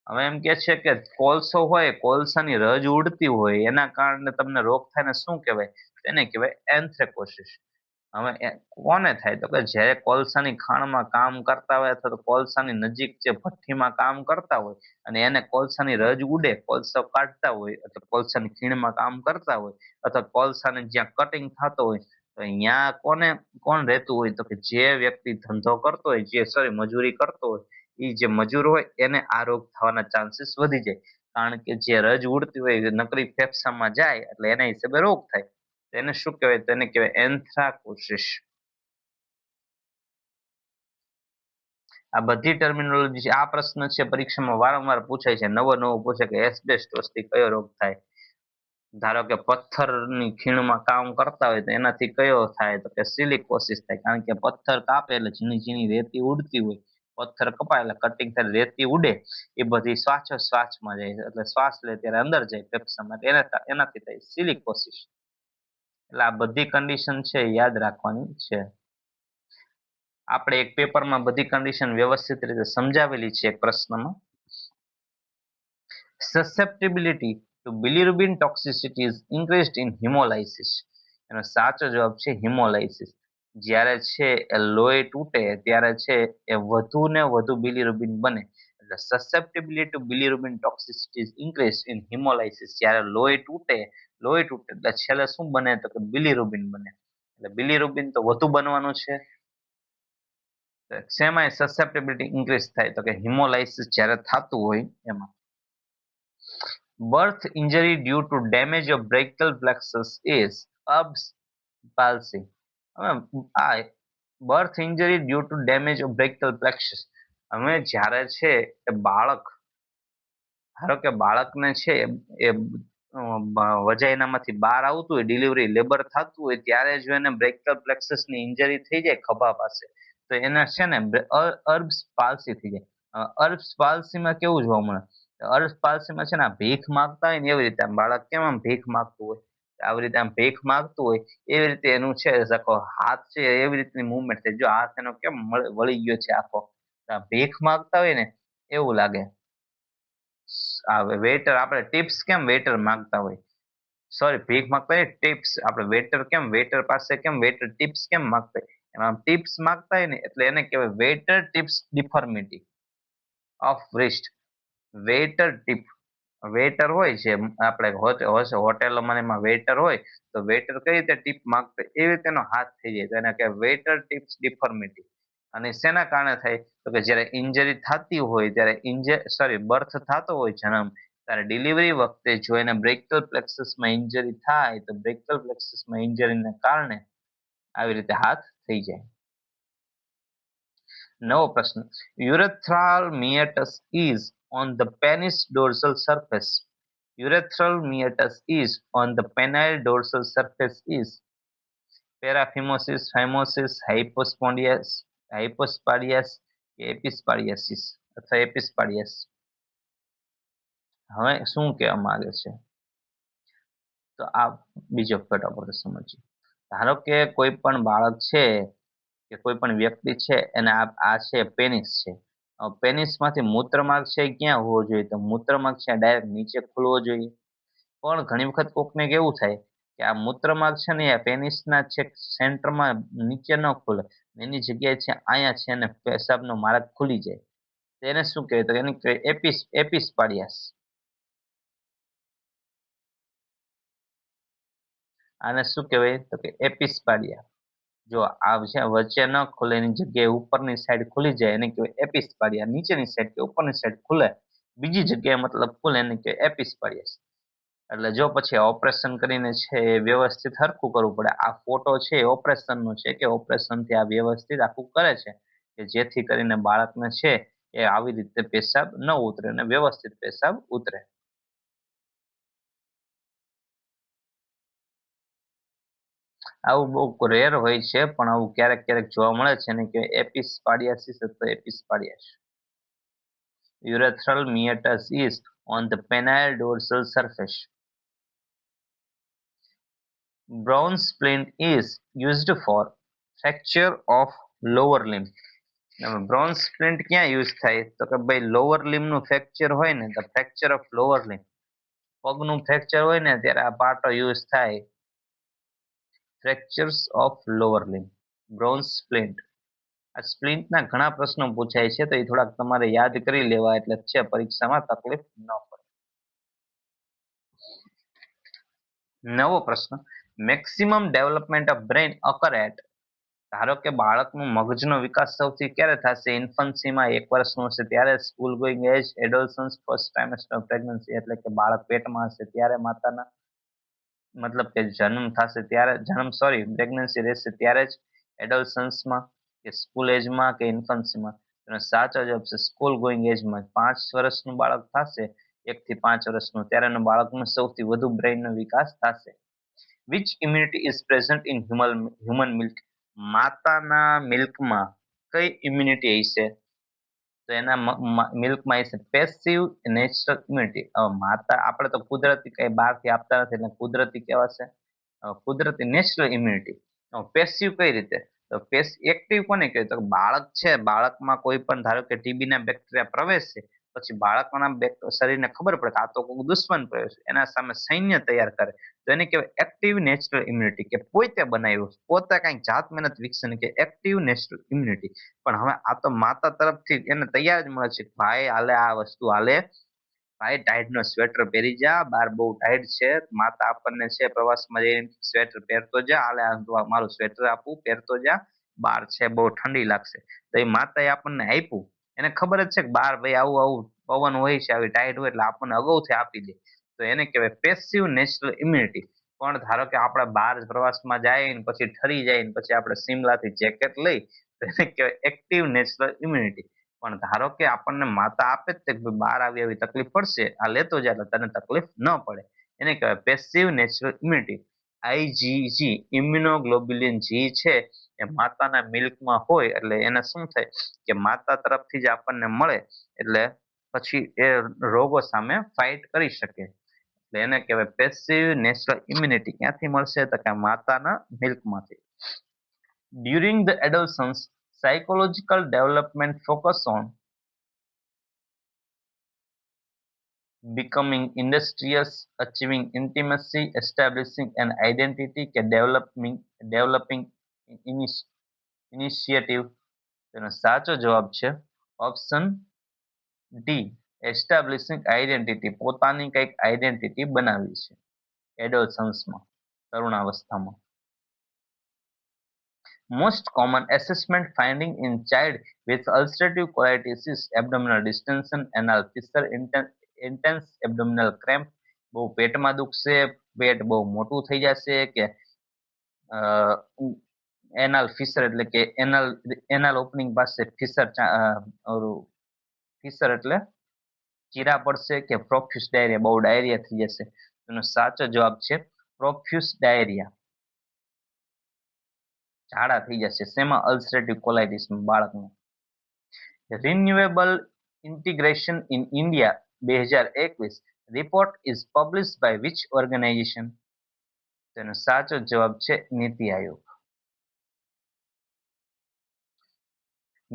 [SPEAKER 1] હવે એમ કે છે કે કોલસો હોય, કોલસાની રજ ઉડતી હોય, એના કારણે તમને રોગ થાય ને શું કહેવાય? તેને કહેવાય એન્થ્રેકોસિસ. હવે કોને થાય? તો કે જ્યારે કોલસાની ખાણમાં કામ કરતા હોય અથવા તો કોલસાની નજીક જે ભઠ્ઠીમાં કામ કરતા હોય અને એને કોલસાની રજ ઉડે, કોલસો કાઢતા હોય અથવા કોલસાની ખીણમાં કામ કરતા હોય અથવા કોલસાને જ્યાં કટિંગ થતો હોય, તો અહીંયા કોણ રહેતું હોય? તો કે જે વ્યક્તિ ધંધો કરતો હોય, મજૂરી કરતો હોય, એ જે મજૂર હોય એને આ રોગ થવાના ચાન્સીસ વધી જાય. કારણ કે જે રજ ઉડતી હોય એ નકરી ફેફસામાં જાય એટલે એના હિસાબે રોગ થાય. તેને શું કહેવાય? તેને કહેવાય એન્થ્રાકોસિસ. આ બધી ટર્મિનોલોજી છે. આ પ્રશ્ન છે પરીક્ષામાં વારંવાર પૂછાય છે, નવો નવો પૂછે કે એસ્બેસ્ટોસ થી કયો રોગ થાય? ધારો કે પથ્થરની ખીણમાં કામ કરતા હોય તો એનાથી કયો થાય? તો કે સિલિકોસિસ થાય. કારણ કે પથ્થર કાપે એટલે ઝીણી ઝીણી રેતી ઉડતી હોય, પથ્થર કપાય એટલે કટિંગ થાય, રેતી ઉડે, એ બધી શ્વાસમાં જાય એટલે શ્વાસ લે ત્યારે અંદર જાય ફેફસામાં, એનાથી થાય સિલિકોસિસ. એટલે આ બધી કન્ડિશન છે યાદ રાખવાની છે. આપણે એક પેપરમાં બધી કન્ડિશન વ્યવસ્થિત રીતે સમજાવેલી છે એક પ્રશ્નમાં. Susceptibility to bilirubin toxicity is increased in haemolysis. એનો સાચો જવાબ છે હિમોલાઇસિસ. જ્યારે છે એ લોહી તૂટે ત્યારે છે એ વધુ ને વધુ બિલિરુબિન બને. એટલે susceptibility to bilirubin toxicity is increased in haemolysis. જ્યારે લોહી તૂટે એટલે છેલ્લે શું બને? તો કે બિલિરુબિન બને. એટલે બિલિરુબિન તો વધુ બનવાનું છે. શેમાં સસેપ્ટિબિલિટી ઇન્ક્રીઝ થાય? તો કે હિમોલાઇસિસ જ્યારે થતું હોય એમાં. Birth injury due to damage of brachial plexus is Erb's palsy. હવે આ birth injury due to damage of brachial plexus. હવે જ્યારે છે એ ધારો કે બાળકને છે એ વજાઈનામાંથી બહાર આવતું હોય, ડિલિવરી લેબર થતું હોય, ત્યારે જો એને બ્રેકિયલ પ્લેક્સસની ઇન્જરી થઈ જાય ખભા પાસે, તો એને છે ને અર્બ્સ પાલ્સી થઈ જાય. અર્બ્સ પાલ્સીમાં કેવું જોવા મળે? અર્બ્સ પાલ્સીમાં છે ને ભીખ માંગતા હોય ને એવી રીતે, બાળક કેમ આમ ભીખ માંગતું હોય, આવી રીતે આમ ભીખ માંગતું હોય એવી રીતે એનું છે હાથ છે એવી રીતની મુવમેન્ટ થાય. જો હાથ એનો કેમ વળી ગયો છે આખો, ભીખ માંગતા હોય ને એવું લાગે. વેટર આપણે ટિપ્સ કેમ વેટર માંગતા હોય, સોરી ભીખ માંગતા હોય ટિપ્સ, આપણે વેટર પાસે વેટર ટિપ્સ કેમ માંગતા હોય, એમાં ટિપ્સ માંગતા હોય ને એટલે એને કહેવાય waiter tips deformity of wrist. Waiter tip, waiter હોય છે આપણે હોટેલોમાં એમાં વેટર હોય, તો વેટર કઈ રીતે ટીપ માંગતો એવી રીતે એનો હાથ થઈ જાય, તો એને કહેવાય વેટર ટિપ્સ ડિફોર્મિટી. અને શેના કારણે થાય? તો કે જ્યારે ઇન્જરી થતી હોય ત્યારે બર્થ થતો હોય જન્મ, ત્યારે ડિલિવરી વખતે જો એને બ્રેકિયલ પ્લેક્સસમાં ઇન્જરી થાય તો બ્રેકિયલ પ્લેક્સસમાં ઇન્જરીને કારણે આવી રીતે હાથ થઈ જાય. નવો પ્રશ્ન. Urethral meatus is on the penis dorsal surface. Urethral meatus is on the penile dorsal surface is paraphimosis, phimosis, hypospadias, epispadiasis અથવા એપિસ્પાડિયસ. હવે શું કહેવા માંગે છે? તો આ બીજો પેટા પર સમજીએ. ધારો કે કોઈ પણ બાળક છે કે કોઈ પણ વ્યક્તિ છે એને આ છે પેનિસ છે. પેનિસમાંથી મૂત્રમાર્ગ છે ક્યાં હોવો જોઈએ? તો મૂત્રમાર્ગ છે ડાયરેક્ટ નીચે ખુલવો જોઈએ. પણ ઘણી વખત કોકને કેવું થાય કે આ મૂત્રમાર્ગ છે ને એ પેનિસના છેક સેન્ટરમાં નીચે ન ખુલે, એની જગ્યાએ છે અહીંયા છે ને પેશાબનો માર્ગ ખુલી જાય. તેને શું કહેવાય? તો એને કહેવાય એપિસ્પાડિયાસ. આને શું કહેવાય? તો કે એપિસ્પાડિયા. જો આ છે વચ્ચે ન ખુલે, એની જગ્યાએ ઉપરની સાઈડ ખુલી જાય એને કહેવાય એપિસ્પાડિયા. નીચેની સાઈડ કે ઉપરની સાઈડ ખુલે બીજી જગ્યાએ મતલબ ખુલે એને કહેવાય એપિસ્પાડિયાસ. એટલે જો પછી ઓપરેશન કરીને છે એ વ્યવસ્થિત હરખું કરવું પડે. આ ફોટો છે એ ઓપરેશનનો છે કે ઓપરેશનથી આ વ્યવસ્થિત આખું કરે છે કે જેથી કરીને બાળકને છે એ આવી રીતે પેશાબ ન ઉતરે અને વ્યવસ્થિત પેશાબ ઉતરે. આવું બહુ રેર હોય છે પણ આવું ક્યારેક ક્યારેક જોવા મળે છે ને કે એપિસ્પાડિયાસિસ અથવા એપિસ્પાડિયાસ. Urethral meatus is on the penile dorsal surface. Brown splint is used for fracture of lower limb. Braun's splint ક્યાં યુઝ થાય તો કે ભાઈ લોઅર લિમ્બ નું ફ્રેક્ચર હોય ને તો ફ્રેક્ચર ઓફ લોઅર લિમ્બ, પગનું ફ્રેક્ચર હોય ને ત્યારે આ પાર્ટો યુઝ થાય. Fractures of lower limb, Braun's splint. આ સ્પ્લિન્ટના ઘણા પ્રશ્નો પૂછાય છે તો એ થોડાક તમારે યાદ કરી લેવા એટલે છે પરીક્ષામાં તકલીફ ન પડે. નવો પ્રશ્ન, maximum development of brain occur at. ધારો કે બાળકનું મગજનો વિકાસ સૌથી ક્યારે થશે? ઇન્ફન્સીમાં 1 વર્ષનું હશે ત્યારે, સ્કૂલ ગોઈંગ એજ, એડોલસન્સ, ફર્સ્ટ ટ્રાઇમેસ્ટર પ્રેગ્નન્સી એટલે કે બાળક પેટમાં હશે ત્યારે, માતાના મતલબ કે જન્મ થશે ત્યારે, પ્રેગ્નન્સી રહેશે ત્યારે જ, એડોલસન્સમાં કે સ્કૂલ એજમાં કે ઇન્ફન્સીમાં. એનો સાચો જવાબ છે સ્કૂલ ગોઈંગ એજમાં. 5 વર્ષનું બાળક થશે, 1 થી 5 વર્ષનું, ત્યારે એનું બાળકનો સૌથી વધુ બ્રેઇનનો વિકાસ થશે. Which immunity is present in human milk? માતાના મિલ્કમાં કઈ ઇમ્યુનિટી હશે? તો એના મિલ્કમાં હશે પેસિવ નેચરલ ઇમ્યુનિટી. માતા આપણે તો કુદરતી કઈ બહારથી આપતા નથી એટલે કુદરતી કહેવાશે કુદરતી નેચરલ ઇમ્યુનિટી. પેસિવ કઈ રીતે? તો એક્ટિવ કોને કહે તો બાળક છે, બાળકમાં કોઈ પણ ધારો કે ટીબી ના બેક્ટેરિયા પ્રવેશે પછી બાળકના શરીરને ખબર પડે કે આ તો કોઈ દુશ્મન પ્રવેશ, એના સામે સૈન્ય તૈયાર કરે તો એને કહેવાય એક્ટિવ નેચરલ ઇમ્યુનિટી, કે પોતે બનાવ્યું, પોતે કઈક જાત મહેનત વિકસે કે એક્ટિવ નેચરલ ઇમ્યુનિટી. પણ હવે આ તો માતા તરફથી એને તૈયાર જ મળે છે ભાઈ હાલે આ વસ્તુ હાલે, ભાઈ ટાઈટ નો સ્વેટર પહેરી જા, બાર બહુ ટાઈટ છે. માતા આપણને છે પ્રવાસમાં જઈને સ્વેટર પહેરતો જા, હાલે મારું સ્વેટર આપું પહેરતો જા, બાર છે બહુ ઠંડી લાગશે. તો એ માતાએ આપણને આપ્યું, એને ખબર જ છે કે બાર ભાઈ આવું આવું પવન હોય છે, આવી ટાઈટ હોય એટલે આપણને અગાઉથી આપી દે, તો એને કહેવાય પેસિવ નેચરલ ઇમ્યુનિટી. પણ ધારો કે આપણે બહાર પ્રવાસમાં જાય ને પછી ઠરી જાય ને પછી આપણે સિમલાથી જેકેટ લઈ તો એને કહેવાય એક્ટિવ નેચરલ ઇમ્યુનિટી. પણ ધારો કે આપણને માતા આપે જ તે બહાર આવી આવી તકલીફ પડશે, આ લેતો જાય એટલે તને તકલીફ ન પડે, એને કહેવાય પેસિવ નેચરલ ઇમ્યુનિટી. આઈજીજી ઇમ્યુનોગ્લોબ્યુલિન જી છે એ માતાના મિલ્કમાં હોય એટલે એને શું થાય કે માતા તરફથી જ આપણને મળે એટલે પછી એ રોગો સામે ફાઇટ કરી શકે, એટલે એને કહેવાય પેસિવ નેચરલ ઇમ્યુનિટી. ક્યાંથી મળશે તો કે માતાના મિલ્કમાંથી. During the adolescence psychological development focus on becoming industrious, achieving intimacy, establishing an identity કે developing initiative. તેનો સાચો જવાબ છે ઓપ્શન ડી, એસ્ટાબ્લિશિંગ આઈડેન્ટિટી, પોતાની કંઈક આઈડેન્ટિટી બનાવી છે એડોલસન્સમાં, તરુણાવસ્થામાં. Most common assessment finding in child with ulcerative colitis is abdominal distension, anal fissure, intense abdominal cramp. બહુ પેટમાં દુખશે, પેટ બહુ મોટું થઈ જશે કે એનાલ ફિશર એટલે કે એનાલ ઓપનિંગ પાસે ફિશર ફિશર એટલે ચીરા પડશે કે પ્રોફ્યુસ ડાયરિયા, બહુ ડાયરિયા થઈ જશે. એનો સાચો જવાબ છે પ્રોફ્યુસ ડાયરિયા, ઝાડા થઈ જશે. શેમાં? અલ્સરેટિવ કોલાઇટિસમાં બાળકને. Renewable integration in India 2021 report is published by which organization? તેનો સાચો જવાબ છે NITI Aayog.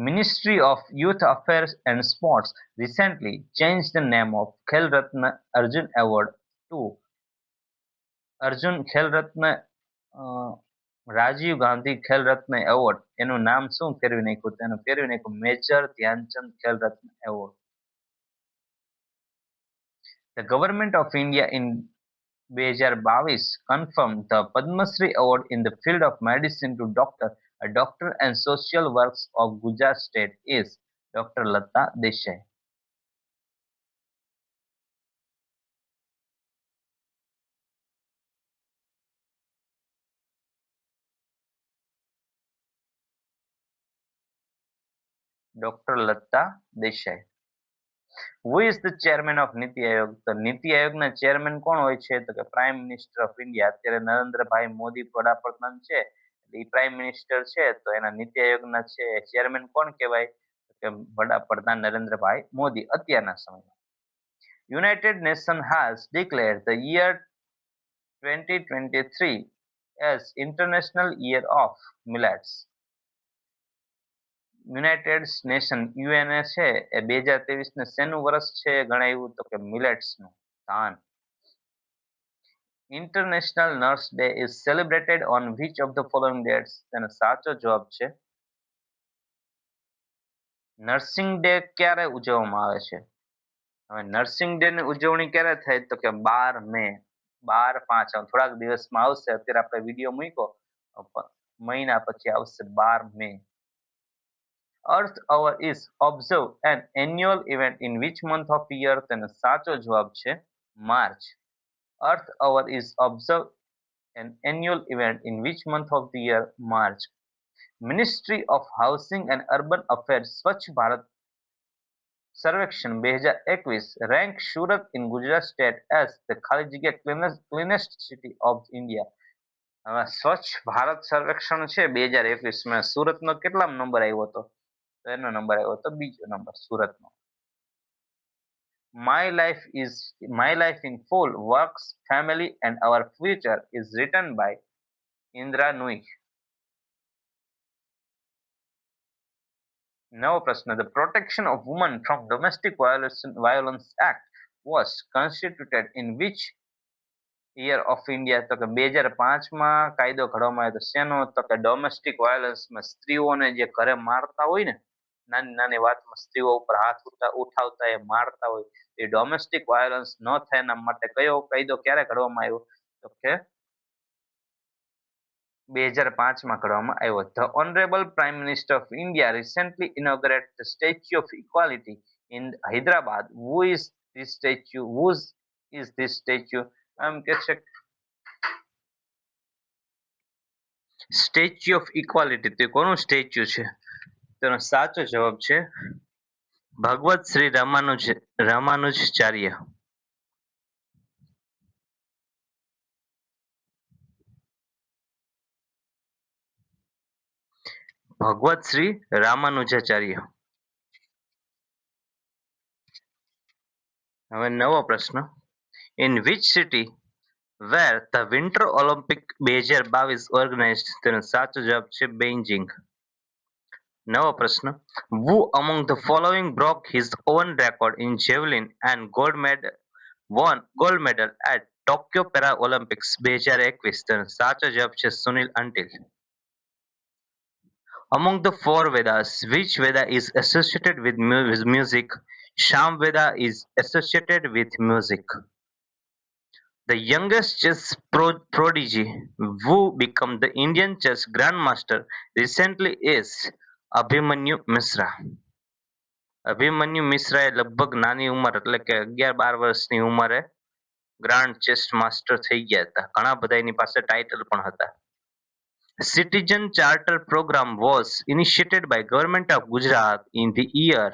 [SPEAKER 1] Ministry of Youth Affairs and Sports recently changed the name of Khel Ratna Arjun Award to Arjun Khel Ratna Rajiv Gandhi Khel Ratna award. એનું નામ શું ફેરવી નાખ્યું? તેનું ફેરવી નાખ્યું major Dhyan Chand Khel Ratna award. The government of India in 2022 confirmed the Padma Shri award in the field of medicine to a doctor and social works of Gujarat state is Dr. Lata Desai. Doctor Lata Desai. Who is the chairman of NITI Aayog? તો નીતિ આયોગના chairman કોણ હોય છે? તો કે prime minister of India. અત્યારે નરેન્દ્રભાઈ મોદી વડાપ્રધાન છે, એ પ્રાઇમ મિનિસ્ટર છે, તો એના નીતિ આયોગના છે ચેરમેન કોણ કહેવાય? તો કે વડાપ્રધાન નરેન્દ્રભાઈ મોદી અત્યારના સમયમાં. United nation has declared the year 2023 as International Year of Millets. United Nation યુએનએ છે એ 2023 ને શેનું વર્ષ છે ગણાવ્યું? તો કે મિલેટ્સનું, ધાન. International Nurse Day is celebrated on which of the following dates? તેનો સાચો જવાબ છે નર્સિંગ ડે ક્યારે ઉજવવામાં આવે છે? હવે નર્સિંગ ડે ની ઉજવણી ક્યારે થાય? તો કે 12 મે. 12/5 થોડાક દિવસમાં આવશે. અત્યારે આપણે વિડીયો મૂક્યો, મહિના પછી આવશે 12 મે. Earth Hour is observed an annual event in which month of year? તેનો સાચો જવાબ છે March. Earth Hour is observed an annual event in which month of the year? March. Ministry of Housing and Urban Affairs સ્વચ્છ ભારત સર્વેક્ષણ 2021 rank Surat in Gujarat state as the ખાલી જગ્યા cleanest city of India. હવે સ્વચ્છ ભારત સર્વેક્ષણ છે 2021 માં સુરતનો કેટલા નંબર આવ્યો હતો? તો એનો નંબર આવ્યો હતો બીજો નંબર સુરતનો. My life in full, works, family and our future is written by Indra Nooyi. નવો પ્રશ્ન. The Protection of Women from Domestic Violence Act was constituted in which year of India? તો કે 2005 માં કાયદો ઘડવામાં આવ્યો. તો શેનો? તો કે ડોમેસ્ટિક વાયોલન્સમાં સ્ત્રીઓને જે ઘરે મારતા હોય ને, નાની નાની વાતમાં સ્ત્રીઓ ઉપર હાથ ઉઠાવતા એ મારતા હોય, એ ડોમેસ્ટિક વાયોલન્સ ન થાય એના માટે કયો કાયદો ક્યારે ઘડવામાં આવ્યો? તો કે 2005 માં ઘડવામાં આવ્યો. The Honorable Prime Minister of India recently inaugurated the Statue of Equality in Hyderabad. Who is this statue? Whose is this statue? આમ કે છે સ્ટેચ્યુ ઓફ ઇક્વાલિટી, તે કોનું સ્ટેચ્યુ છે? તેનો સાચો જવાબ છે ભગવત શ્રી રામાનુજાચાર્ય. ભગવત શ્રી રામાનુજાચાર્ય. હવે નવો પ્રશ્ન. In which city were the winter Olympic 2022 organized? તેનો સાચો જવાબ છે બેઇજિંગ. નવો પ્રશ્ન. Who among the following broke his own record in javelin and won gold medal at Tokyo Paralympics 2021? તેનો સાચો જવાબ છે Sunil અંટિલ. Among the four Vedas, which Veda is associated with music? Sham Veda is associated with music. The youngest chess prodigy who became the Indian chess grandmaster recently is Abhimanyu Mishra. Abhimanyu મિશ્રાએ લગભગ નાની ઉંમર એટલે કે 11-12 વર્ષની ઉંમરે ગ્રાન્ડ ચેસ માસ્ટર થઈ ગયા હતા. ઘણા બધા એની પાસે ટાઇટલ પણ હતા. Citizen Charter Program was initiated by Government of Gujarat in the year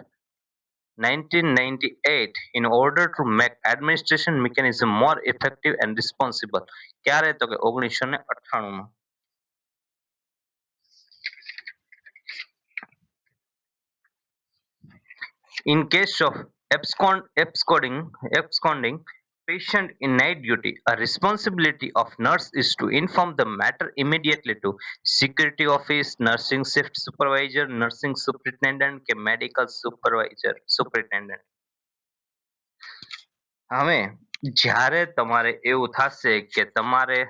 [SPEAKER 1] 1998 in order to make administration mechanism more effective and responsible. ક્યારે? તો કે 1998 માં. In case of absconding patient in night duty, a responsibility of nurse is to inform the matter immediately to security office, nursing shift supervisor, nursing superintendent કે medical superintendent. હવે જ્યારે તમારે એવું થશે કે તમારે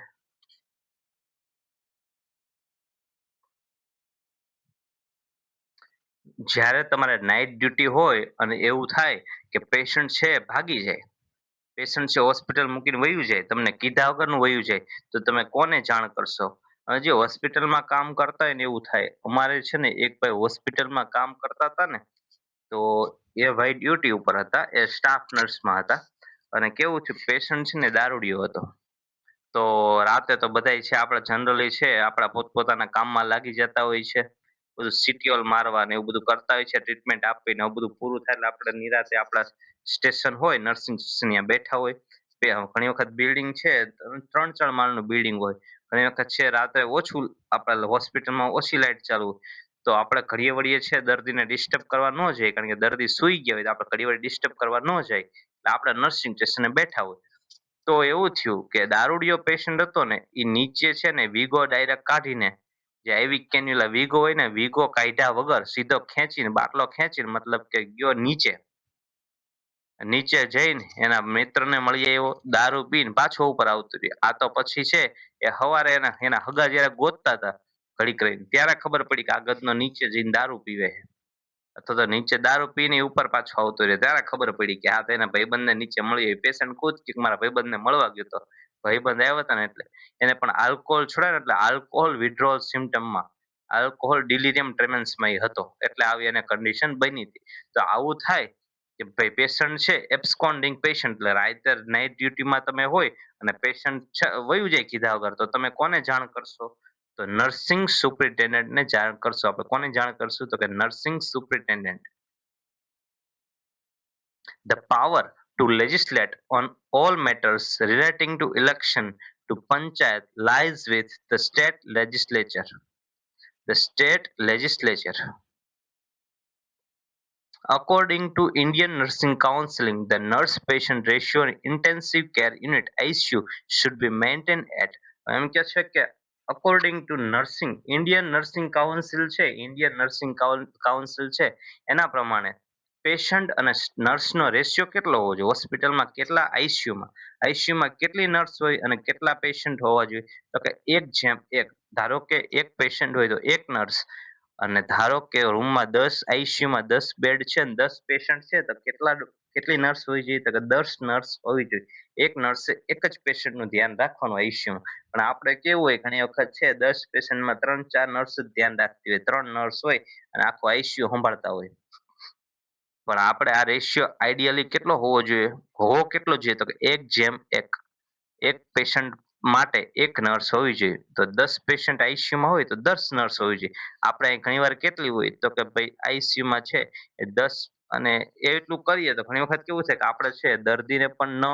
[SPEAKER 1] જ્યારે તમારે નાઇટ ડ્યુટી હોય અને એવું થાય કે પેશન્ટ છે ભાગી જાય, પેશન્ટ છે હોસ્પિટલ મૂકીને વયું જાય, તમને કીધા વગરનું વયું જાય, તો તમે કોને જાણ કરશો? અને જે હોસ્પિટલમાં કામ કરતા હોય ને એવું થાય. અમારે છે ને એક ભાઈ હોસ્પિટલમાં કામ કરતા હતા ને, તો એ ભાઈ ડ્યુટી ઉપર હતા, એ સ્ટાફ નર્સમાં હતા, અને કેવું થયું પેશન્ટ છે ને દારૂડિયો હતો. તો રાતે તો બધાય છે આપણા જનરલી છે આપણા પોતપોતાના કામમાં લાગી જતા હોય છે, બધું સિટીઓલ મારવા ને એવું બધું કરતા હોય છે, ટ્રીટમેન્ટ આપીને એવું બધું પૂરું થાય એટલે આપણે નિરાતે આપણા સ્ટેશન હોય નર્સિંગ સ્ટેશન ત્યાં બેઠા હોય. ઘણી વખત બિલ્ડિંગ છે 3-4 માળનું બિલ્ડિંગ હોય, ઘણી વખત છે રાત્રે ઓછું આપણા હોસ્પિટલમાં ઓછી લાઈટ ચાલુ હોય, તો આપણે ઘડીએ વળીએ છે દર્દીને ડિસ્ટર્બ કરવા ન જાય, કારણ કે દર્દી સૂઈ ગયા હોય તો આપણે ઘડી વળી ડિસ્ટર્બ કરવા ન જાય, એટલે આપણે નર્સિંગ સ્ટેશને બેઠા હોય. તો એવું થયું કે દારૂડિયો પેશન્ટ હતો ને એ નીચે છે ને વીગો ડાયરેક્ટ કાઢીને, જે આઈવી કેન્યુલા વીગો હોય ને વીગો કાઢ્યા વગર સીધો ખેંચીને બાટલો ખેંચીને મતલબ કે ગયો નીચે. નીચે જઈને એના મિત્રને મળી આવ્યો, દારૂ પીને પાછો ઉપર આવતો રહ્યો. આ તો પછી છે એ હવારે એના એના હગા જયારે ગોતતા હતા ઘડીક રહીને, ત્યારે ખબર પડી કે આ ગધનો નીચે જઈને દારૂ પીવે છે. અથવા તો નીચે દારૂ પીને ઉપર પાછો આવતો રહ્યો, ત્યારે ખબર પડી કે આ તો એના ભાઈબંધને નીચે મળી આવી. પેશન્ટ ખુદ કે મારા ભાઈબંધને મળવા ગયો હતો, ભાઈબંધ આવ્યો હતા ને એટલે એને પણ આલ્કોહોલ છોડે ને એટલે આલ્કોહોલ વિથડ્રોઅલ સિમ્ટમમાં, આલ્કોહોલ ડિલિરિયમ ટ્રેમેન્સમાં એ હતો, એટલે આવી એને કન્ડિશન બની હતી. તો આવું થાય કે ભાઈ પેશન્ટ છે એબ્સકોન્ડિંગ પેશન્ટ, એટલે રાતે નાઇટ ડ્યુટીમાં તમે હોય અને પેશન્ટ વયું જાય કીધા વગર, તો તમે કોને જાણ કરશો? તો નર્સિંગ સુપ્રિન્ટેન્ડન્ટને જાણ કરશો. આપણે કોને જાણ કરશું? તો કે nursing superintendent. The power to legislate on all matters relating to election to panchayat lies with the state legislature. The state legislature. According to Indian Nursing Counseling, the nurse-patient ratio in intensive care unit ICU should be maintained at, એમ કે છે કે according to nursing, Indian nursing council છે, Indian nursing council છે એના પ્રમાણે patient અને નર્સનો ratio કેટલો હોવો જોઈએ, હોસ્પિટલમાં કેટલા આઈસીયુમાં કેટલી નર્સ હોય અને કેટલા પેશન્ટ હોવા જોઈએ, તો કે 1:1. ધારો કે એક પેશન્ટ હોય તો એક નર્સ, અને ધારો કે રૂમમાં 10 આઈસીયુમાં 10 બેડ છે ને 10 પેશન્ટ છે તો કેટલી નર્સ હોવી જોઈએ, તો કે 10 નર્સ હોવી જોઈએ. એક નર્સે એક જ પેશન્ટનું ધ્યાન રાખવાનું આઈસીયુમાં. પણ આપણે કેવું હોય ઘણી વખત છે 10 પેશન્ટમાં 3-4 નર્સ જ ધ્યાન રાખતી હોય, 3 નર્સ હોય અને આખું આઈસીયુ સંભાળતા હોય. પણ આપણે આ રેશિયો આઈડિયલી કેટલો હોવો કેટલો જોઈએ, તો કે 1:1. એક પેશન્ટ માટે એક નર્સ હોવી જોઈએ. તો 10 પેશન્ટ આઈસીયુમાં હોય તો 10 નર્સ હોવી જોઈએ. આપણે અહીં ઘણી વાર કેટલી હોય, તો કે ભાઈ આઈસીયુમાં છે એ 10, અને એટલું કરીએ તો ઘણી વખત કેવું છે કે આપણે છે દર્દીને પણ ન,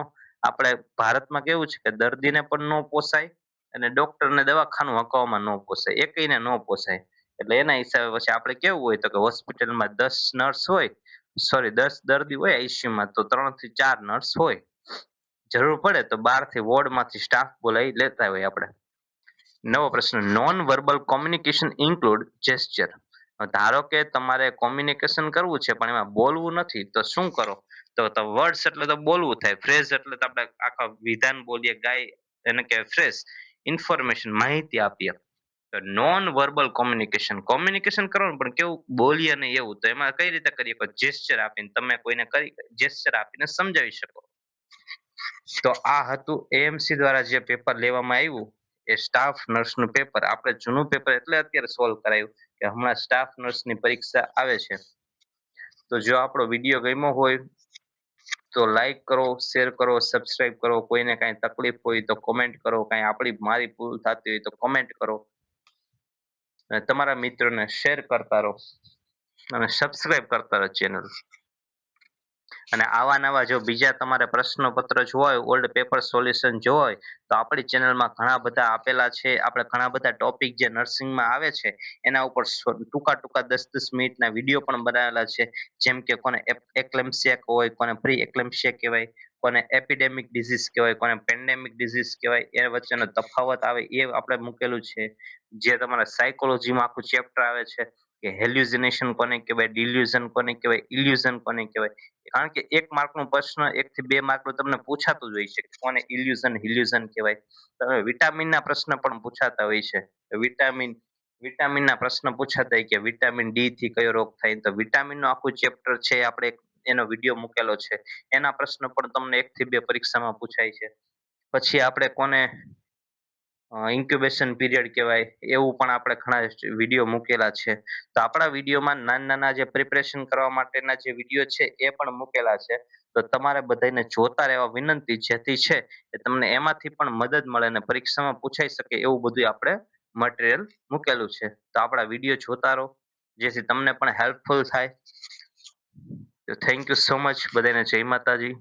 [SPEAKER 1] આપણે ભારતમાં કેવું છે કે દર્દીને પણ ન પોસાય અને ડોક્ટરને દવાખાનું હકાવવામાં ન પોસાય, એકઈને ન પોસાય. એટલે એના હિસાબે પછી આપણે કેવું હોય તો કે હોસ્પિટલમાં 10 નર્સ હોય, સોરી 10 દર્દી હોય આઈસીયુમાં, તો 3 થી 4 નર્સ હોય. જરૂર પડે તો બહારથી વોર્ડમાંથી સ્ટાફ બોલાવી લેતા હોય આપણે. નવો પ્રશ્ન, non verbal communication include gesture. ધારો કે તમારે કોમ્યુનિકેશન કરવું છે પણ એમાં બોલવું નથી, તો શું કરો? તો વર્ડ્સ એટલે તો બોલવું થાય, ફ્રેઝ એટલે તો આપણે આખા વિધાન બોલીએ, ગાય એને કહેવાય ફ્રેઝ. ઇન્ફોર્મેશન માહિતી આપીએ. તો નોન વર્બલ કોમ્યુનિકેશન, કોમ્યુનિકેશન કરવાનું પણ કેવું બોલીએ નહીં એવું, તો એમાં કઈ રીતે કરીએ? જેસ્ચર આપીને તમે કોઈને કરી જેસ્ચર આપીને સમજાવી શકો. તો આ હતું એએમસી દ્વારા જે પેપર લેવામાં આવ્યું એ સ્ટાફ નર્સનું પેપર. આપણે જૂનું પેપર એટલે અત્યારે સોલ્વ કરાયું કે હમણાં સ્ટાફ નર્સની પરીક્ષા આવે છે. તો જો આપણો વિડીયો ગમ્યો હોય તો લાઈક કરો, શેર કરો, સબસ્ક્રાઇબ કરો. કોઈને કાંઈ તકલીફ હોય તો કોમેન્ટ કરો, કાંઈ મારી ભૂલ થતી હોય તો કોમેન્ટ કરો, અને તમારા મિત્રોને શેર કરતા રહો અને સબસ્ક્રાઇબ કરતા રહો ચેનલ. અને આવા નવા જો બીજા તમારે પ્રશ્નપત્ર જોવા હોય, ઓલ્ડ પેપર સોલ્યુશન જોવા હોય, તો આપણી ચેનલમાં ઘણા બધા આપેલા છે. આપણે ઘણા બધા ટોપિક જે નર્સિંગમાં આવે છે એના ઉપર ટૂંકા ટૂંકા 10-10 મિનિટના વિડીયો પણ બનાવેલા છે. જેમ કે કોને એક્લેમ્સિયા હોય, કોને પ્રી એક્લેમ્સિયા કહેવાય, કોને એપિડેમિક ડિઝીઝ કહેવાય, કોને પેન્ડેમિક ડિઝીઝ કહેવાય, એ વચ્ચેનો તફાવત આવે એ આપણે મૂકેલું છે. જે તમારા સાયકોલોજીમાં આખું ચેપ્ટર આવે છે કે હેલ્યુસિનેશન કોને કહેવાય, ડિલ્યુઝન કોને કહેવાય, ઇલ્યુઝન કોને કહેવાય. કારણ કે 1 માર્કનો પ્રશ્ન 1 થી 2 માર્કનું તમને પૂછાતું જ હોય છે કે કોને ઇલ્યુઝન હિલ્યુઝન કહેવાય. હવે વિટામિનના પ્રશ્ન પણ પૂછાતા હોય છે. વિટામિનના પ્રશ્ન પૂછાતા હોય કે વિટામિન ડી થી કયો રોગ થાય, તો વિટામિનનું આખું ચેપ્ટર છે આપણે એનો વિડીયો મૂકેલો છે. એના પ્રશ્ન પણ તમને 1 થી 2 પરીક્ષામાં પૂછાય છે. પછી આપણે કોને ઇન્ક્યુબેશન પીરિયડ કહેવાય, એવું પણ આપણે ઘણા વિડીયો મૂકેલા છે. તો આપણા વિડીયોમાં નાના નાના જે પ્રિપરેશન કરવા માટેના જે વિડીયો છે એ પણ મૂકેલા છે. તો તમારે બધાને જોતા રહેવા વિનંતી, જેથી છે એ તમને એમાંથી પણ મદદ મળે અને પરીક્ષામાં પૂછાઈ શકે એવું બધું આપણે મટીરિયલ મૂકેલું છે. તો આપણા વિડીયો જોતા રહો. જેથી તમને પણ હેલ્પફુલ થાય. તો થેન્ક યુ સો મચ, બધાને જય માતાજી.